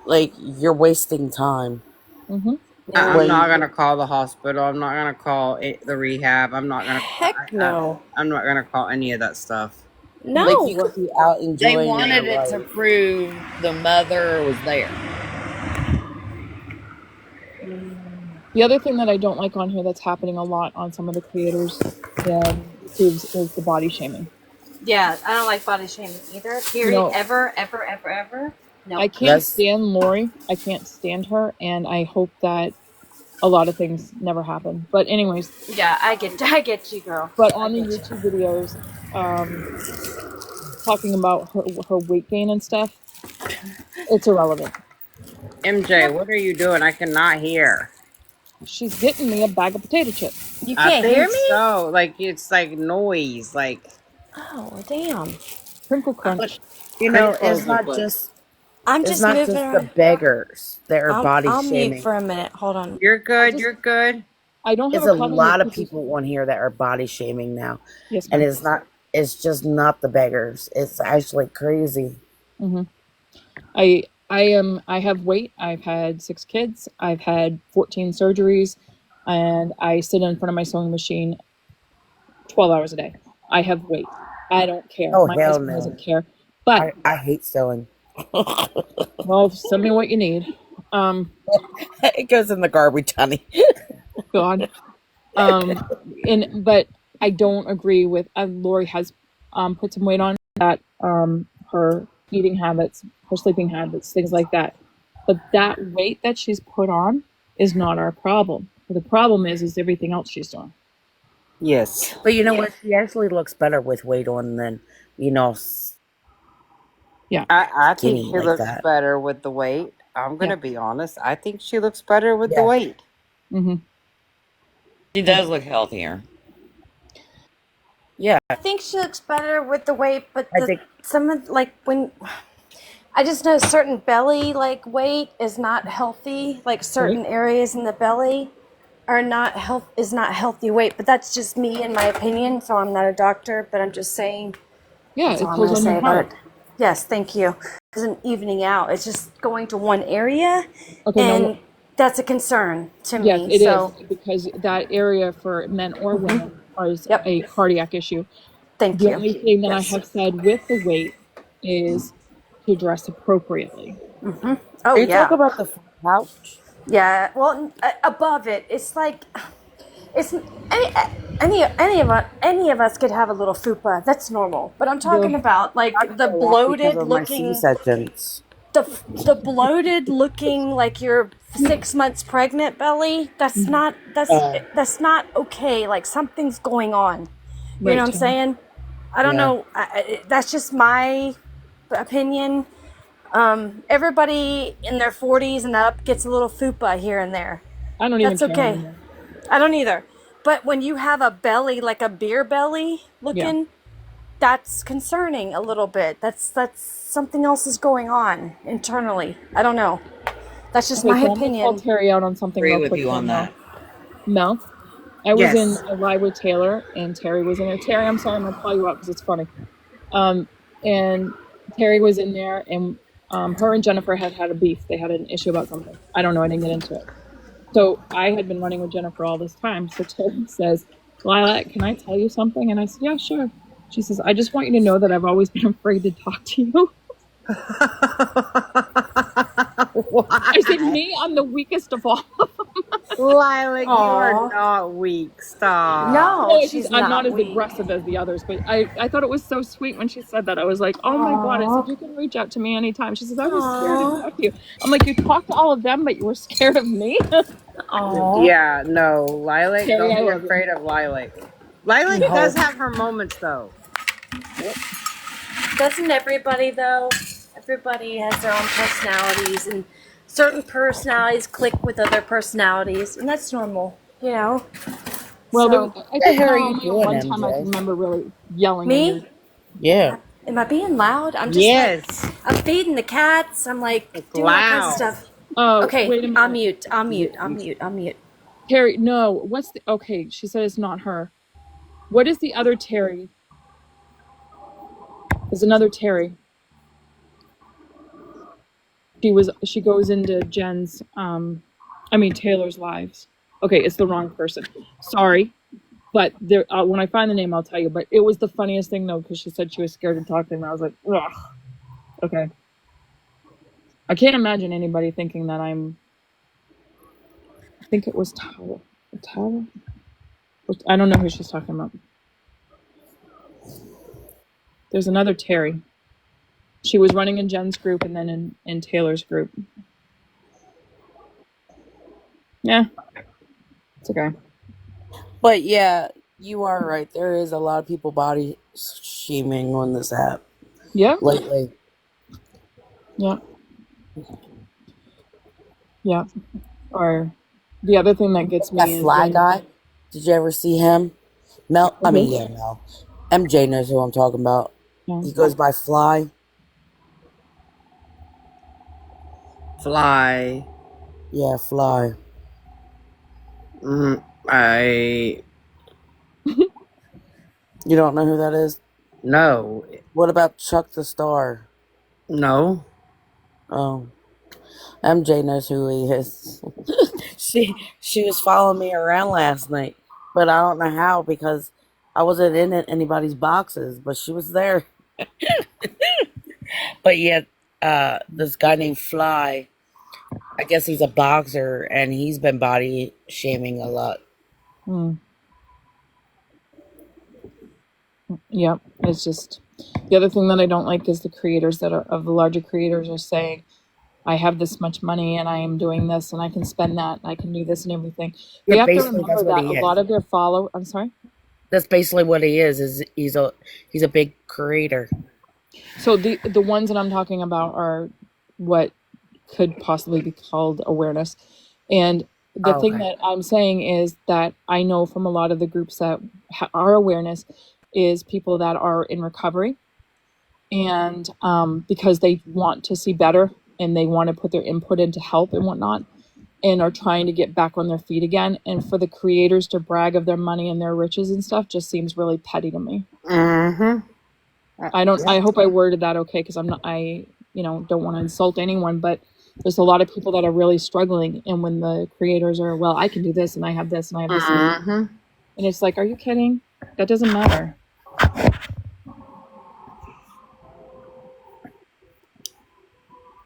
Like, you're wasting time. Mm-hmm. I'm not gonna call the hospital. I'm not gonna call the rehab. I'm not gonna. Heck no. I'm not gonna call any of that stuff. No. Like, you could be out enjoying. They wanted your it to life. prove the mother was there. The other thing that I don't like on here that's happening a lot on some of the creators and YouTubes is the body shaming. Yeah, I don't like body shaming either. Period. No. Ever. No. I can't stand Lori. I can't stand her, and I hope that a lot of things never happen. But anyways. Yeah, I get you, girl. But on the YouTube videos, talking about her weight gain and stuff, it's irrelevant. MJ, what are you doing? I cannot hear. She's getting me a bag of potato chips. You can't hear me? So, it's like noise, like. Oh, damn. Crinkle crunch. You know, it's not just. I'm It's just not moving just the beggars that are body I'll shaming. mute for a minute. Hold on. You're good. You're good. I don't have There's a problem lot with of people on here that are body shaming now. Yes, and ma'am. it's just not the beggars. It's actually crazy. Mm-hmm. I have weight. I've had 6 kids. I've had 14 surgeries, and I sit in front of my sewing machine 12 hours a day. I have weight. I don't care. Oh, My hell husband no. doesn't care. But I hate sewing. well, send me what you need. It goes in the garbage, honey. God. But I don't agree with Lori has put some weight on that, her eating habits, her sleeping habits, things like that. But that weight that she's put on is not our problem. The problem is everything else she's doing. Yes. But you know what? She actually looks better with weight on than, Yeah. I think skinny she like looks that. better with the weight. I'm gonna be honest. I think she looks better with the weight. Mm-hmm. She does look healthier. Yeah. I think she looks better with the weight, but I think some of when I just know certain belly weight is not healthy. Like certain areas in the belly are not healthy weight. But that's just me in my opinion. So I'm not a doctor, but I'm just saying. Yeah, that's it all I'm pulls gonna on say your about heart. it. Yes, thank you. It isn't evening out. It's just going to one area, Okay, and no. that's a concern to Yes, me. it so is, because that area for men or women is a cardiac issue. Thank The you. only thing that Yes. I have said with the weight is to dress appropriately. Mm-hmm. Oh, Are you yeah. talking about the pouch? Yeah. Well, above it, it's like it's any of us could have a little fupa. That's normal. But I'm talking about the bloated looking. The bloated looking like you're 6 months pregnant belly. That's not okay. Like something's going on. You know what I'm saying? I don't know. That's just my opinion. Everybody in their 40s and up gets a little fupa here and there. I don't even That's care okay. anymore. I don't either. But when you have a belly like a beer belly looking, that's concerning a little bit. That's something else is going on internally. I don't know. That's just my so opinion. I'm gonna call Terry out on something Agree real with quick. you on that. Mel, I was in a live with Taylor, and Terry was in there. Terry, I'm sorry, I'm gonna call you out because it's funny. And Terry was in there, and her and Jennifer had a beef. They had an issue about something. I don't know. I didn't get into it. So I had been running with Jennifer all this time. So Terry says, "Lilac, can I tell you something?" And I said, "Yeah, sure." She says, "I just want you to know that I've always been afraid to talk to you." I said, me, I'm the weakest of all. Lilac, you are Aw. not weak. Stop. No, No, it's just she's I'm not not as weak. aggressive as the others, but I thought it was so sweet when she said that. I was like, oh my God. I said, Aw. you can reach out to me anytime. She says, I was scared to Aw. talk to you. I'm like, you talked to all of them, but you were scared of me? Aw. Yeah, no, Lilac, Terry, don't I be love you. afraid of Lilac. Lilac No. does have her moments, though. Doesn't everybody though? Everybody has their own personalities, and certain personalities click with other personalities, and that's normal, you know. Well, So, I What the think hell are now you only doing, one time I can MJ? remember really yelling in your. me? Yeah. Am I being loud? I'm just like, Yes, I'm feeding the cats. I'm like it's doing all kinds of loud. stuff. Oh, Okay, wait a I'll minute. mute. I'll mute. I'll mute. I'll mute. Terry, no. What's the. Okay, she said it's not her. What is the other Terry? There's another Terry. She goes into Taylor's lives. Okay, it's the wrong person. Sorry. But there, when I find the name, I'll tell you. But it was the funniest thing though, because she said she was scared to talk to him. I was like, ugh. Okay. I can't imagine anybody thinking that I'm. I think it was Tara. Tara. I don't know who she's talking about. There's another Terry. She was running in Jen's group and then in Taylor's group. Yeah, it's okay. But yeah, you are right. There is a lot of people body shaming on this app Yeah. lately. Yeah. Yeah. Or the other thing that gets That me is fly when. guy. Did you ever see him? Mel. I mean, Okay. yeah, Mel. MJ knows who I'm talking about. Yeah. He goes by Fly. Fly. Yeah, Fly. I You don't know who that is? no, What about Chuck the Star? no. Oh, MJ knows who he is. she was following me around last night, but I don't know how because I wasn't in anybody's boxes, but she was there. But yeah, this guy named Fly, I guess he's a boxer and he's been body shaming a lot. Yeah, it's just the other thing that I don't like is the creators that are of the larger creators are saying, I have this much money and I am doing this and I can spend that and I can do this and everything. Yeah, They have to basically that's remember what that he a lot is. of their follow. I'm sorry. That's basically what he is. Is he's a big creator. So the ones that I'm talking about are what could possibly be called awareness. And the Oh, thing okay. that I'm saying is that I know from a lot of the groups that are awareness is people that are in recovery and because they want to see better and they want to put their input into help and whatnot and are trying to get back on their feet again. And for the creators to brag of their money and their riches and stuff just seems really petty to me. Mm-hmm. I hope I worded that okay, because don't want to insult anyone, but there's a lot of people that are really struggling. And when the creators are, well, I can do this and I have this and I have this. Mm-hmm. And it's like, are you kidding? That doesn't matter.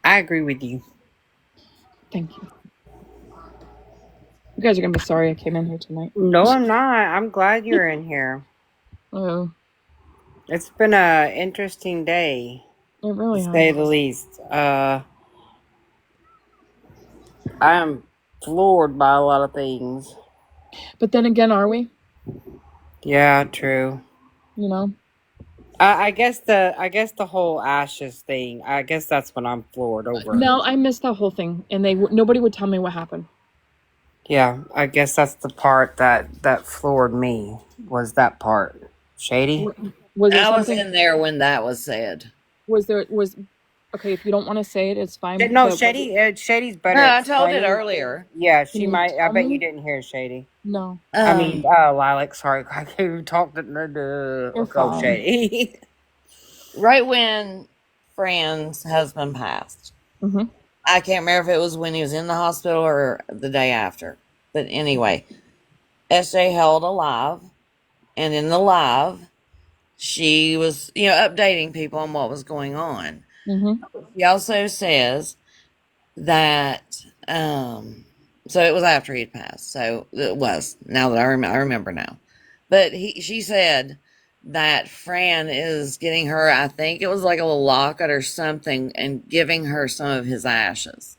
I agree with you. Thank you. You guys are going to be sorry I came in here tonight. No, I'm not. I'm glad you're in here. Oh, It's been a interesting day, it really to say has. the least. I am floored by a lot of things. But then again, are we? Yeah, true. You know? I guess the whole ashes thing. I guess that's what I'm floored over. No, I missed that whole thing, and nobody would tell me what happened. Yeah, I guess that's the part that floored me. Was that part Shady? Was there I was something? in there when that was said. Was okay? If you don't want to say it, it's fine. No, but Shady's better. No, I told it explaining. earlier. Yeah, Can she you might. I tell bet me? you didn't hear Shady. No. I mean, Lilac. Sorry, I can't even talk to You're fine. Shady. Right when Fran's husband passed. Mm-hmm. I can't remember if it was when he was in the hospital or the day after. But anyway, SJ held a live, and in the live, she was, updating people on what was going on. Mm-hmm. She also says that so it was after he'd passed. So it was, now that I remember now. But she said that Fran is getting her, I think it was like a little locket or something, and giving her some of his ashes.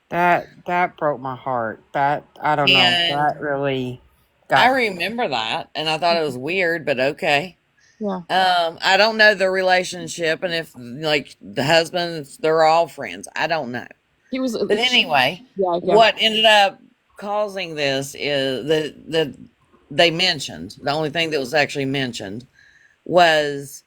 That broke my heart. That, I don't know. And That really I got. remember that, and I thought it was weird, but okay. Yeah. I don't know the relationship, and if like the husbands, they're all friends. I don't know. He was. But anyway, Yeah. what ended up causing this is that they mentioned, the only thing that was actually mentioned was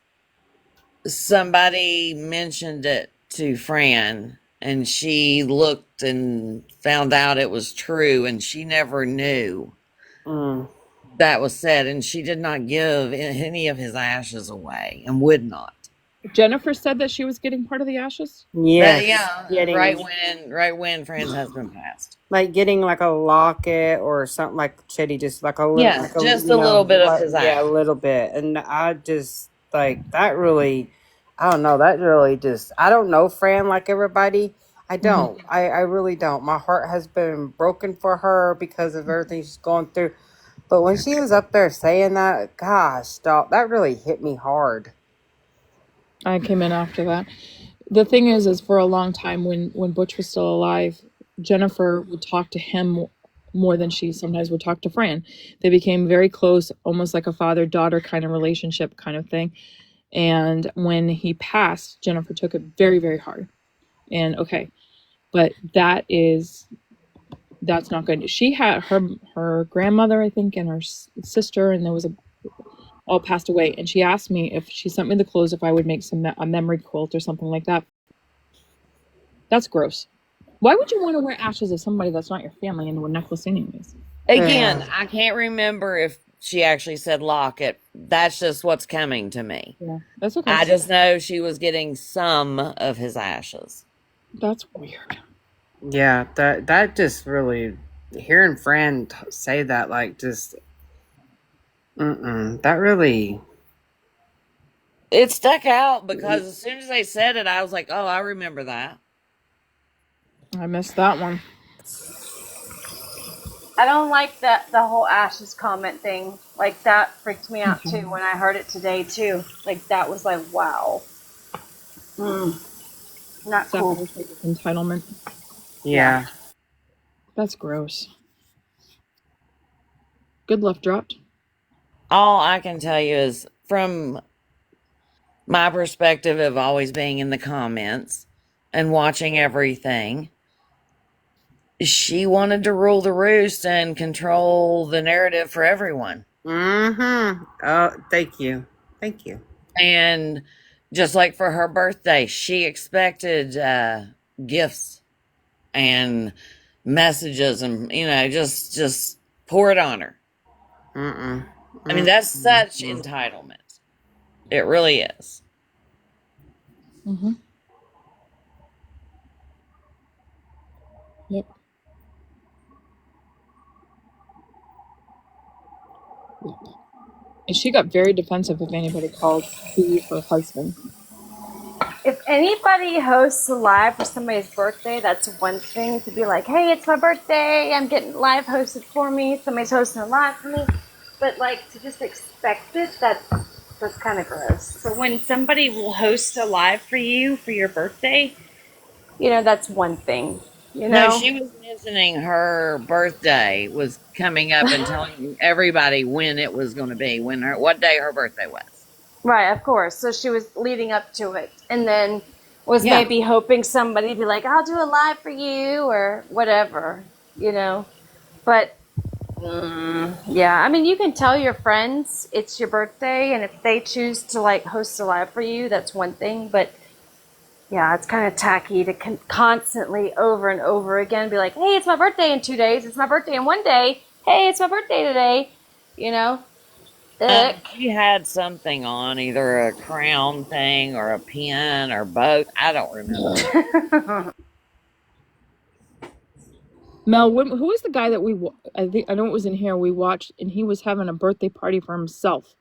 somebody mentioned it to Fran, and she looked and found out it was true, and she never knew Mm. that was said, and she did not give any of his ashes away and would not. Jennifer said that she was getting part of the ashes. But Yes. yeah, Getting, right when Fran's husband passed. like getting like a locket or something, like Chetty, just like a little, Yeah, like a, just you a know, little bit of like, his yeah, a ash. little bit. And I just like that really, I don't know, that really just, I don't know Fran like everybody. I don't. I really don't. My heart has been broken for her because of everything she's going through. But when she was up there saying that, gosh, stop, that really hit me hard. I came in after that. The thing is for a long time when Butch was still alive, Jennifer would talk to him more than she sometimes would talk to Fran. They became very close, almost like a father-daughter kind of relationship kind of thing. And when he passed, Jennifer took it very, very hard. And okay, but that's not good. She had her grandmother, I think, and her sister, and there was all passed away. And she asked me, if she sent me the clothes, if I would make a memory quilt or something like that. That's gross. Why would you want to wear ashes of somebody that's not your family into a necklace anyways? Again, Yeah. I can't remember if she actually said locket. That's just what's coming to me. Yeah, that's okay. I just know she was getting some of his ashes. That's weird. Yeah, that just really, hearing Fran say that, like, just, that really. It stuck out because as soon as they said it, I was like, oh, I remember that. I missed that one. I don't like the whole ashes comment thing. Like that freaked me out too when I heard it today too. Like that was like, wow. Not cool. Entitlement. Yeah. That's gross. Good love dropped. All I can tell you is from my perspective of always being in the comments and watching everything, she wanted to rule the roost and control the narrative for everyone. Mm-hmm. Oh, thank you. Thank you. And just like for her birthday, she expected gifts and messages and, just pour it on her. I mean, that's such entitlement. It really is. Yep. And she got very defensive if anybody called Steve her husband. If anybody hosts a live for somebody's birthday, that's one thing to be like, hey, it's my birthday, I'm getting live hosted for me, somebody's hosting a live for me. But like to just expect it, that's kind of gross. So when somebody will host a live for you for your birthday, that's one thing. No, she was mentioning her birthday was coming up and telling everybody when it was going to be, what day her birthday was. Right, of course. So she was leading up to it, and then was maybe hoping somebody would be like, I'll do a live for you or whatever, But yeah, I mean, you can tell your friends it's your birthday, and if they choose to like host a live for you, that's one thing. But yeah, it's kind of tacky to constantly over and over again be like, hey, it's my birthday in 2 days. It's my birthday in 1 day. Hey, it's my birthday today. She had something on, either a crown thing or a pin or both. I don't remember. Mel, who was the guy that I know it was in here, we watched, and he was having a birthday party for himself.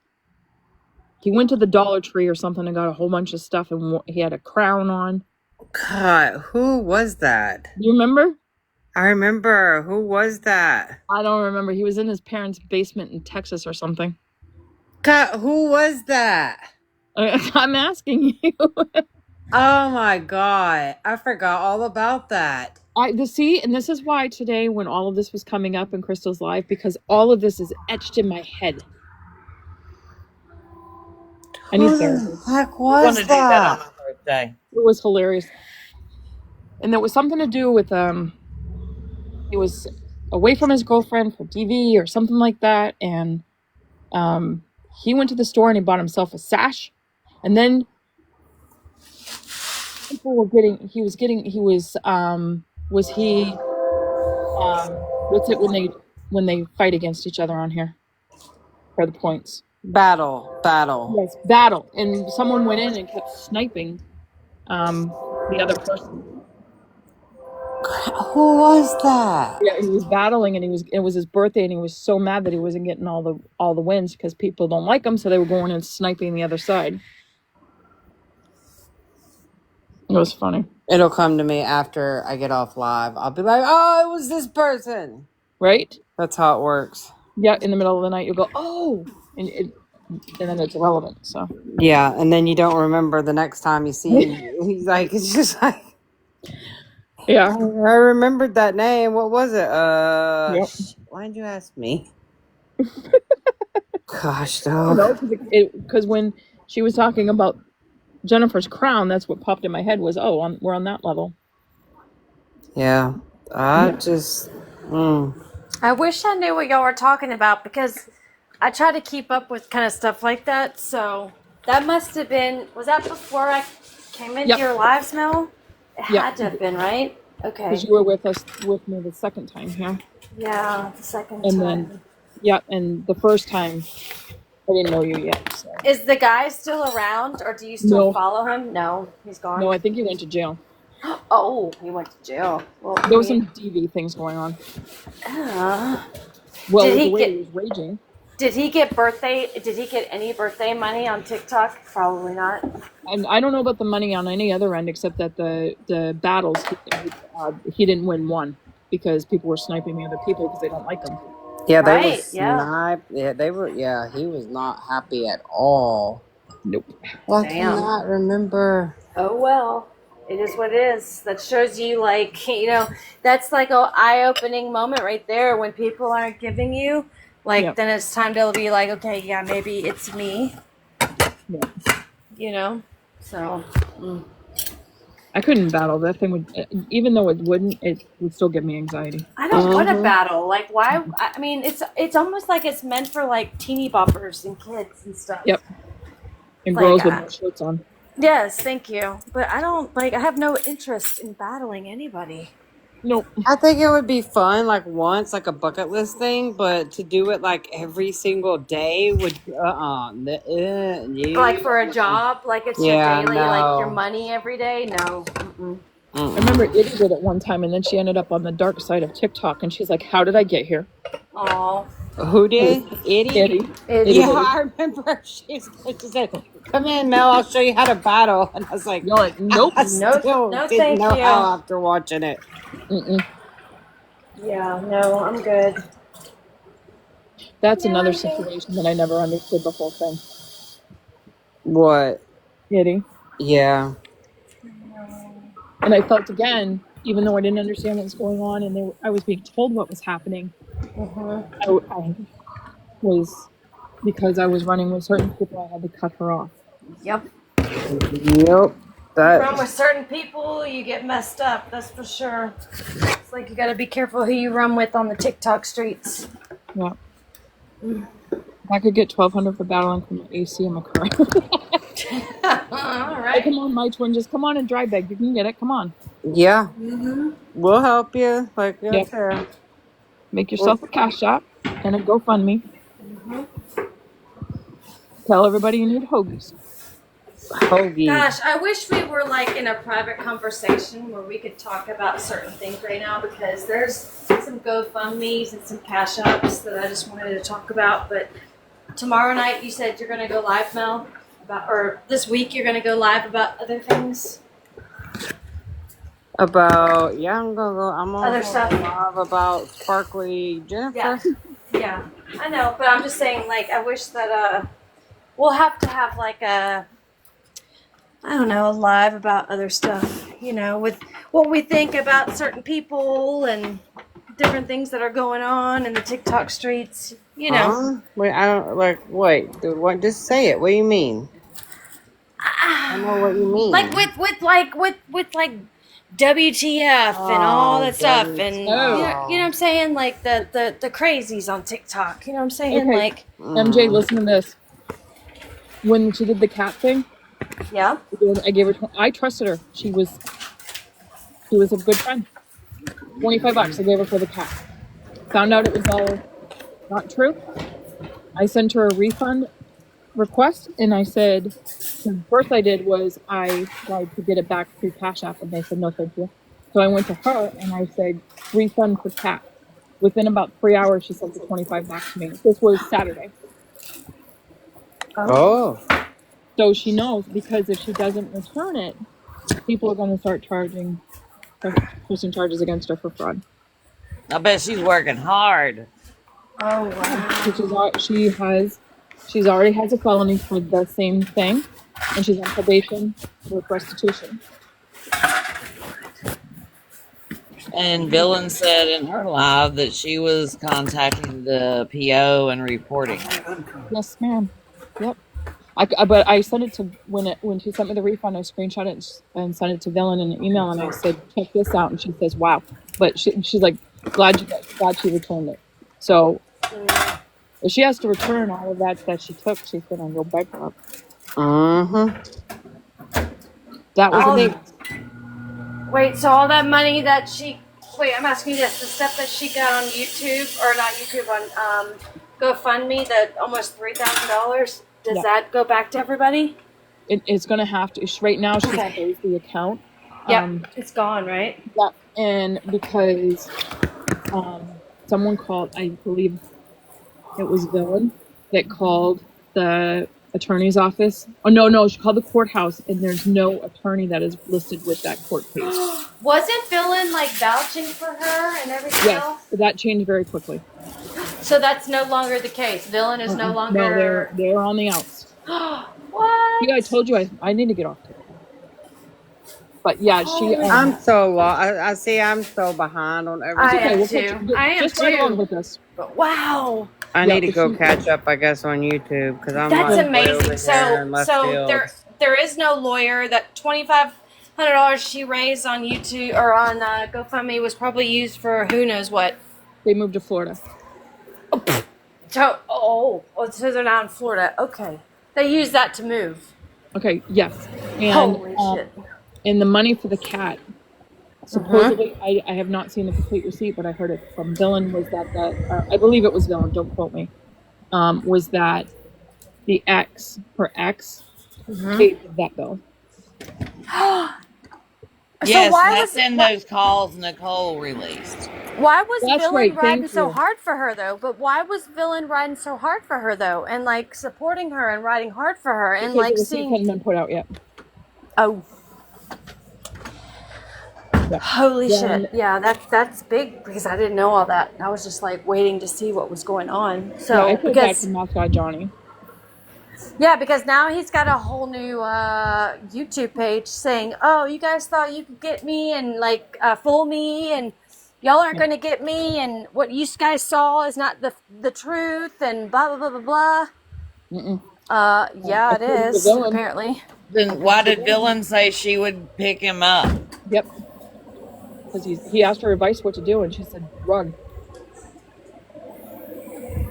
He went to the Dollar Tree or something and got a whole bunch of stuff, and he had a crown on. God, who was that? You remember? I remember. Who was that? I don't remember. He was in his parents' basement in Texas or something. God, who was that? I'm asking you. Oh my God. I forgot all about that. And this is why today, when all of this was coming up in Crystal's live, because all of this is etched in my head. I need Who therapy. the heck We want was to do that on that? my birthday. It was hilarious. And there was something to do with he was away from his girlfriend for TV or something like that, and he went to the store and he bought himself a sash, and then people were getting was he what's it when they fight against each other on here for the points? Battle. Yes, battle. And someone went in and kept sniping the other person. Who was that? Yeah, he was battling, and it was his birthday, and he was so mad that he wasn't getting all the wins because people don't like him, so they were going and sniping the other side. It was funny. It'll come to me after I get off live. I'll be like, oh, it was this person. Right? That's how it works. Yeah, in the middle of the night, you'll go, oh, and then it's irrelevant. So yeah, and then you don't remember the next time you see him. He's like, it's just like, yeah, I remembered that name. What was it? Yep. Why'd you ask me? Gosh, dog. No, because when she was talking about Jennifer's crown, that's what popped in my head was, we're on that level. Yeah, I just. I wish I knew what y'all were talking about because I try to keep up with kind of stuff like that. So that must have been, was that before I came into your lives, Mel? It had to have been, right? Okay. Because you were with me the second time here. Yeah, the second and time. Then, and the first time, I didn't know you yet. So. Is the guy still around, or do you still follow him? No, he's gone. No, I think he went to jail. Oh, he went to jail. Well, there was some DV things going on. Well, the way he was raging. Did he get any birthday money on TikTok? Probably not. And I don't know about the money on any other end, except that the battles he didn't win one because people were sniping the other people because they don't like him. Yeah, they were sniped. Yeah, they were. Yeah, he was not happy at all. Nope. Well, I cannot remember. Oh well, it is what it is. That shows you, like, that's like an eye-opening moment right there when people aren't giving you. Like, then it's time to be like, okay, yeah, maybe it's me. Yeah. So. I couldn't battle. That thing would, even though it would still give me anxiety. I don't want to battle. Like, why? I mean, it's almost like it's meant for, like, teeny boppers and kids and stuff. Yep. And girls with no shirts on. Yes, thank you. But I have no interest in battling anybody. Nope. I think it would be fun, like once, like a bucket list thing, but to do it like every single day would, like for a job, like it's your daily, like your money every day. No. I remember Itty did it one time, and then she ended up on the dark side of TikTok, and she's like, "How did I get here?" Oh. Who did? Itty. Yeah, I remember. She said, "Come in, Mel. I'll show you how to battle." And I was like, "Nope, no, thank you." How after watching it. Yeah, no, I'm good. That's another situation that I never understood the whole thing. What? Itty. Yeah. And I felt again, even though I didn't understand what was going on, and I was being told what was happening. I was, because I was running with certain people, I had to cut her off. Yep. Yep. You run with certain people, you get messed up. That's for sure. It's like you got to be careful who you run with on the TikTok streets. Yeah. I could get $1,200 for battling from the AC in my car. All right. Come on, my twin, just come on and drive back. You can get it. Come on. Yeah. We'll help you. Like, yeah. Make yourself a Cash App and a GoFundMe. Tell everybody you need hoagies. Gosh, I wish we were like in a private conversation where we could talk about certain things right now, because there's some GoFundMes and some Cash Apps that I just wanted to talk about. But tomorrow night you said you're going to go live, Mel, or this week you're going to go live about other things. About I'm gonna Other go stuff. live about Sparkly Jennifer. Yeah, I know, but I'm just saying, like, I wish that we'll have to have like a live about other stuff, with what we think about certain people and different things that are going on in the TikTok streets, Wait, I don't wait. What? Just say it. What do you mean? I know what you mean. Like with WTF and all that stuff, and you know what I'm saying, like the crazies on TikTok. You know what I'm saying, Okay. like MJ, listen to this. When she did the cat thing, yeah. I gave her. I trusted her. She was a good friend. $25 I gave her for the cat. Found out it was all not true. I sent her a refund request, and I said, the first I did was I tried to get it back through Cash App, and they said no, thank you. So I went to her and I said, refund for cat. Within about 3 hours, she sent the $25 back to me. This was Saturday. Oh. So she knows, because if she doesn't return it, people are going to start pushing charges against her for fraud. I bet she's working hard. Oh wow. She's already has a felony for the same thing, and she's on probation with restitution. And Villain said in her live that she was contacting the PO and reporting. Yes, ma'am. Yep. But I sent it to when she sent me the refund. I screenshot it and sent it to Villain in an email, and I said, check this out. And she says, wow. But she's like, glad she returned it. So if she has to return all of that she took, she's gonna go bankrupt. That was Wait, so all that money that I'm asking you this, the stuff that she got on YouTube, or not YouTube, on GoFundMe, that almost $3,000, does that go back to everybody? It's gonna have to. Right now, she's closed the account. It's gone, right? Yeah, and because someone called, I believe it was Villain, that called the attorney's office. Oh no, she called the courthouse, and there's no attorney that is listed with that court case. Wasn't Villain like vouching for her and everything else? Yes, that changed very quickly. So that's no longer the case. Villain is no longer. No, they're on the outs. What? Yeah, I told you I need to get off TikTok. But yeah, she. I'm so lost. I see. I'm so behind on everything. I am just too. right along with us. But wow. I need to go catch up, I guess, on YouTube, because I'm That's like amazing. So there is no lawyer. That $2,500 she raised on YouTube or on GoFundMe was probably used for who knows what. They moved to Florida. So they're not in Florida. Okay, they use that to move. Okay, yes. And, holy shit. And the money for the cat, supposedly, I have not seen the complete receipt, but I heard it from Villain, was that I believe it was Villain, don't quote me, was that the her ex paid that bill. Yes, that's in those calls Nicole released. Why was Villain riding so hard for her, though? But why was Villain riding so hard for her, though? And, like, supporting her and riding hard for her and, like, the receipt hadn't been put out yet. Oh. Yeah. Holy shit. Yeah, that's big, because I didn't know all that. I was just, like, waiting to see what was going on. So, I feel bad for Mascot Johnny. Yeah, because now he's got a whole new YouTube page saying, oh, you guys thought you could get me and, like, fool me, and y'all aren't going to get me, and what you guys saw is not the truth, and blah, blah, blah, blah, blah. Yeah, it is, apparently. Then why did Villain say she would pick him up? Yep. Because he asked her advice what to do, and she said, run.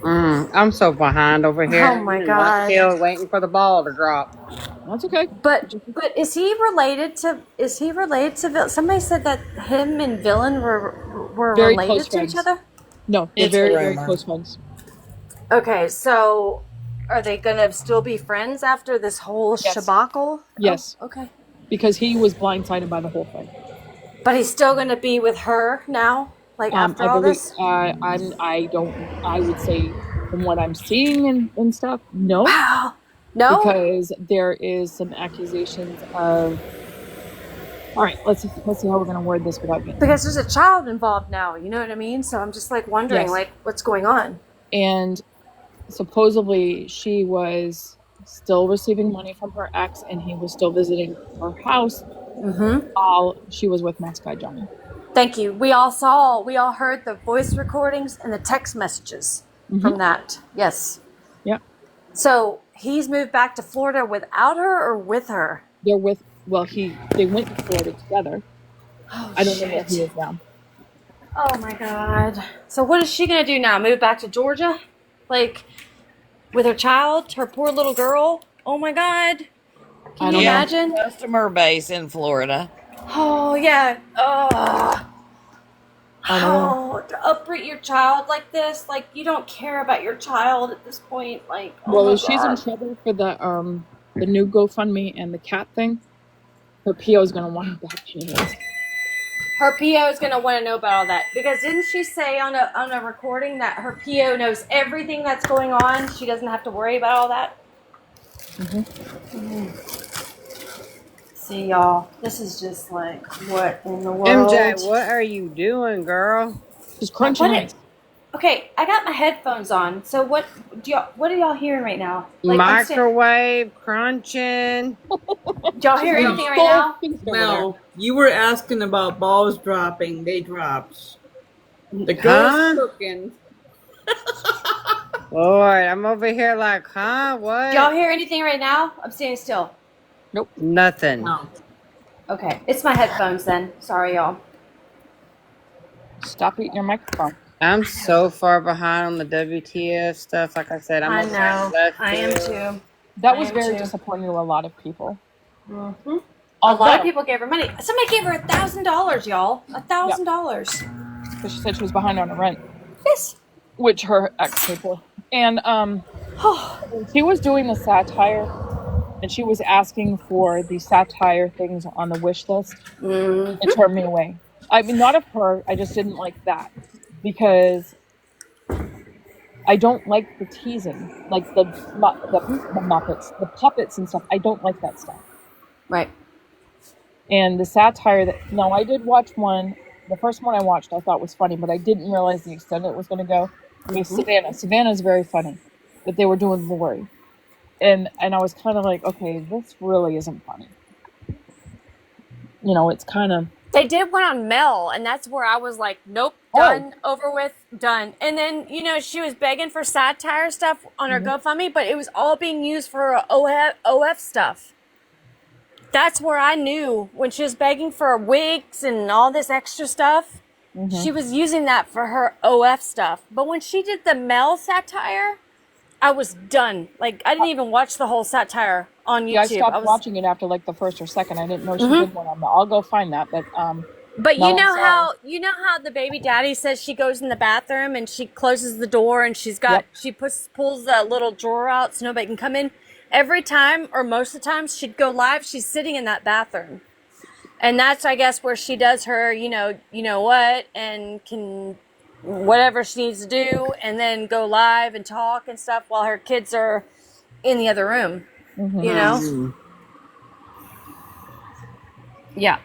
I'm so behind over here. Oh my god! Still waiting for the ball to drop. That's okay. But is he related to? Villain? Somebody said that him and Villain were very related to each other. No, they're very close friends. Okay, so are they gonna still be friends after this whole shabacle? Yes. Oh, okay. Because he was blindsided by the whole thing. But he's still gonna be with her now. Like after all this? I would say from what I'm seeing and stuff, no. Wow. No? Because there is some accusations of All right, let's see how we're gonna word this without getting. Because there's a child involved now, you know what I mean? So I'm just like wondering, Yes. like, what's going on? And supposedly she was still receiving money from her ex, and he was still visiting her house while she was with Max Guy Johnny. Thank you. We all heard the voice recordings and the text messages from that. Yes. Yeah. So he's moved back to Florida without her or with her? They're with. Well, they went to Florida together. Oh, I don't know where he is now. Oh my God. So what is she gonna do now? Move back to Georgia? Like, with her child, her poor little girl? Oh my God. Can you imagine? Customer base in Florida. Oh yeah. Oh, to uproot your child like this, like you don't care about your child at this point. Like, Well, if she's in trouble for the new GoFundMe and the cat thing, her PO is gonna want her back anyways. Her PO is gonna want to know about all that, because didn't she say on a recording that her PO knows everything that's going on? She doesn't have to worry about all that. See, y'all, this is just like, what in the world? MJ, what are you doing, girl? She's crunching ice. Okay, I got my headphones on. So what are y'all hearing right now? Like, microwave crunching. Do y'all hear anything right now? Well, you were asking about balls dropping. They dropped. The girl's cooking. Lord, I'm over here like, huh? What? Do y'all hear anything right now? I'm standing still. Nope. Nothing. No. Okay, it's my headphones then. Sorry, y'all. Stop eating your microphone. I'm so far behind on the WTF stuff. Like I said, I know. I am too. That was very disappointing to a lot of people. A lot of people gave her money. Somebody gave her $1,000, y'all. $1,000. Because she said she was behind on her rent. Yes. Which her ex paid for. And she was doing the satire, and she was asking for the satire things on the wish list. It turned me away. I mean, not of her. I just didn't like that. Because I don't like the teasing. Like the Muppets, the puppets and stuff. I don't like that stuff. Right. And the satire that... Now, I did watch one. The first one I watched I thought was funny, but I didn't realize the extent it was going to go. It was Savannah. Savannah's very funny. But they were doing Lori. And I was kind of like, okay, this really isn't funny. You know, it's kind of... They did one on Mel, and that's where I was like, nope, done, over with, done. And then, you know, she was begging for satire stuff on her GoFundMe, but it was all being used for OF stuff. That's where I knew when she was begging for wigs and all this extra stuff, she was using that for her OF stuff. But when she did the Mel satire, I was done. Like, I didn't even watch the whole satire on YouTube. Yeah, I stopped watching it after like the first or second. I didn't know she did one on that. I'll go find that, but you know how the baby daddy says she goes in the bathroom and she closes the door and she pulls the little drawer out so nobody can come in. Every time, or most of the time, she'd go live. She's sitting in that bathroom, and that's, I guess, where she does her, you know what, and can whatever she needs to do, and then go live and talk and stuff while her kids are in the other room. You know? Yeah.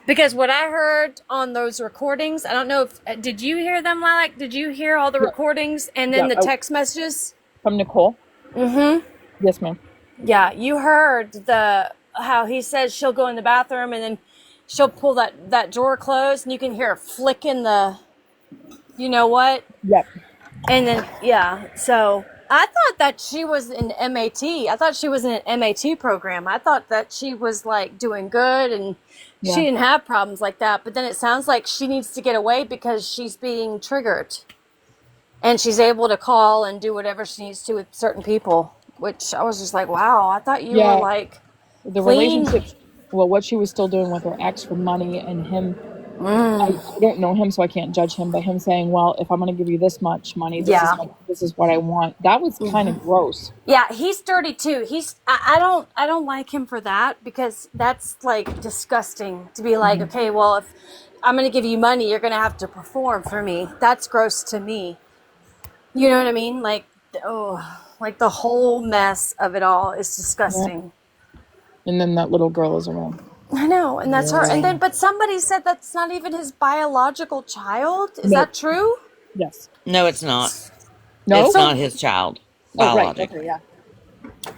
Because what I heard on those recordings, I don't know if did you hear them, Lilac? Did you hear all the recordings and then the text messages from Nicole? Yes, ma'am. Yeah, you heard how he says she'll go in the bathroom and then she'll pull that drawer closed and you can hear her flicking the, you know what? Yep. And then so I thought that she was in MAT. I thought she was in an MAT program. I thought that she was like doing good and she didn't have problems like that. But then it sounds like she needs to get away because she's being triggered. And she's able to call and do whatever she needs to with certain people, which I was just like, wow, I thought you were like the relationship. Well, what she was still doing with her ex for money and him. I don't know him, so I can't judge him. But him saying, well, if I'm going to give you this much money, this is what I want. That was kind of gross. Yeah, he's dirty too. I don't like him for that because that's like disgusting to be like, okay, well, if I'm going to give you money, you're going to have to perform for me. That's gross to me. You know what I mean? Like, like the whole mess of it all is disgusting. Yeah. And then that little girl is around. I know, and that's her. And Really? then, but somebody said that's not even his biological child. Is Nope. that true? Yes. No, it's not. No? It's not So, his child Oh, right. Okay, biologically. yeah.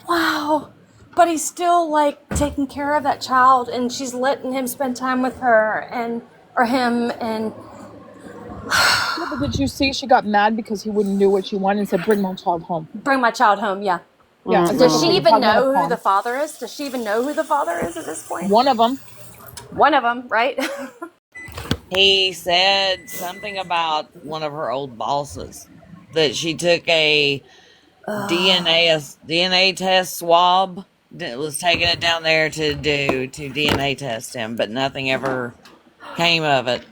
wow. But he's still like taking care of that child, and she's letting him spend time with her or him, and Yeah, but did you see she got mad because he wouldn't do what she wanted and said, bring my child home? bring my child home. Yeah. Yeah. It's like, Does okay, she we're even talking about a know who farm. the father is? Does she even know who the father is at this point? One of them. One of them, right? He said something about one of her old bosses that she took a DNA test swab. Was taking it down there to DNA test him, but nothing ever came of it.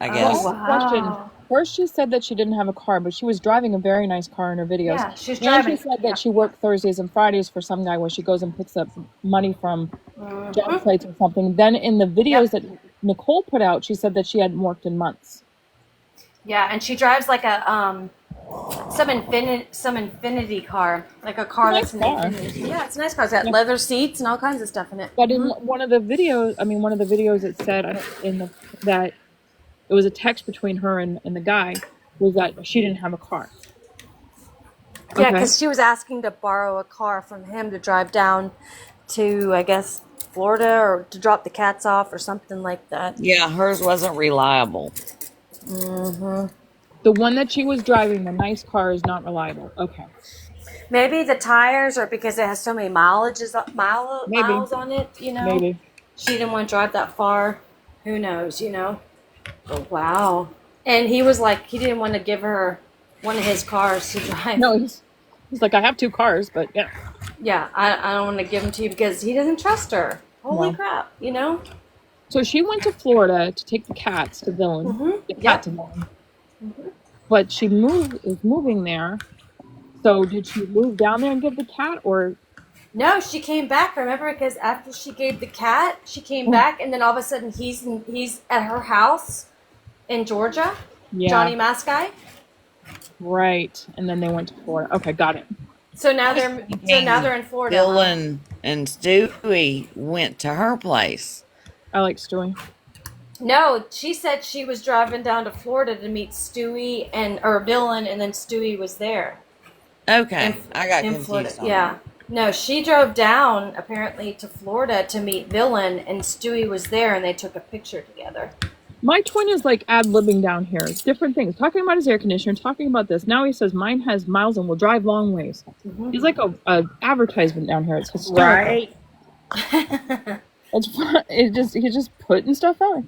I Well, I guess. have a question. Wow. First, she said that she didn't have a car, but she was driving a very nice car in her videos. Yeah, she's And driving. she said that she worked Thursdays and Fridays for some guy where she goes and picks up money from job sites or something. Then in the videos that Nicole put out, she said that she hadn't worked in months. Yeah, and she drives like a some infinity car, like a car Nice that's an car. infinity. Yeah, it's a nice car. It's got leather seats and all kinds of stuff in it. But in one of the videos, it said that it was a text between her and the guy was that she didn't have a car. Yeah, Okay. because she was asking to borrow a car from him to drive down to, I guess, Florida or to drop the cats off or something like that. Yeah, hers wasn't reliable. The one that she was driving, the nice car, is not reliable. Okay. Maybe the tires, or because it has so many miles on it, you know. Maybe. She didn't want to drive that far. Who knows, you know? But wow. And he was like, he didn't want to give her one of his cars to drive. No, he's like, I have two cars, but yeah. Yeah, I don't want to give them to you because he doesn't trust her. Holy crap, you know? So she went to Florida to take the cats to Villain. The cat to Villain. But she is moving there. So did she move down there and give the cat, or? No, she came back. Remember, because after she gave the cat, she came back, and then all of a sudden he's at her house in Georgia. Yeah. Johnny Mask guy. Right, and then they went to Florida. Okay, got it. So now they're in Florida. Dylan and Stewie went to her place. I like Stewie. No, she said she was driving down to Florida to meet Stewie or Dylan, and then Stewie was there. Okay, I got in confused. Florida. On Yeah. No, she drove down apparently to Florida to meet Dylan, and Stewie was there, and they took a picture together. My twin is like ad-libbing down here. It's different things. Talking about his air conditioner, talking about this. Now he says mine has miles and will drive long ways. He's like a advertisement down here. It's hysterical. Right. He's just putting stuff out.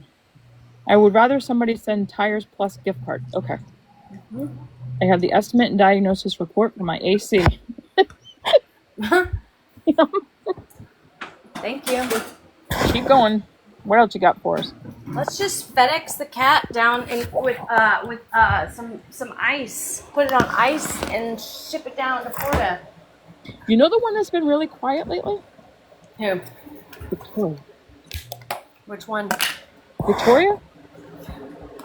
I would rather somebody send tires plus gift cards. Okay. I have the estimate and diagnosis report for my AC. Thank you. Keep going. What else you got for us? Let's just FedEx the cat down with some ice. Put it on ice and ship it down to Florida. You know the one that's been really quiet lately? Who? Victoria. Which one? Victoria?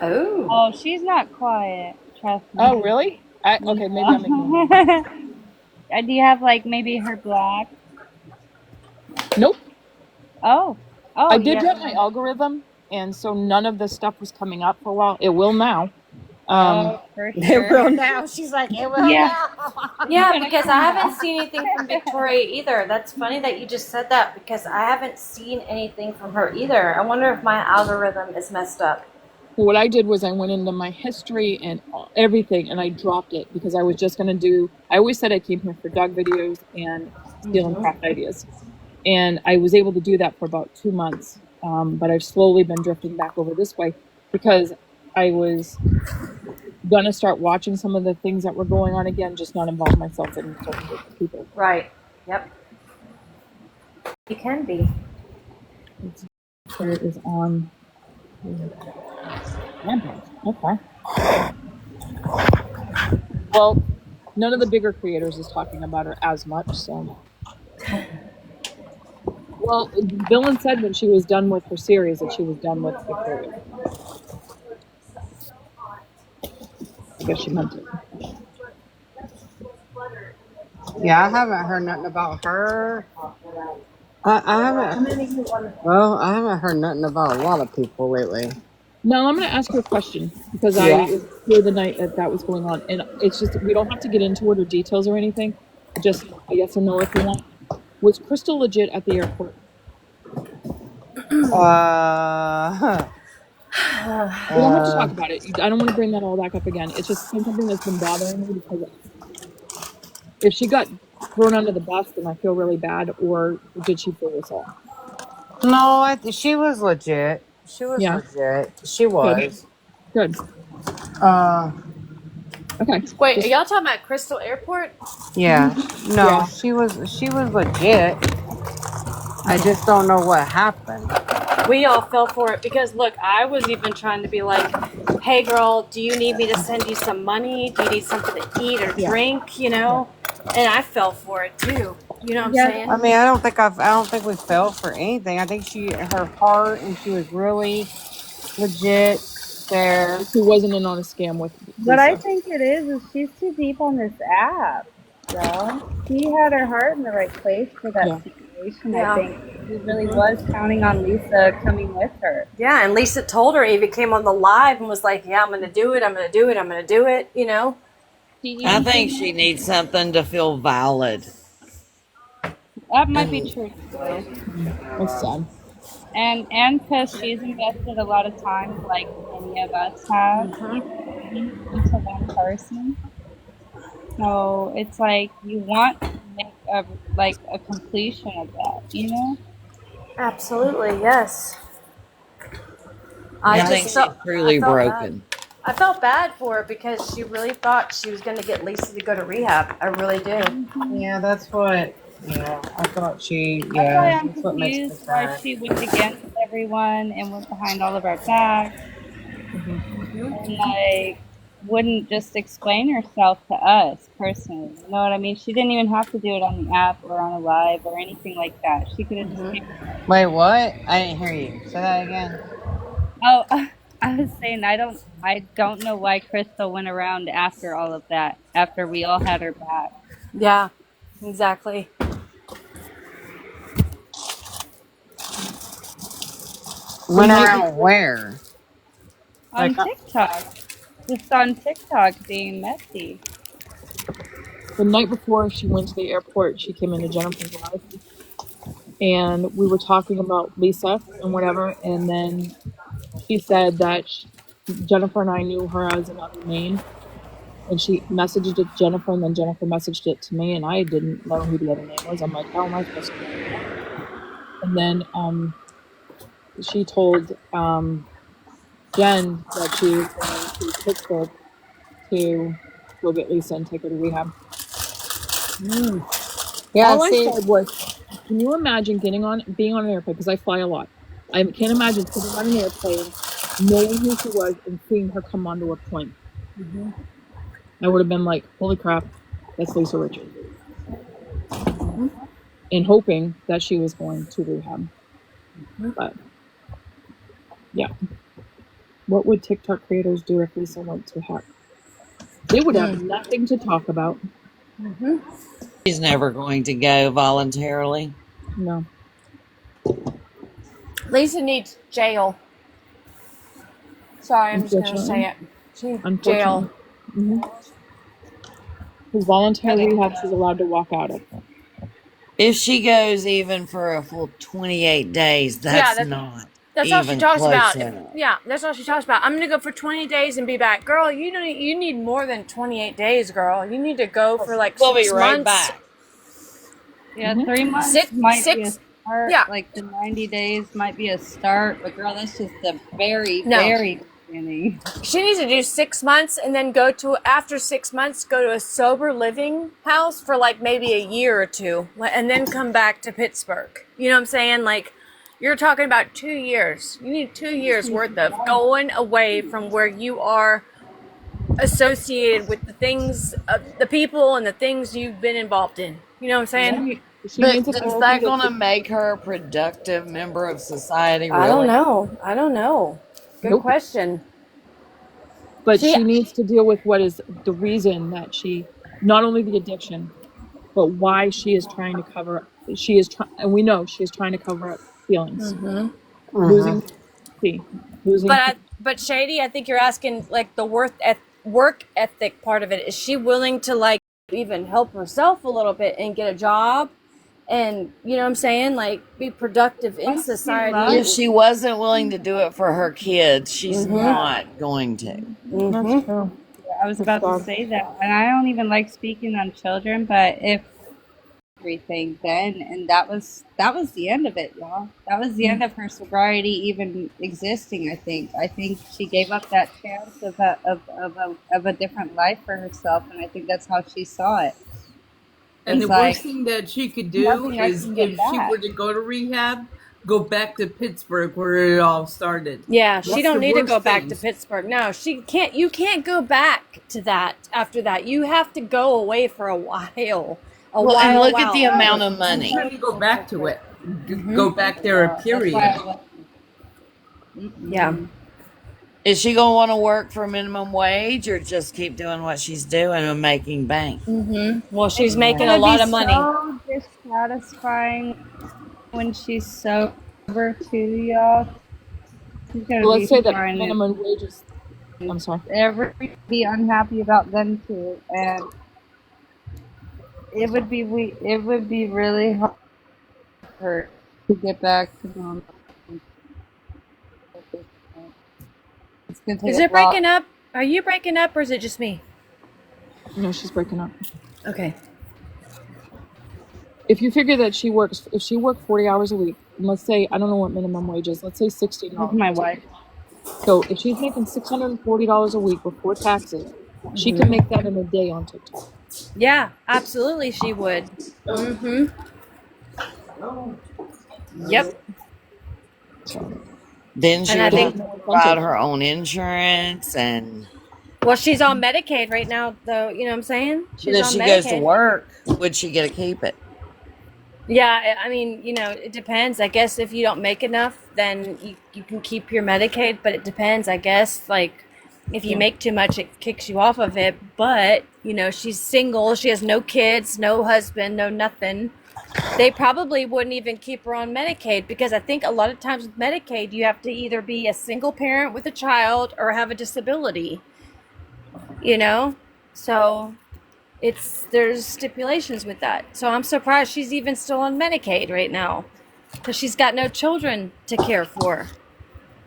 Oh. Oh, she's not quiet. Trust me. Oh, really? Okay, maybe I'm making Do you have like maybe her block? Nope. Oh. I did drop my algorithm, and so none of the stuff was coming up for a while. It will now. For It sure. will now. She's like, it will now. Yeah, because I haven't seen anything from Victoria either. That's funny that you just said that because I haven't seen anything from her either. I wonder if my algorithm is messed up. What I did was I went into my history and everything, and I dropped it because I was just going to do... I always said I came here for dog videos and steel and craft ideas. And I was able to do that for about 2 months. But I've slowly been drifting back over this way because I was going to start watching some of the things that were going on again, just not involve myself in certain people. Right. Yep. You can be. So it is on... Rampage. Okay. Well, none of the bigger creators is talking about her as much, so... Well, Villain said when she was done with her series that she was done with Victoria. I guess she meant it. Yeah, I haven't heard nothing about her. I haven't. Well, I haven't heard nothing about a lot of people lately. Now I'm going to ask you a question because I Yeah. was here the night that was going on, and it's just we don't have to get into it or details or anything. Just a yes or no if you want. Was Crystal legit at the airport? Uh. We don't have to talk about it. I don't want to bring that all back up again. It's just something that's been bothering me because if she got thrown under the bus, then I feel really bad. Or did she fool us all? No, she was legit. She was Yeah. legit. She Good. was. Good. Uh. Okay. Wait, are Just y'all talking about Crystal Airport? Yeah. No, yeah. she was. She was legit. I just don't know what happened. We all fell for it because look, I was even trying to be like, "Hey, girl, do you need me to send you some money? Do you need something to eat or Yeah. drink? You know?" And I fell for it too. You know what I'm Yeah. saying? I mean, I don't think we fell for anything. I think her heart, and she was really legit there. She wasn't in on a scam with What I Lisa. think it is she's too deep on this app, y'all. She had her heart in the right place for that Yeah. situation, I Yeah. think. She really was counting on Lisa coming with her. Yeah, and Lisa told her, even came on the live and was like, "Yeah, I'm going to do it. I'm going to do it. I'm going to do it." You know? She I even think came she on. needs something to feel valid. That might be And true too. That's sad. And because she's invested a lot of time, like many of us have, into one person. So it's like you want to make a completion of that, you know? Absolutely, yes. I think she's I truly felt bad. broken. I felt bad for her because she really thought she was going to get Lisa to go to rehab. I really do. Yeah, that's what. Yeah, I thought she. That's why Yeah, I'm that's what makes me confused why sad. she went against everyone and went behind all of our backs and like wouldn't just explain herself to us personally. You know what I mean? She didn't even have to do it on the app or on a live or anything like that. She could have just came. Wait, what? I didn't hear you. Say that again. Oh, I was saying I don't know why Crystal went around after all of that, after we all had her back. Yeah, exactly. The Went night around before, where? On Like, TikTok. Just on TikTok being messy. she went to the airport, she came into Jennifer's life, and we were talking about Lisa and whatever, and then she said that Jennifer and I knew her as another name, and she messaged it to Jennifer, and then Jennifer messaged it to me, and I didn't know who the other name was. I'm like, how am I supposed to know that? And then she told Jen that she was going to Pittsburgh to go get Lisa and take her to rehab. yeah, All I see, said was, can you imagine being on an airplane? Because I fly a lot. I can't imagine sitting on an airplane, knowing who she was, and seeing her come onto a plane. I would have been like, holy crap, that's Lisa Richard. And hoping that she was going to rehab. But, yeah. What would TikTok creators do if Lisa went to heck? They would have nothing to talk about. She's never going to go voluntarily. No. Lisa needs jail. Sorry, I'm just going to say it. She needs Unfortunately. jail. Because voluntary rehab she's allowed to walk out of. If she goes even for a full 28 days, that's not That's all she even talks close about. enough. Yeah, that's all she talks about. I'm gonna go for 20 days and be back, girl. You need more than 28 days, girl. You need to go for like We'll 6 be right months. back. Yeah, 3 months might be a start. Yeah. Like the 90 days might be a start, but girl, that's just the very beginning. She needs to do 6 months and then go to, after 6 months, go to a sober living house for like maybe a year or two and then come back to Pittsburgh. You know what I'm saying? Like, you're talking about 2 years. You need 2 years worth of going away from where you are associated with the things, the people and the things you've been involved in. You know what I'm saying? But is that going to make her a productive member of society, really? I don't know. Good question. But she needs to deal with what is the reason that she, not only the addiction, but why she is trying to cover. And we know she is trying to cover up feelings. Losing, But Shady, I think you're asking like the work ethic part of it. Is she willing to like even help herself a little bit and get a job, and you know what I'm saying, like be productive in society? If she wasn't willing to do it for her kids, she's not going to. That's true. I was about to say that, and I don't even like speaking on children, but if everything then, and that was the end of it, y'all. That was the end of her sobriety even existing. I think she gave up that chance of a different life for herself, and I think that's how she saw it. And It's the like, worst thing that she could do nothing I is can get if she back. were to go to rehab, go back to Pittsburgh where it all started. Yeah, she That's don't the need to worst go back thing. to Pittsburgh. No, she can't. You can't go back to that after that. You have to go away for a while. And look at the amount of money. She's trying to go back to it. Go back there, period. Yeah. Is she going to want to work for minimum wage or just keep doing what she's doing and making bank? Well, she's making It's a lot gonna of be money. so dissatisfying when she's sober too, y'all. She's gonna Well, be let's say that trying minimum wages. I'm sorry. everybody be unhappy about them too, and it would be really hard for her to get back to normal. It's gonna take Is a it lot. breaking up? Are you breaking up, or is it just me? No, she's breaking up. Okay. If you figure that if she worked 40 hours a week, and let's say, I don't know what minimum wage is, let's say $16. With my wife. So if she's making $640 a week before taxes, she can make that in a day on TikTok. Yeah, absolutely, she would. Yep. Then she And I would have think- to provide her own insurance, and Well, she's on Medicaid right now, though. You know what I'm saying? She's if on she Medicaid. goes to work, would she get to keep it? Yeah, I mean, you know, it depends. I guess if you don't make enough, then you can keep your Medicaid, but it depends, I guess. Like, if you make too much, it kicks you off of it. But, you know, she's single. She has no kids, no husband, no nothing. They probably wouldn't even keep her on Medicaid because I think a lot of times with Medicaid, you have to either be a single parent with a child or have a disability, you know? So there's stipulations with that. So I'm surprised she's even still on Medicaid right now because she's got no children to care for.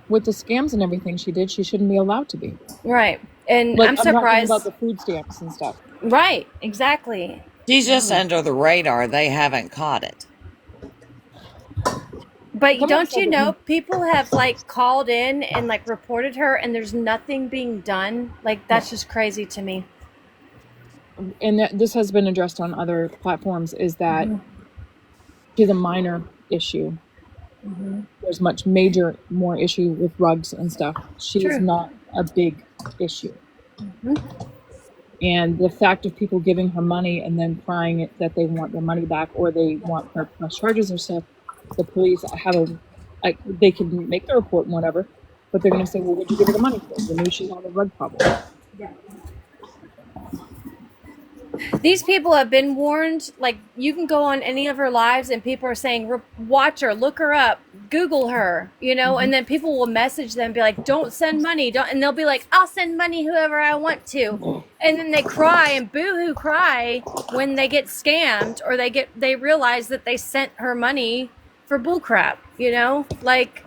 With the scams and everything she did, she shouldn't be allowed to be. Right. And Like, I'm surprised. talking about the food stamps and stuff. Right. Exactly. She's just under the radar. They haven't caught it. But Someone don't said you that know people have like called in and like reported her and there's nothing being done? Like that's just crazy to me. And this has been addressed on other platforms, is that she's a minor issue. There's much more issue with drugs and stuff. She's not a big issue. And the fact of people giving her money and then crying that they want their money back or they want her press charges or stuff, the police they can make the report and whatever, but they're going to say, well, what'd you give her the money for? You knew she had a drug problem. These people have been warned. Like you can go on any of her lives and people are saying, watch her, look her up, Google her, you know, and then people will message them and be like, don't send money. And they'll be like, I'll send money whoever I want to. And then they cry and boo-hoo cry when they get scammed or they realize that they sent her money for bullcrap, you know, like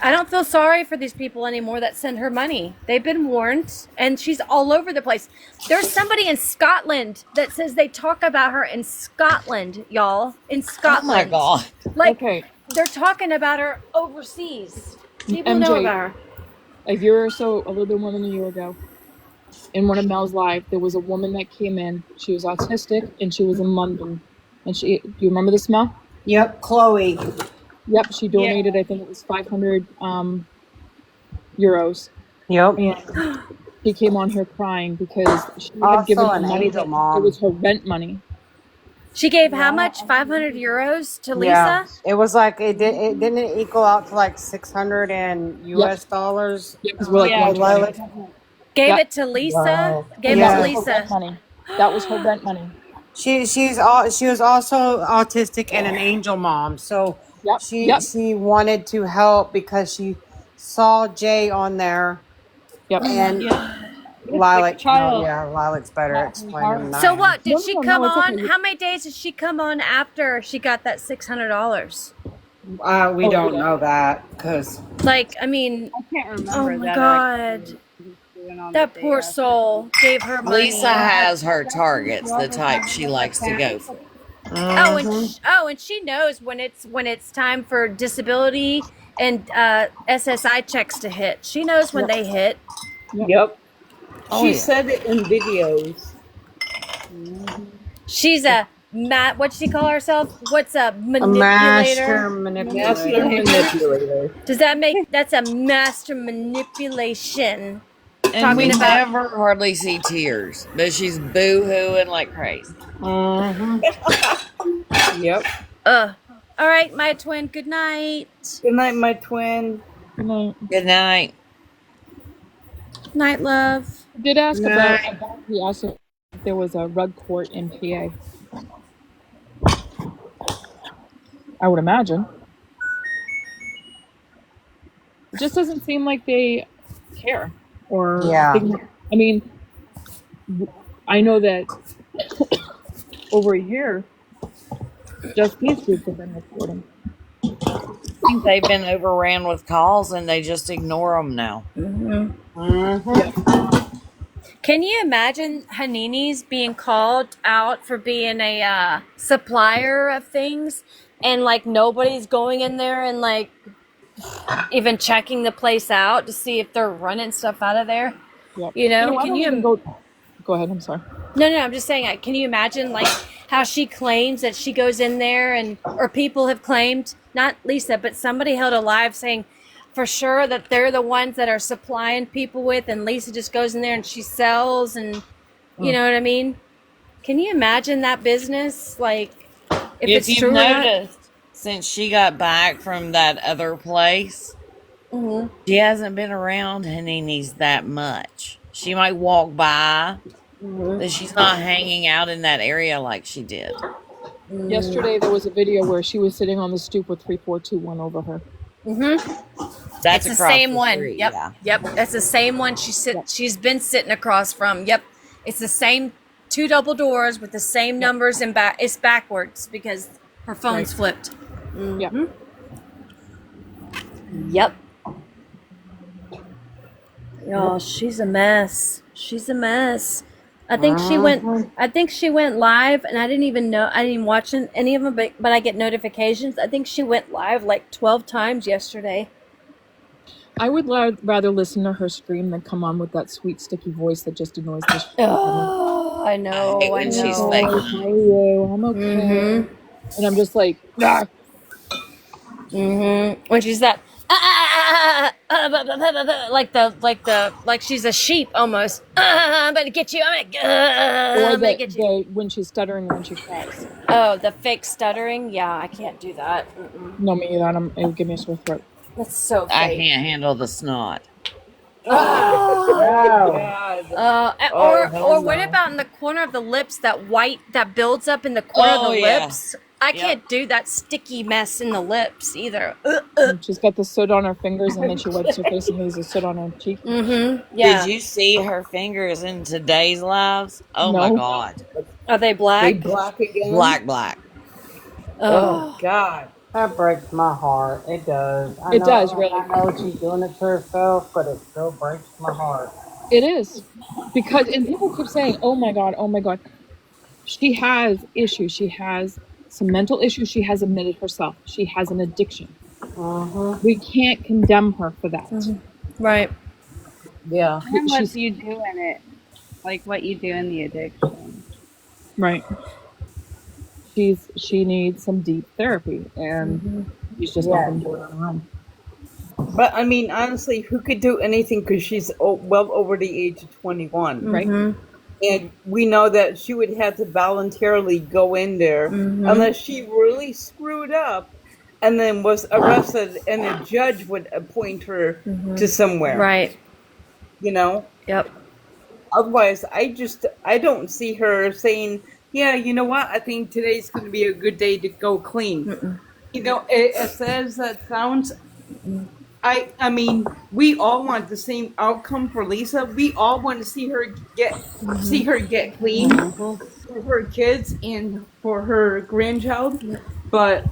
I don't feel sorry for these people anymore that send her money. They've been warned, and she's all over the place. There's somebody in Scotland that says they talk about her in Scotland, y'all. In Scotland. Oh my God. Like, Okay. they're talking about her overseas. People MJ, know about her. A year or so, a little bit more than a year ago, in one of Mel's live, there was a woman that came in. She was autistic, and she was in London. And do you remember this, Mel? Yep, Chloe. Yep, she donated, I think it was 500 euros. Yep. And she came on here crying because she had Also given her an money. angel mom. It was her rent money. She gave how much? 500 euros to Lisa? Yeah, it was like it didn't equal out to like 600 in US dollars. Yeah, because we're like, Yeah. Gave Yeah. it to Lisa? Wow. Gave Yeah. it to That was her rent Lisa. money. That was her rent money. She was also autistic and an angel mom. So Yep. she wanted to help because she saw Jay on there Yep. and Lilac. Oh yeah, Lilac's better at explaining that. So what? Did No, she no, come no, it's on? okay. How many days did she come on after she got that $600? We don't know that because Like, I mean, I can't remember oh my that God. actually. Doing on the That day poor after. soul gave her money. Lisa has her targets, the type she likes to go for. Oh, and she knows when it's time for disability and SSI checks to hit. She knows when they hit. Yep. Oh, She yeah. said it in videos. She's a what'd she call herself? What's a a master manipulator? Master manipulator. manipulator. Does that make that's a master manipulation? And we Talking about never hardly see tears, but she's boo-hooing like crazy. Yep. all right, my twin, good night. Good night, my twin. Good night. Good night. Night, love. I did ask about. Night. He asked if there was a rug court in PA. I would imagine. It just doesn't seem like they care or. Yeah. I mean, I know that over here, just these groups have been reporting. I think they've been overran with calls and they just ignore them now. Can you imagine Hanini's being called out for being a supplier of things and like nobody's going in there and like even checking the place out to see if they're running stuff out of there? Yep. You know, I can don't you even go ahead, I'm sorry. No, I'm just saying, can you imagine like how she claims that she goes in there and or people have claimed, not Lisa, but somebody held a live saying for sure that they're the ones that are supplying people with and Lisa just goes in there and she sells and you know what I mean? Can you imagine that business? Like if it's you've true or not? noticed, since she got back from that other place, she hasn't been around Hanini's that much. She might walk by, but she's not hanging out in that area like she did. Yesterday there was a video where she was sitting on the stoop with 3421 over her. That's It's the across same the one. street, Yep. yeah. Yep. That's the same one she's been sitting across from. Yep. It's the same two double doors with the same numbers and it's backwards because her phone's flipped. Yeah. Yep. Oh, she's a mess. She's a mess. I think she went live and I didn't even know I didn't even watch any of them but I get notifications. I think she went live like 12 times yesterday. I would rather listen to her scream than come on with that sweet sticky voice that just annoys the shit out of me. Oh, I know. I when she's know. fake. How are you? I'm okay. And I'm just like, ah. When she's that like she's a sheep almost. I'm gonna get you. I'm gonna get you. When she's stuttering when she cries. Oh, the fake stuttering. Yeah, I can't do that. No, me either. It would give me a sore throat. That's so fake. I can't handle the snot. Or what about in the corner of the lips, that white that builds up in the corner of the lips? I can't do that sticky mess in the lips either. She's got the soot on her fingers and then she wipes her face and leaves the soot on her cheek. Yeah. Did you see her fingers in today's lives? Oh my God. Are they black? They black again? Black. Oh, God. That breaks my heart. It does. It does, really. I know she's doing it to herself, but it still breaks my heart. It is. Because, and people keep saying, oh my God. She has issues. She has some mental issues. She has admitted herself. She has an addiction. We can't condemn her for that. Right. Yeah. And what you do in it. Like what you do in the addiction. Right. She needs some deep therapy, and she's just not been doing it on her own. But I mean, honestly, who could do anything because she's well over the age of 21, right? And we know that she would have to voluntarily go in there unless she really screwed up and then was arrested, and a judge would appoint her to somewhere, right? You know. Yep. Otherwise, I don't see her saying Yeah, you know what? I think today's going to be a good day to go clean. You know, as sad as that sounds, I mean, we all want the same outcome for Lisa. We all want to see her get clean for her kids and for her grandchild. But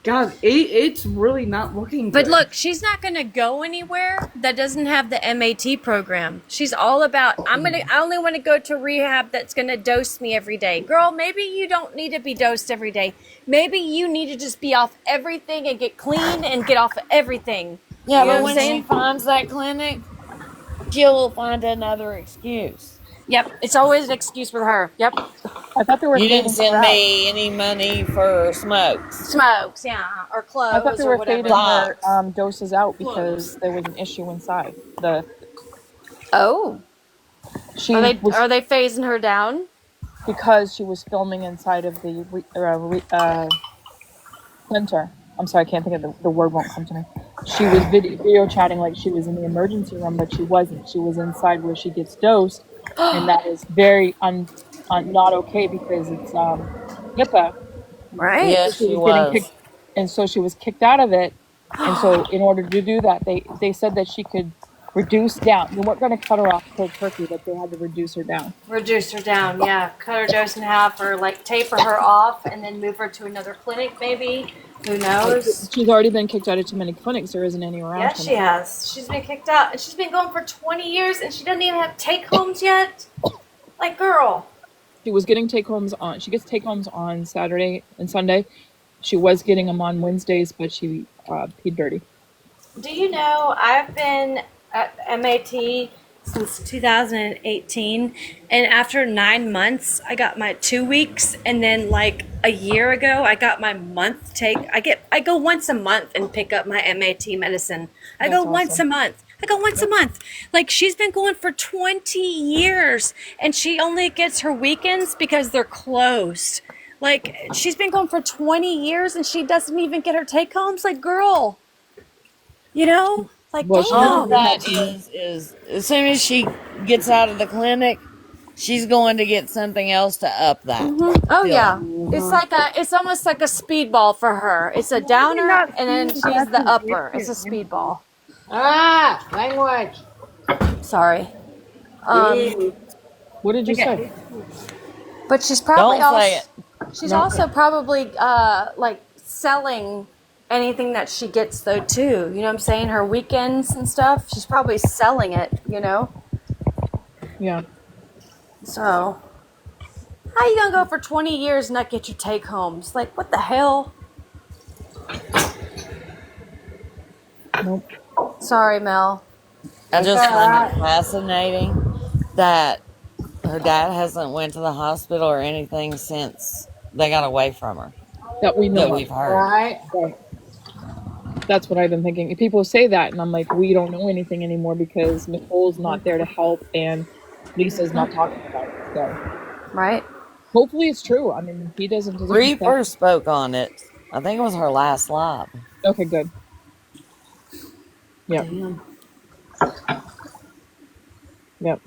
God, it's really not looking good. But look, she's not going to go anywhere that doesn't have the MAT program. She's all about, I only want to go to rehab that's going to dose me every day. Girl, maybe you don't need to be dosed every day. Maybe you need to just be off everything and get clean and get off of everything. Yeah, You know but what I'm when she saying? finds that clinic, she'll find another excuse. Yep, it's always an excuse with her. Yep. I thought they were You didn't fading her send out. me any money for smokes. Smokes, yeah, or I thought clothes they or were whatever. fading her Socks. doses out because there was an issue inside. Oh, She are was they phasing her down? because she was filming inside of the center. I'm sorry, I can't think of the word won't come to me. She was video chatting like she was in the emergency room, but she wasn't. She was inside where she gets dosed, and that is very not okay because it's HIPAA. Right. Yes, She she was getting was. kicked, and so she was kicked out of it. And so, in order to do that, they said that she could reduce down. They weren't going to cut her off cold turkey, but they had to reduce her down. Reduce her down, yeah. Cut her dose in half or like taper her off and then move her to another clinic maybe. Who knows? She's already been kicked out of too many clinics. There isn't any around Yeah, her. she has. She's been kicked out and she's been going for 20 years and she doesn't even have take homes yet. Like, girl. She was getting take homes on. She gets take homes on Saturday and Sunday. She was getting them on Wednesdays, but she peed dirty. Do you know I've been at MAT since 2018, and after 9 months, I got my 2 weeks, and then like a year ago, I got my month take. I go once a month and pick up my MAT medicine. I go once a month. I go once a month. Like, she's been going for 20 years, and she only gets her weekends because they're closed. Like, she's been going for 20 years, and she doesn't even get her take homes. Like, girl. You know, like, Well, she All of hasn't that had to. is as soon as she gets out of the clinic, she's going to get something else to up that. oh yeah, feeling. it's almost like a speedball for her. It's a downer, and then she's the upper. It's a speedball. Ah, language. Sorry, What did you say? but she's probably Don't say also it. she's also probably like selling anything that she gets though too. You know what I'm saying? Her weekends and stuff. She's probably selling it. You know. Yeah. So, how you gonna go for 20 years and not get your take homes? Like, what the hell? Nope. Sorry, Mel. I just find it fascinating that her dad hasn't went to the hospital or anything since they got away from her. That we know That of. we've heard. Right. Right. That's what I've been thinking. People say that, and I'm like, we don't know anything anymore because Nicole's not there to help, and Lisa's not talking about it. So Right? hopefully it's true. I mean, he doesn't deserve Reaper spoke on it. I think it was her last live. Okay, good. Yep. Yep.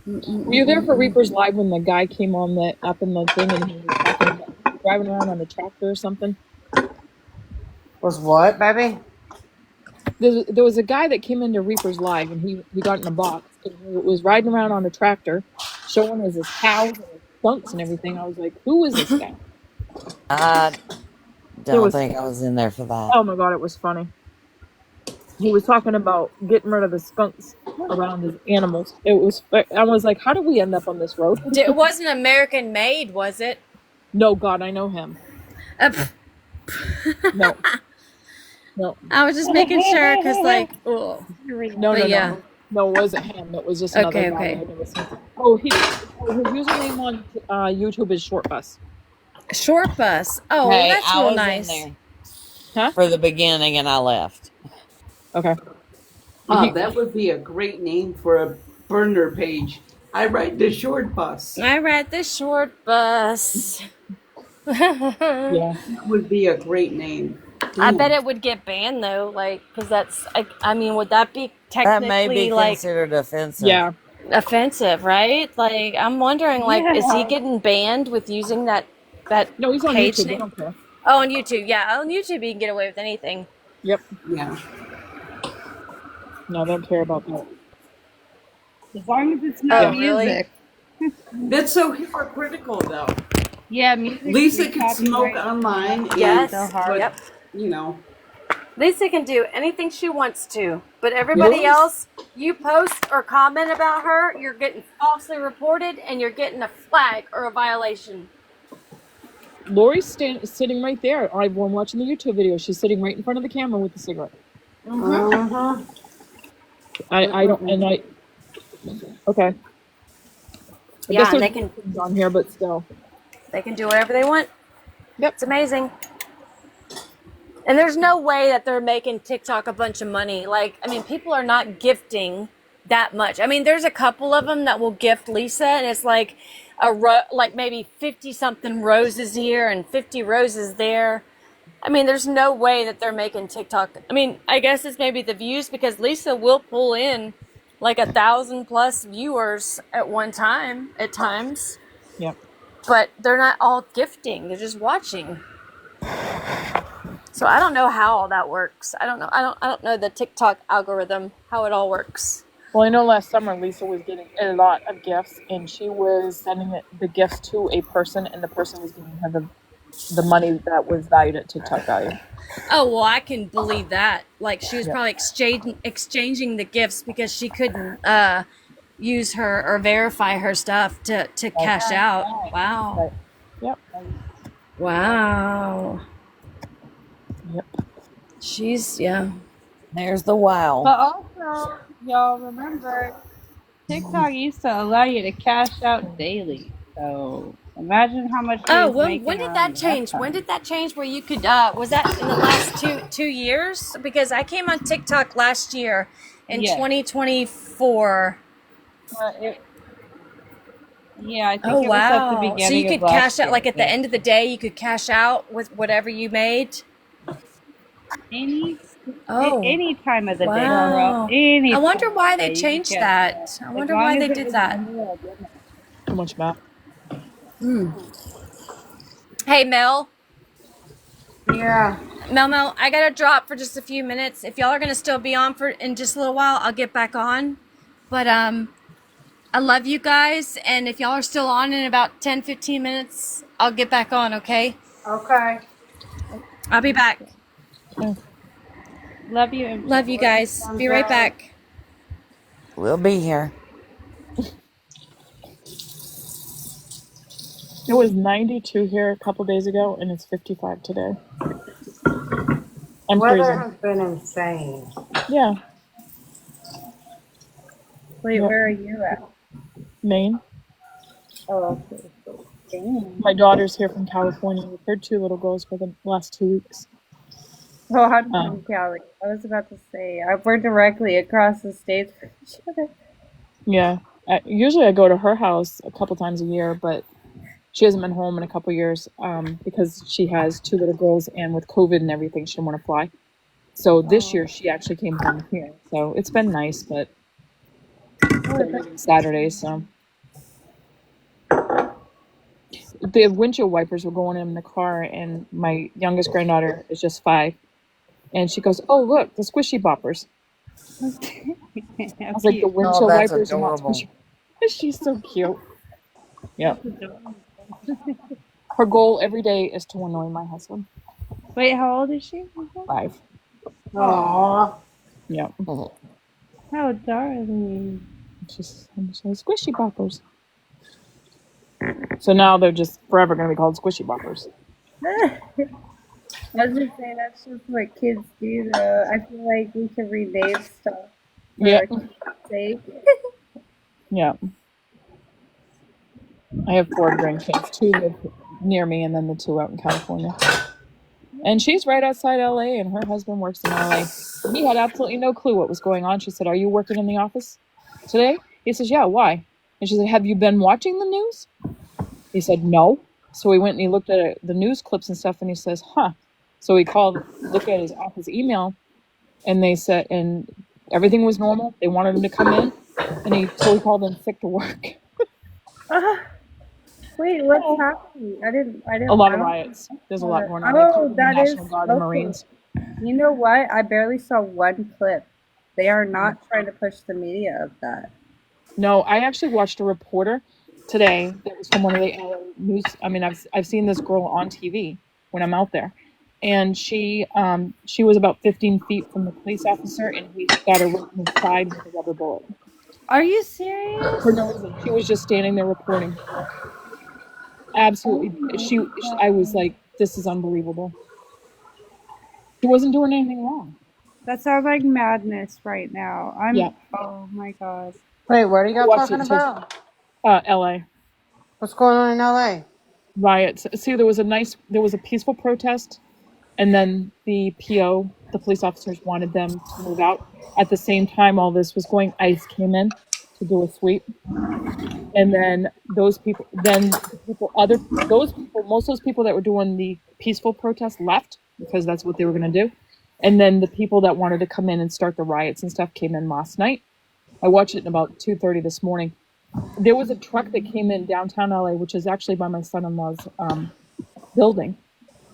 Were you there for Reaper's Live when the guy came on the up in the thing and he was talking about driving around on a tractor or something? Was what, baby? There was a guy that came into Reaper's Live and he got in a box and he was riding around on a tractor, showing us his cows and his skunks and everything. I was like, who is this guy? I don't was- think I was in there for that. Oh my god, it was funny. He was talking about getting rid of the skunks around his animals. I was like, how did we end up on this road? It wasn't American made, was it? No, God, I know him. No. No. I was just making sure because, like, oh. No, yeah. No, it wasn't him. It was just another Okay, guy. okay. I'd never seen. Oh, his username on YouTube is Short Bus. Short bus. Oh, Hey, that's I real was nice. in Huh? there for the beginning and I left. Okay. That would be a great name for a burner page. I ride the short bus. I ride the short bus. Yeah. That would be a great name. I bet it would get banned though, like, because that's, I mean, would that be That may technically be like, considered offensive. Yeah. offensive, right? Like, I'm wondering, like, is he Yeah. getting banned with using that No, he's on page YouTube. They name? don't care. Oh, on YouTube, yeah, on YouTube you can get away with anything. Yep. Yeah. No, they don't care about that. As long as it's Oh, not Yeah. really? music. That's so hypocritical, though. Yeah, music's Lisa free could smoke copyright. online and, So Yes. hard. but, Yep. you know. Lisa can do anything she wants to, but everybody Lori's else, you post or comment about her, you're getting falsely reported and you're getting a flag or a violation. sitting right there. I'm watching the YouTube video. She's sitting right in front of the camera with the cigarette. Mm-hmm. I don't, and I, okay. I guess Yeah, and there's things on here, but still. they can do whatever they want. Yep. It's amazing. And there's no way that they're making TikTok a bunch of money. Like, I mean, people are not gifting that much. I mean, there's a couple of them that will gift Lisa, and it's like like maybe 50 something roses here and 50 roses there. I mean, there's no way that they're making TikTok. I mean, I guess it's maybe the views, because Lisa will pull in like 1,000+ viewers at one time at times. Yep. But they're not all gifting. They're just watching. So I don't know how all that works. I don't know. I don't know the TikTok algorithm, how it all works. Well, I know last summer Lisa was getting a lot of gifts, and she was sending the gifts to a person, and the person was giving her the money that was valued at TikTok value. Oh, well, I can believe that. Like, she was Yep. probably exchanging the gifts because she couldn't use her or verify her stuff to cash out. Wow. Right. Yep. Wow. Yep. She's, yeah. There's the wow. But also, y'all remember, TikTok used to allow you to cash out daily. So imagine how much. Oh, when did that change? When did that change where you could, was that in the last two years? Because I came on TikTok last year in 2024. Yeah, I think Oh, it was at the wow. beginning. So you could of last cash out, year, like at the yeah. end of the day, you could cash out with whatever you made? Any time of the day. Wow. Any I wonder time why of the they day, you changed can that. I as wonder long why as they it did was that. Too much math. Hey, Mel. Yeah. Mel, I gotta drop for just a few minutes. If y'all are gonna still be on for in just a little while, I'll get back on. But I love you guys, and if y'all are still on in about 10-15 minutes, I'll get back on, okay? Okay. I'll be back. Love you. MJ. Love you guys. Be right back. We'll be here. It was 92 here a couple days ago, and it's 55 today. I'm Weather freezing. has been insane. Yeah. Wait, Yep. where are you at? Maine. Oh, okay. Dang. My daughter's here from California with her 2 little girls for the last 2 weeks. Oh, I'm from Cali. I was about to say, we're directly across the states from each other. Yeah. Usually I go to her house a couple times a year, but she hasn't been home in a couple years because she has 2 little girls, and with COVID and everything, she didn't want to fly. So this year she actually came home here. So it's been nice, but they're meeting Saturdays, so. The windshield wipers were going in the car, and my youngest granddaughter is just 5. And she goes, "Oh, look, the squishy boppers." I was like, the windshield that's wipers are not adorable. squishy. She's so cute. Yeah. Her goal every day is to annoy my husband. Wait, how old is she? 5. Aww. Yeah. How darling. She's squishy boppers. So now they're just forever going to be called squishy boppers. I was just saying, that's just what kids do, though. I feel like we should rename stuff for Yeah. our kids' sake. Yeah. I have 4 grandkids. 2 live near me, and then the 2 out in California. And she's right outside LA, and her husband works in LA. He had absolutely no clue what was going on. She said, "Are you working in the office today?" He says, "Yeah, why?" And she said, "Have you been watching the news?" He said, "No." So he went and he looked at the news clips and stuff, and he says, "Huh." So he looked at his office email, and they said, and everything was normal. They wanted him to come in, and he totally called in sick to work. Wait, what's happening? I A lot I of don't. riots. There's a lot going on. They Oh, called in the that is National Guard and okay. Marines. You know what? I barely saw one clip. They are not trying to push the media of that. No, I actually watched a reporter today that was from one of the LA news. I mean, I've seen this girl on TV when I'm out there, and she was about 15 feet from the police officer, and he got her right in the side with a rubber bullet Are you serious? for no reason. She was just standing there reporting. Absolutely, I was like, this is unbelievable. She wasn't doing anything wrong. That sounds like madness right now. Yeah, Oh my god. Wait, what are I y'all watched talking it too. about? LA. What's going on in LA? Riots. See, there was a peaceful protest, and then the police officers wanted them to move out. At the same time, all this was going, ICE came in to do a sweep, and then most of those people that were doing the peaceful protest left because that's what they were going to do, and then the people that wanted to come in and start the riots and stuff came in last night. I watched it at about 2:30 this morning. There was a truck that came in downtown LA, which is actually by my son-in-law's building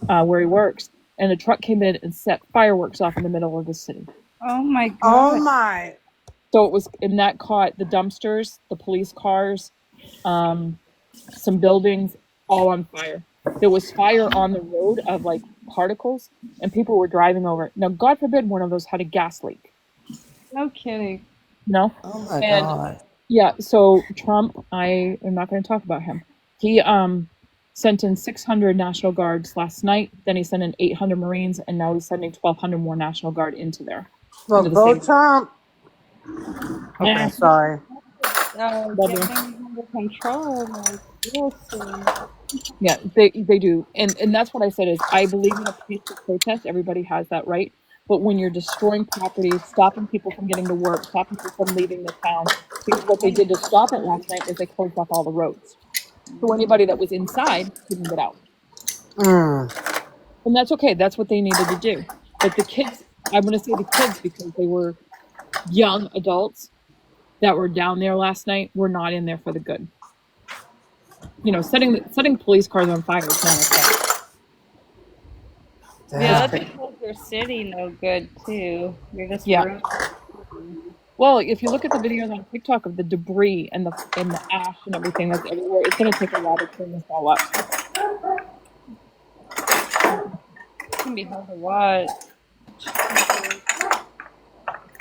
where he works, and the truck came in and set fireworks off in the middle of the city. Oh my god. Oh my. So it was, and that caught the dumpsters, the police cars, some buildings, all on fire. There was fire on the road of like particles, and people were driving over it. Now, God forbid one of those had a gas leak. No kidding. No? Oh my God. Yeah, so Trump, I am not going to talk about him. He sent in 600 National Guards last night. Then he sent in 800 Marines, and now he's sending 1,200 more National Guard into there. Well, into the go same- Trump. Okay, Yeah. sorry. Get things under control, like real soon. Yeah, they do, and that's what I said is I believe in a peaceful protest. Everybody has that right, but when you're destroying property, stopping people from getting to work, stopping people from leaving the town, because what they did to stop it last night is they closed off all the roads, so anybody that was inside couldn't get out, and that's okay. That's what they needed to do. But the kids, I'm going to say the kids because they were young adults that were down there last night were not in there for the good. You know, setting police cars on fire is not okay. Yeah, that does your city no good too. You're just ruining. Well, if you look at the videos on TikTok of the debris and the ash and everything that's everywhere, it's going to take a while to clean this all up. It's gonna be hard to watch.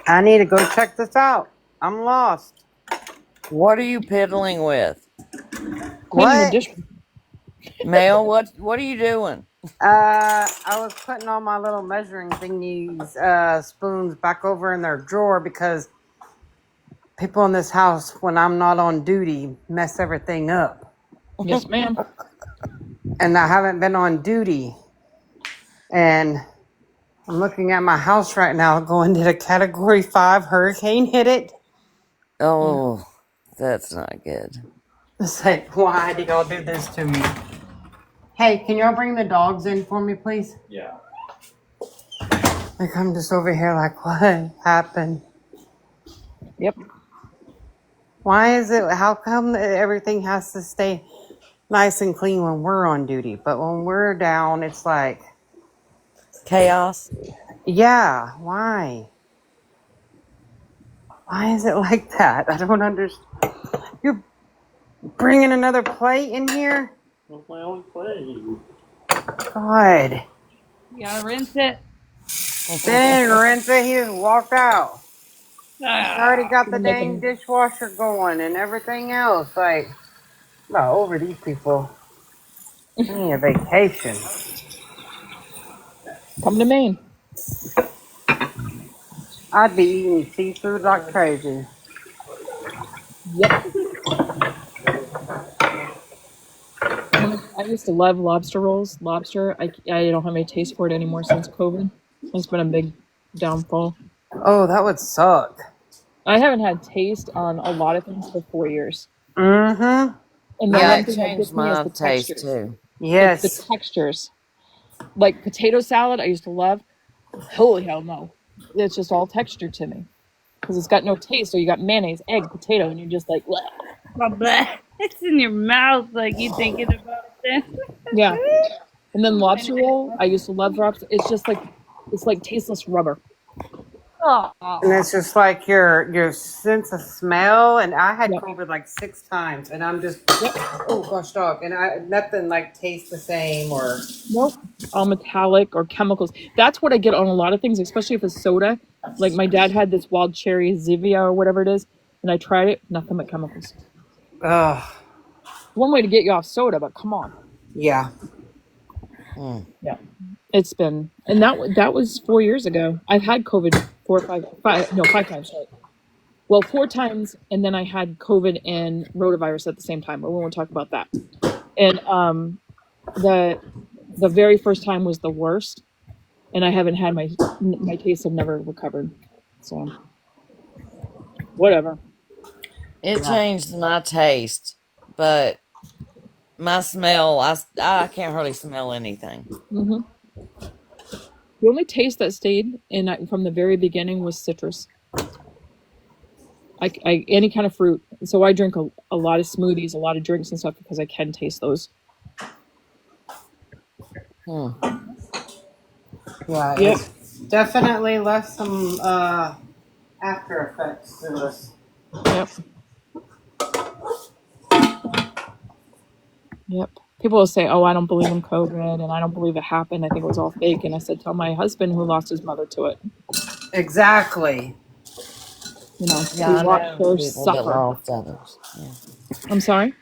I need to go check this out. I'm lost. What are you piddling with? Cleaning the dish. Mel, what are you doing? I was putting all my little measuring thingies, spoons back over in their drawer because people in this house, when I'm not on duty, mess everything up. Yes, ma'am. And I haven't been on duty. And I'm looking at my house right now going, did a Category 5 hurricane hit it? Oh, that's not good. It's like, why did y'all do this to me? Hey, can y'all bring the dogs in for me, please? Yeah. Like, I'm just over here like, what happened? Yep. Why is it, how come everything has to stay nice and clean when we're on duty? But when we're down, it's like... Chaos? Yeah, why? Why is it like that? I don't understand. You're bringing another plate in here? That's my only plate. God. You gotta rinse it. Dang, Renza, he just walked out. I already got the Couldn't dang make dishwasher going and everything else. Like, not over these people. I need a vacation. Come to Maine. I'd be eating seafood like crazy. Yep. I used to love lobster rolls. Lobster, I don't have any taste for it anymore since COVID. It's been a big downfall. Oh, that would suck. I haven't had taste on a lot of things for 4 years. Mm-hmm. And the Yeah, one it thing that changed gets me is my the taste textures. too. Yes. The textures. Like potato salad, I used to love. Holy hell no. It's just all texture to me. because it's got no taste. So you got mayonnaise, egg, potato, and you're just like, bleh. Blah, blah. It's in your mouth, like you thinking about it. Yeah. And then lobster roll, I used to love lobster. It's like tasteless rubber. Oh, And it's just like your sense of smell. And I had Yep. COVID like 6 times, and I'm just Yep. oh gosh, dog, and nothing like tastes the same or. Nope. All metallic or chemicals. That's what I get on a lot of things, especially if it's soda. Like my dad had this wild cherry Zivia or whatever it is, and I tried it. Nothing but chemicals. Ugh. One way to get you off soda, but come on. Yeah. Yeah. It's been, and that was 4 years ago. I've had COVID 5 times. Right? Well, 4 times, and then I had COVID and rotavirus at the same time. But we won't talk about that. And the very first time was the worst, and I haven't had my tastes have never recovered. So whatever. It changed my taste, but my smell, I can't hardly smell anything. Mm-hmm. The only taste that stayed from the very beginning was citrus. I any kind of fruit. So I drink a lot of smoothies, a lot of drinks and stuff because I can taste those. Yeah, Yep. it's definitely left some after effects to us. Yep. Yep. People will say, "Oh, I don't believe in COVID, and I don't believe it happened. I think it was all fake." And I said, "Tell my husband who lost his mother to it." Exactly. You know, Yeah, I who watched know her people that suffer. lost others. Yeah. I'm sorry.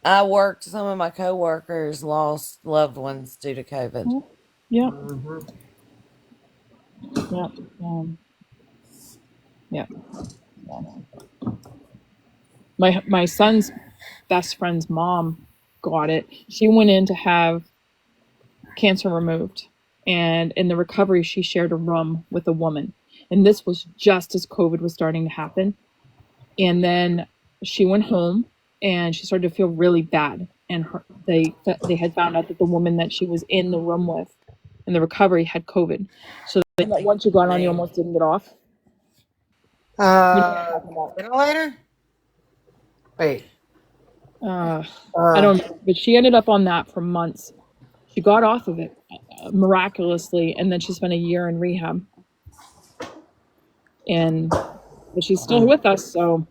Some of my coworkers lost loved ones due to COVID. Yeah. Mm-hmm. Yeah. Yeah. My son's best friend's mom got it. She went in to have cancer removed, and in the recovery she shared a room with a woman, and this was just as COVID was starting to happen. And then she went home and she started to feel really bad, and they had found out that the woman that she was in the room with in the recovery had COVID. So once you got on, you almost didn't get off. Ventilator? Wait. I don't know, but she ended up on that for months. She got off of it miraculously, and then she spent a year in rehab. But she's still with us, so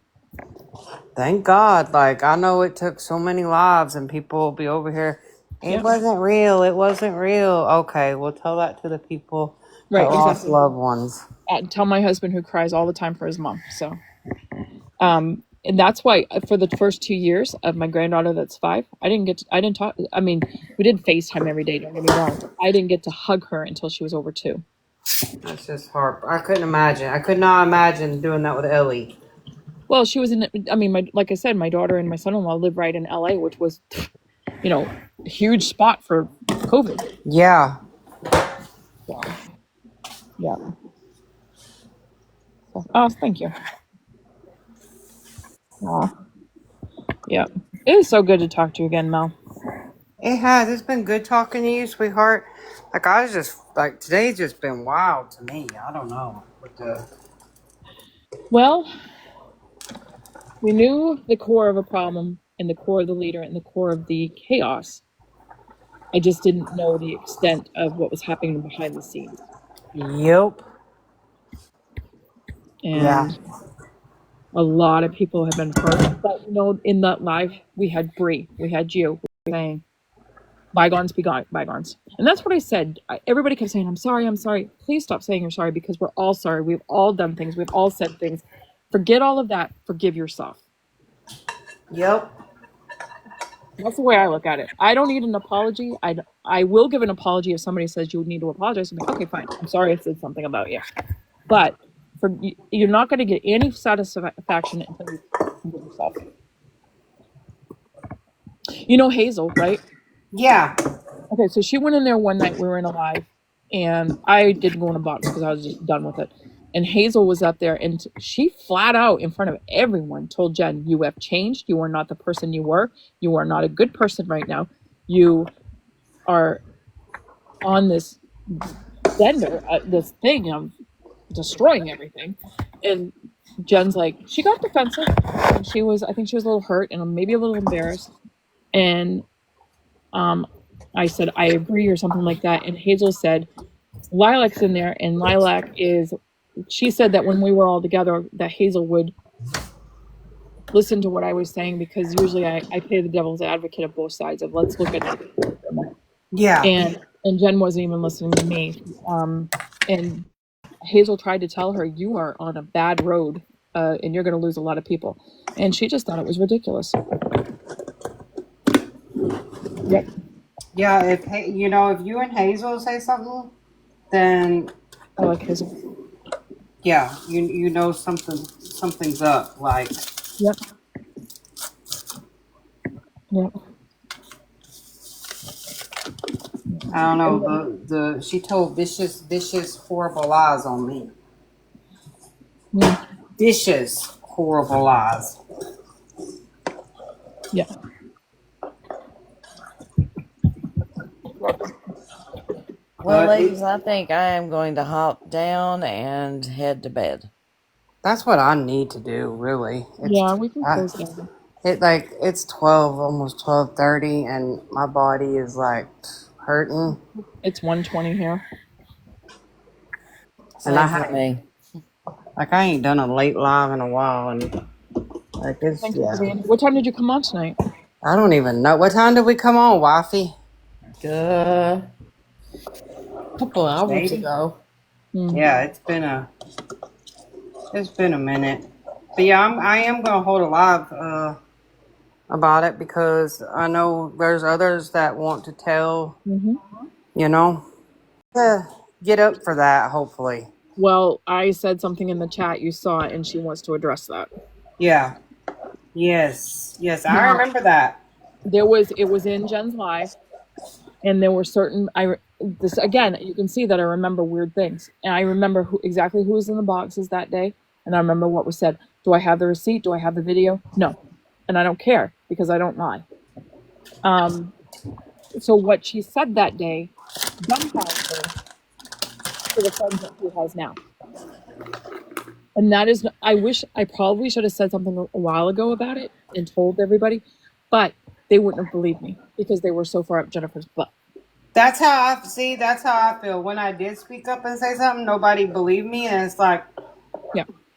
Thank God. Like, I know it took so many lives, and people will be over here. It wasn't real. It wasn't real. Okay, we'll tell that to the people that lost loved ones. Tell my husband, who cries all the time for his mom. So, and that's why for the first 2 years of my granddaughter that's 5, I didn't talk. I mean, we did FaceTime every day. Don't get me wrong. I didn't get to hug her until she was over 2. That's just hard. I couldn't imagine. I could not imagine doing that with Ellie. Well, she was like I said, my daughter and my son-in-law live right in LA, which was, a huge spot for COVID. Yeah. So, yeah. Oh, thank you. Yeah. It is so good to talk to you again, Mel. It has. It's been good talking to you, sweetheart. Like, I was just, like, today's just been wild to me. I don't know. Well, we knew the core of a problem and the core of the leader and the core of the chaos. I just didn't know the extent of what was happening behind the scenes. Yep. And a lot of people have been hurt. But, in that live, we had Bree, we had you saying, bygones be bygones. And that's what I said. Everybody kept saying, I'm sorry. Please stop saying you're sorry, because we're all sorry. We've all done things. We've all said things. Forget all of that. Forgive yourself. Yep. That's the way I look at it. I don't need an apology. I will give an apology if somebody says you need to apologize. I'm like, okay, fine. I'm sorry I said something about you. But you're not going to get any satisfaction until you forgive yourself. You know Hazel, right? Yeah. Okay, so she went in there one night. We were in a live, and I didn't go in a box because I was just done with it. And Hazel was up there, and she flat out in front of everyone told Jen, you have changed. You are not the person you were. You are not a good person right now. You are on this bender, this thing of destroying everything. And Jen's like, she got defensive. And I think she was a little hurt and maybe a little embarrassed. And I said, I agree, or something like that. And Hazel said, Lilac's in there, and she said that when we were all together, that Hazel would listen to what I was saying, because usually I play the devil's advocate of both sides of let's look at it. Yeah. And Jen wasn't even listening to me. And Hazel tried to tell her, you are on a bad road, and you're going to lose a lot of people. And she just thought it was ridiculous. Yep. Yeah, if you and Hazel say something, then I like Hazel. Yeah, you know something's up. Like, Yep. I don't know. She told vicious, horrible lies on me. Yeah. Vicious, horrible lies. Yeah. Well, ladies, I think I am going to hop down and head to bed. That's what I need to do, really. We can close down. It's 12, almost 12:30, and my body is like hurting. It's 1:20 here. And I ain't done a late live in a while, and What time did you come on tonight? I don't even know. What time did we come on, wifey? A couple hours ago. Yeah, it's been a minute. But yeah, I am gonna hold a live about it, because I know there's others that want to tell. Get up for that, hopefully. Well, I said something in the chat, you saw it, and she wants to address that. Yeah. Yes, I remember that. It was in Jen's live, and there were certain again, you can see that I remember weird things, and I remember exactly who was in the boxes that day, and I remember what was said. Do I have the receipt? Do I have the video? No, and I don't care, because I don't lie. So what she said that day dumbfounded her for the friends that she has now. And that is, I probably should have said something a while ago about it and told everybody, but they wouldn't have believed me, because they were so far up Jennifer's butt. That's how I feel. When I did speak up and say something, nobody believed me, and it's like,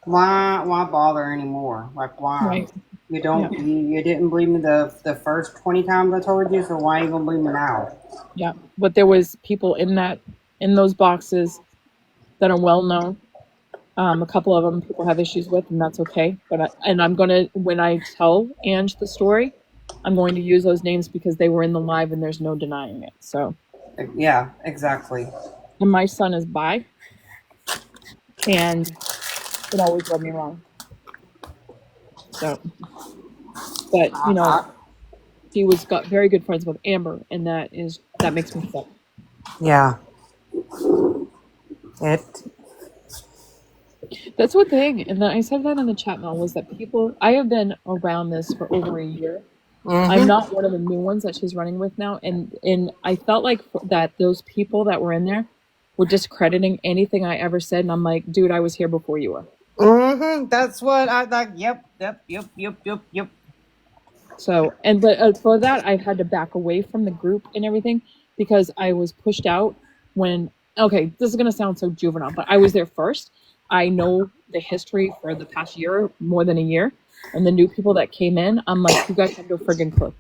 why bother anymore? Like, why? Right. You didn't believe me the first 20 times I told you, so why are you gonna believe me now? Yeah, but there was people in those boxes that are well known. A couple of them people have issues with, and that's okay. But I'm gonna, when I tell Ange the story, I'm going to use those names because they were in the live, and there's no denying it. So. Yeah, exactly. And my son is bi, and it always rubbed me wrong. So, but he got very good friends with Amber, and that makes me sick. Yeah. That's one thing, and I said that in the chat now, was that I have been around this for over a year. Mm-hmm. I'm not one of the new ones that she's running with now, and I felt like that those people that were in there were discrediting anything I ever said, and I'm like, dude, I was here before you were. Mm-hmm. That's what I like. Yep. So, but for that, I've had to back away from the group and everything, because I was pushed out when. Okay, this is gonna sound so juvenile, but I was there first. I know the history for the past year, more than a year, and the new people that came in, I'm like, you guys have no friggin' clue.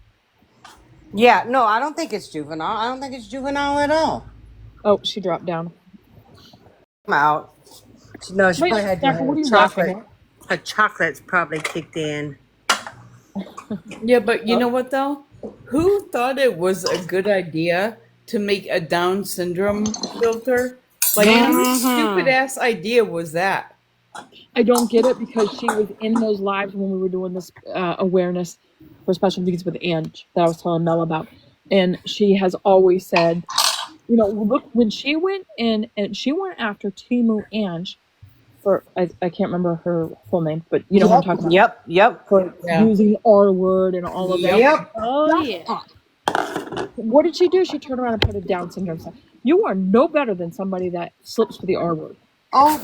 Yeah, no, I don't think it's juvenile. I don't think it's juvenile at all. Oh, she dropped down. I'm out. No, she probably had chocolate. Her chocolate's probably kicked in. Yeah, but you know what though? Who thought it was a good idea to make a Down syndrome filter? Like, whose stupid ass idea was that? I don't get it, because she was in those lives when we were doing this awareness for special needs with Ange that I was telling Mel about, and she has always said, look, when she went in and she went after Timu Ange for I can't remember her full name, but you know what I'm talking about. Yep. For using the R word and all of that. Yep. Oh yeah. What did she do? She turned around and put a Down syndrome sign. You are no better than somebody that slips for the R word. Oh,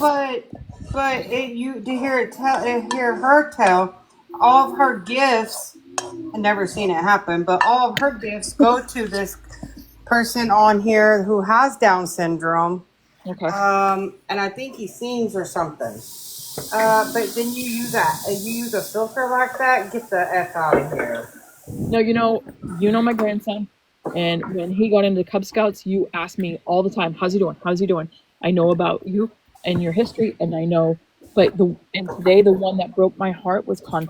but you to hear it tell, hear her tell, all of her gifts. I've never seen it happen, but all of her gifts go to this person on here who has Down syndrome. Okay. And I think he sings or something. But then you use a filter like that. Get the f out of here. No, you know my grandson, and when he got into Cub Scouts, you asked me all the time, "How's he doing? How's he doing?" I know about you and your history, and I know. But today the one that broke my heart was Con.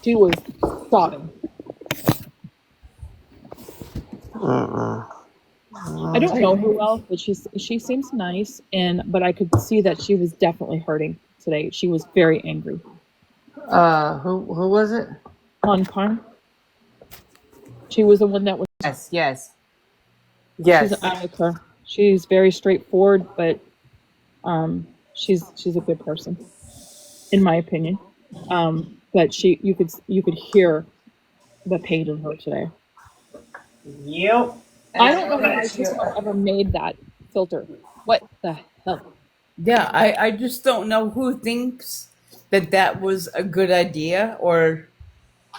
She was sobbing. I don't know her well, but she seems nice, but I could see that she was definitely hurting today. She was very angry. Who was it? Con. She was the one that was. Yes. I like her. She's very straightforward, but she's a good person, in my opinion. But you could hear the pain in her today. Yep. I don't know why TikTok ever made that filter. What the hell? Yeah, I just don't know who thinks that was a good idea, or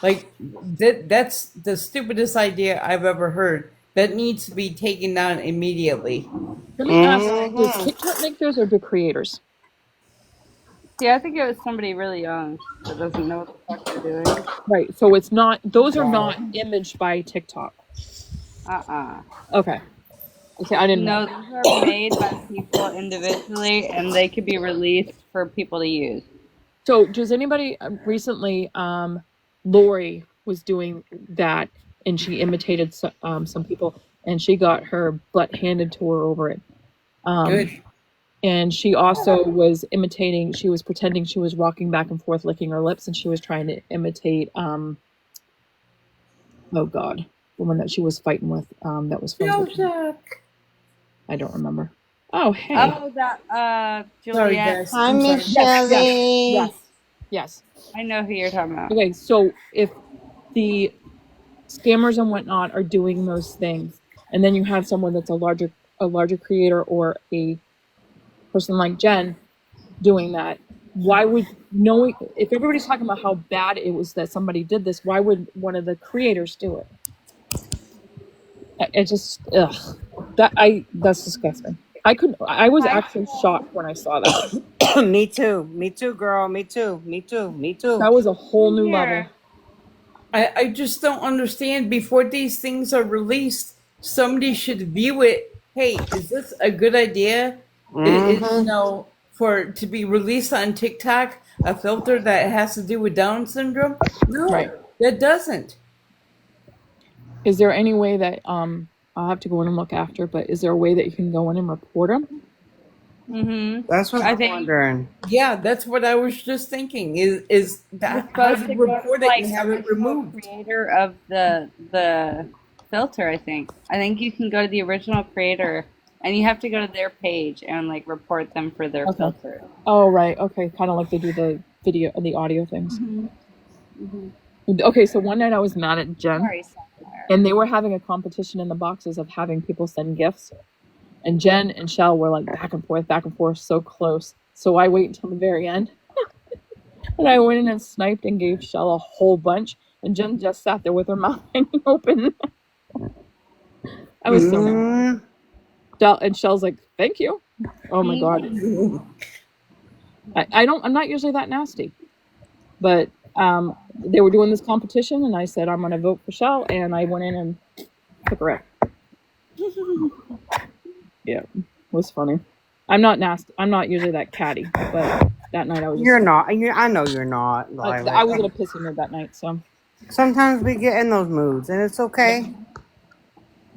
like that's the stupidest idea I've ever heard. That needs to be taken down immediately. Let me ask, does TikTok make those or do creators? See, I think it was somebody really young that doesn't know what the fuck they're doing. Right, so it's not, those are not imaged by TikTok. Okay. Okay, I didn't know. No, those are made by people individually, and they could be released for people to use. So, does anybody recently? Lori was doing that, and she imitated some people, and she got her butt handed to her over it. Good. And she also was imitating. She was pretending she was rocking back and forth, licking her lips, and she was trying to imitate. Oh God, the one that she was fighting with. That was friends with. I don't remember. Oh, hey. Oh, that Juliet. Hi, Miss Shelley. Yes. I know who you're talking about. Okay, so if the scammers and whatnot are doing those things, and then you have someone that's a larger creator or a person like Jen doing that, why would knowing if everybody's talking about how bad it was that somebody did this, why would one of the creators do it? It just that's disgusting. I was actually shocked when I saw that. Me too, girl. Me too. That was a whole new level. I just don't understand. Before these things are released, somebody should view it. Hey, is this a good idea? For to be released on TikTok, a filter that has to do with Down syndrome? No, that doesn't. Is there any way that I'll have to go in and look after, but is there a way that you can go in and report them? That's what I'm wondering. Yeah, that's what I was just thinking. Is that how to report it and have it removed? Creator of the filter, I think you can go to the original creator, and you have to go to their page and like report them for their filter. Oh right, okay, kind of like they do the video and the audio things. Okay, so one night I was mad at Jen, and they were having a competition in the boxes of having people send gifts. And Jen and Shell were like back and forth, so close. So I wait until the very end. And I went in and sniped and gave Shell a whole bunch. And Jen just sat there with her mouth hanging open. I was so mad. And Shell's like, thank you. Oh my God. I'm not usually that nasty. But they were doing this competition, and I said, I'm going to vote for Shell. And I went in and took her out. Yeah, it was funny. I'm not nasty. I'm not usually that catty, but that night I was. You're not. I know you're not. I was in a pissy mood that night, so. Sometimes we get in those moods, and it's okay.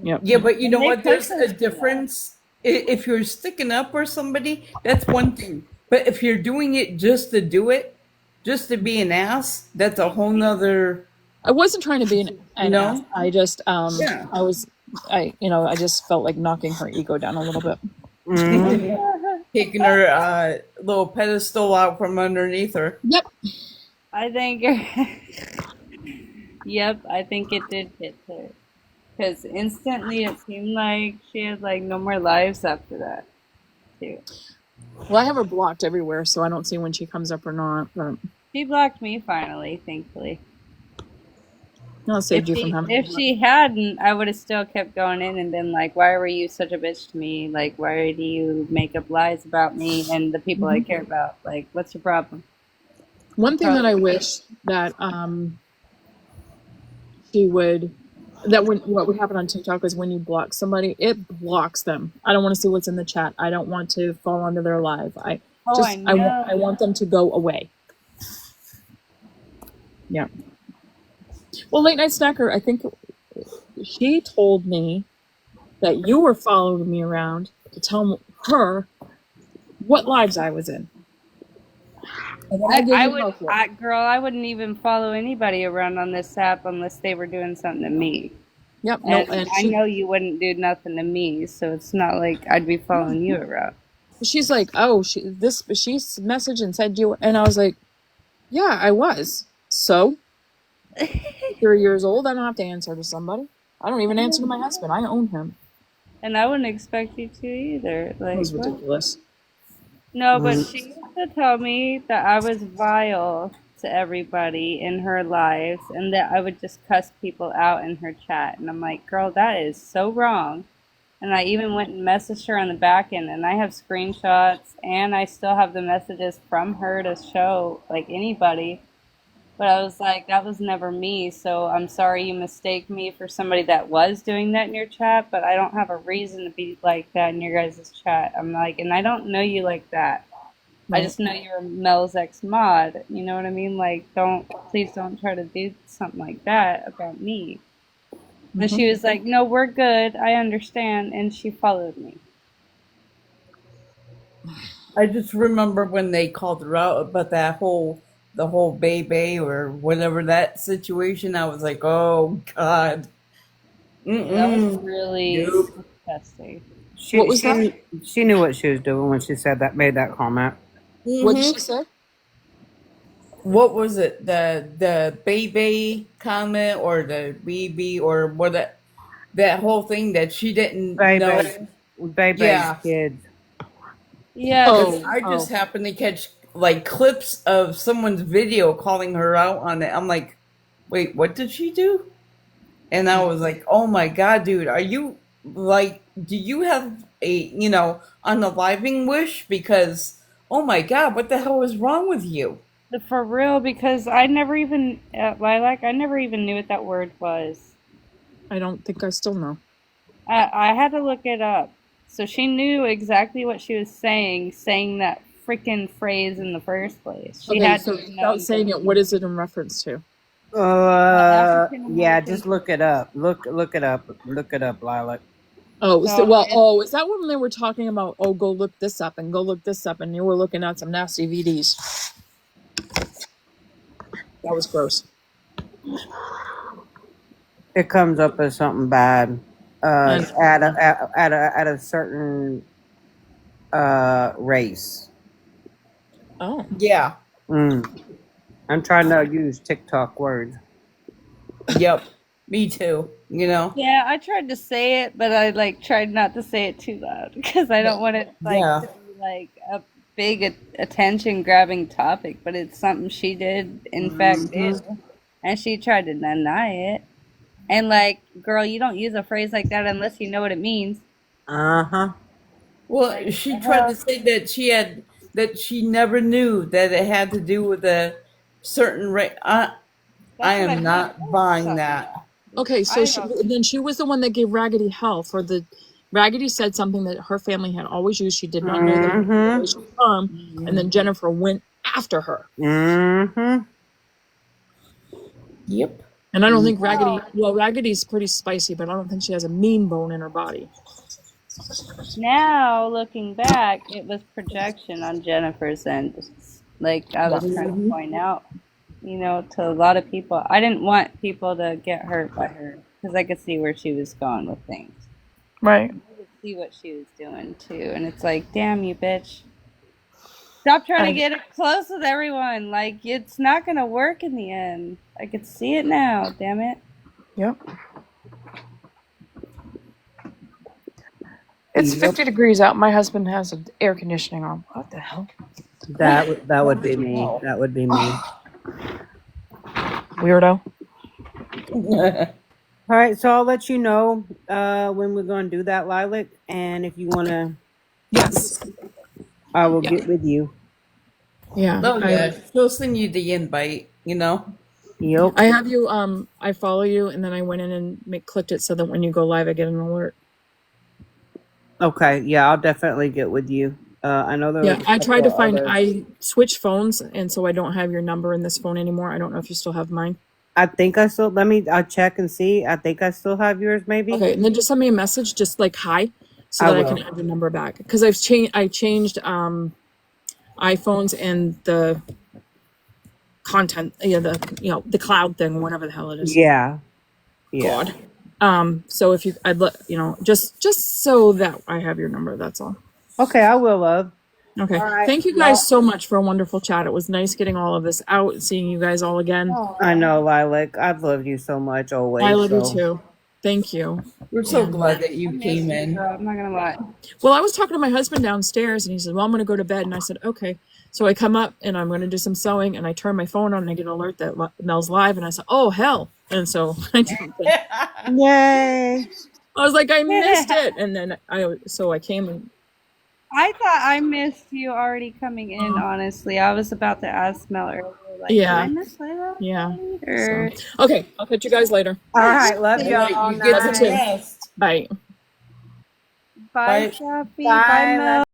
Yep. Yeah, but you know what? There's a difference. If you're sticking up for somebody, that's one thing. But if you're doing it just to do it, just to be an ass, that's a whole nother. I wasn't trying to be an ass. I just I just felt like knocking her ego down a little bit. Taking her little pedestal out from underneath her. Yep. I think. Yep, I think it did hit her. Because instantly it seemed like she had like no more lives after that. too. Well, I have her blocked everywhere, so I don't see when she comes up or not. But She blocked me finally, thankfully. that saved you from having. If she hadn't, I would have still kept going in and been like, "Why were you such a bitch to me? Like, why do you make up lies about me and the people I care about? Like, what's your problem?" One thing that I wish that she would, that when what would happen on TikTok is when you block somebody, it blocks them. I don't want to see what's in the chat. I don't want to fall onto their live. I want them to go away. Yeah. Well, Late Night Snacker, I think she told me that you were following me around to tell her what lives I was in. Girl, I wouldn't even follow anybody around on this app unless they were doing something to me. Yep. And I know you wouldn't do nothing to me, so it's not like I'd be following you around. She's like, oh, she messaged and said you, and I was like, yeah, I was. So, 3 years old, I don't have to answer to somebody. I don't even answer to my husband. I own him. And I wouldn't expect you to either. Like, That was ridiculous. No, but she used to tell me that I was vile to everybody in her lives and that I would just cuss people out in her chat. And I'm like, girl, that is so wrong. And I even went and messaged her on the back end, and I have screenshots and I still have the messages from her to show like anybody. But I was like, that was never me, so I'm sorry you mistake me for somebody that was doing that in your chat, but I don't have a reason to be like that in your guys' chat. I'm like, and I don't know you like that. Right. I just know you're Mel's ex-mod. You know what I mean? Like, please don't try to do something like that about me. Mm-hmm. And she was like, no, we're good. I understand. And she followed me. I just remember when they called her out about the whole baby or whatever that situation. I was like, oh God. That was really disgusting. She knew what she was doing when she made that comment. Mm-hmm. What did she say? What was it? The baby comment or the BB or what that whole thing that she didn't know. Baby's kids. Yeah. I just happened to catch like clips of someone's video calling her out on it. I'm like, wait, what did she do? And I was like, oh my God, dude, are you like, do you have a, unaliving wish? Because, oh my God, what the hell is wrong with you? For real, because I never even, Lilac, I never even knew what that word was. I don't think I still know. I had to look it up. So she knew exactly what she was saying that freaking phrase in the first place. She had so without saying it, what is it in reference to? Yeah, just look it up. Look it up. Look it up, Lilac. Is that when they were talking about, go look this up and go look this up, and you were looking at some nasty VDs? That was gross. It comes up as something bad. At a certain race. Oh. Yeah. I'm trying to use TikTok words. Yep. Me too. Yeah, I tried to say it, but I tried not to say it too loud because I don't want it to be like a big attention grabbing topic, but it's something she did in fact do. And she tried to deny it. And girl, you don't use a phrase like that unless you know what it means. Uh-huh. Well, she tried to say that she never knew that it had to do with a certain race. I am not buying that. Okay, so she was the one that gave Raggedy hell for the. Raggedy said something that her family had always used. She did not know the racial term, and then Jennifer went after her. Mm-hmm. Yep. And I don't think Raggedy's pretty spicy, but I don't think she has a mean bone in her body. Now, looking back, it was projection on Jennifer's end. Like I was trying to point out, to a lot of people. I didn't want people to get hurt by her because I could see where she was going with things. Right. I could see what she was doing, too. And it's like, damn you, bitch. Stop trying to get close with everyone. Like, it's not going to work in the end. I could see it now, damn it. Yep. It's Yep. 50 degrees out. My husband has an air conditioning on. What the hell? That would be me. That would be me. Weirdo. All right, so I'll let you know when we're going to do that, Lilac, and if you want to, Yes. I will get with you. Yeah. Oh yeah, she'll send you the invite. You know. Yep. I have you. I follow you, and then I went in and clicked it so that when you go live, I get an alert. Okay. Yeah, I'll definitely get with you. I know there was. Yeah, I tried to find. Others. I switched phones, and so I don't have your number in this phone anymore. I don't know if you still have mine. I think I still. I'll check and see. I think I still have yours, maybe. Okay, and then just send me a message, just like hi, so that I can add your number back. Because I changed iPhones and the content, the cloud thing, whatever the hell it is. Yeah. God. So if I'd let just so that I have your number. That's all. Okay, I will, love. Okay. All right. Thank you guys so much for a wonderful chat. It was nice getting all of this out and seeing you guys all again. I know, Lilac. I've loved you so much always. I love you too. Thank you. We're so glad that you came in. I'm not gonna lie. Well, I was talking to my husband downstairs and he said, well, I'm going to go to bed. And I said, okay. So I come up and I'm going to do some sewing and I turn my phone on and I get an alert that Mel's live. And I said, oh, hell. And so I jumped in. Yay. I was like, I missed it. And then I came and. I thought I missed you already coming in, honestly. I was about to ask Mel earlier, like, Yeah. did I miss Layla? Yeah. Or... So, okay. I'll catch you guys later. All right. Love y'all. You get Love you too. Bye. Bye, Chappie. Bye, Mel.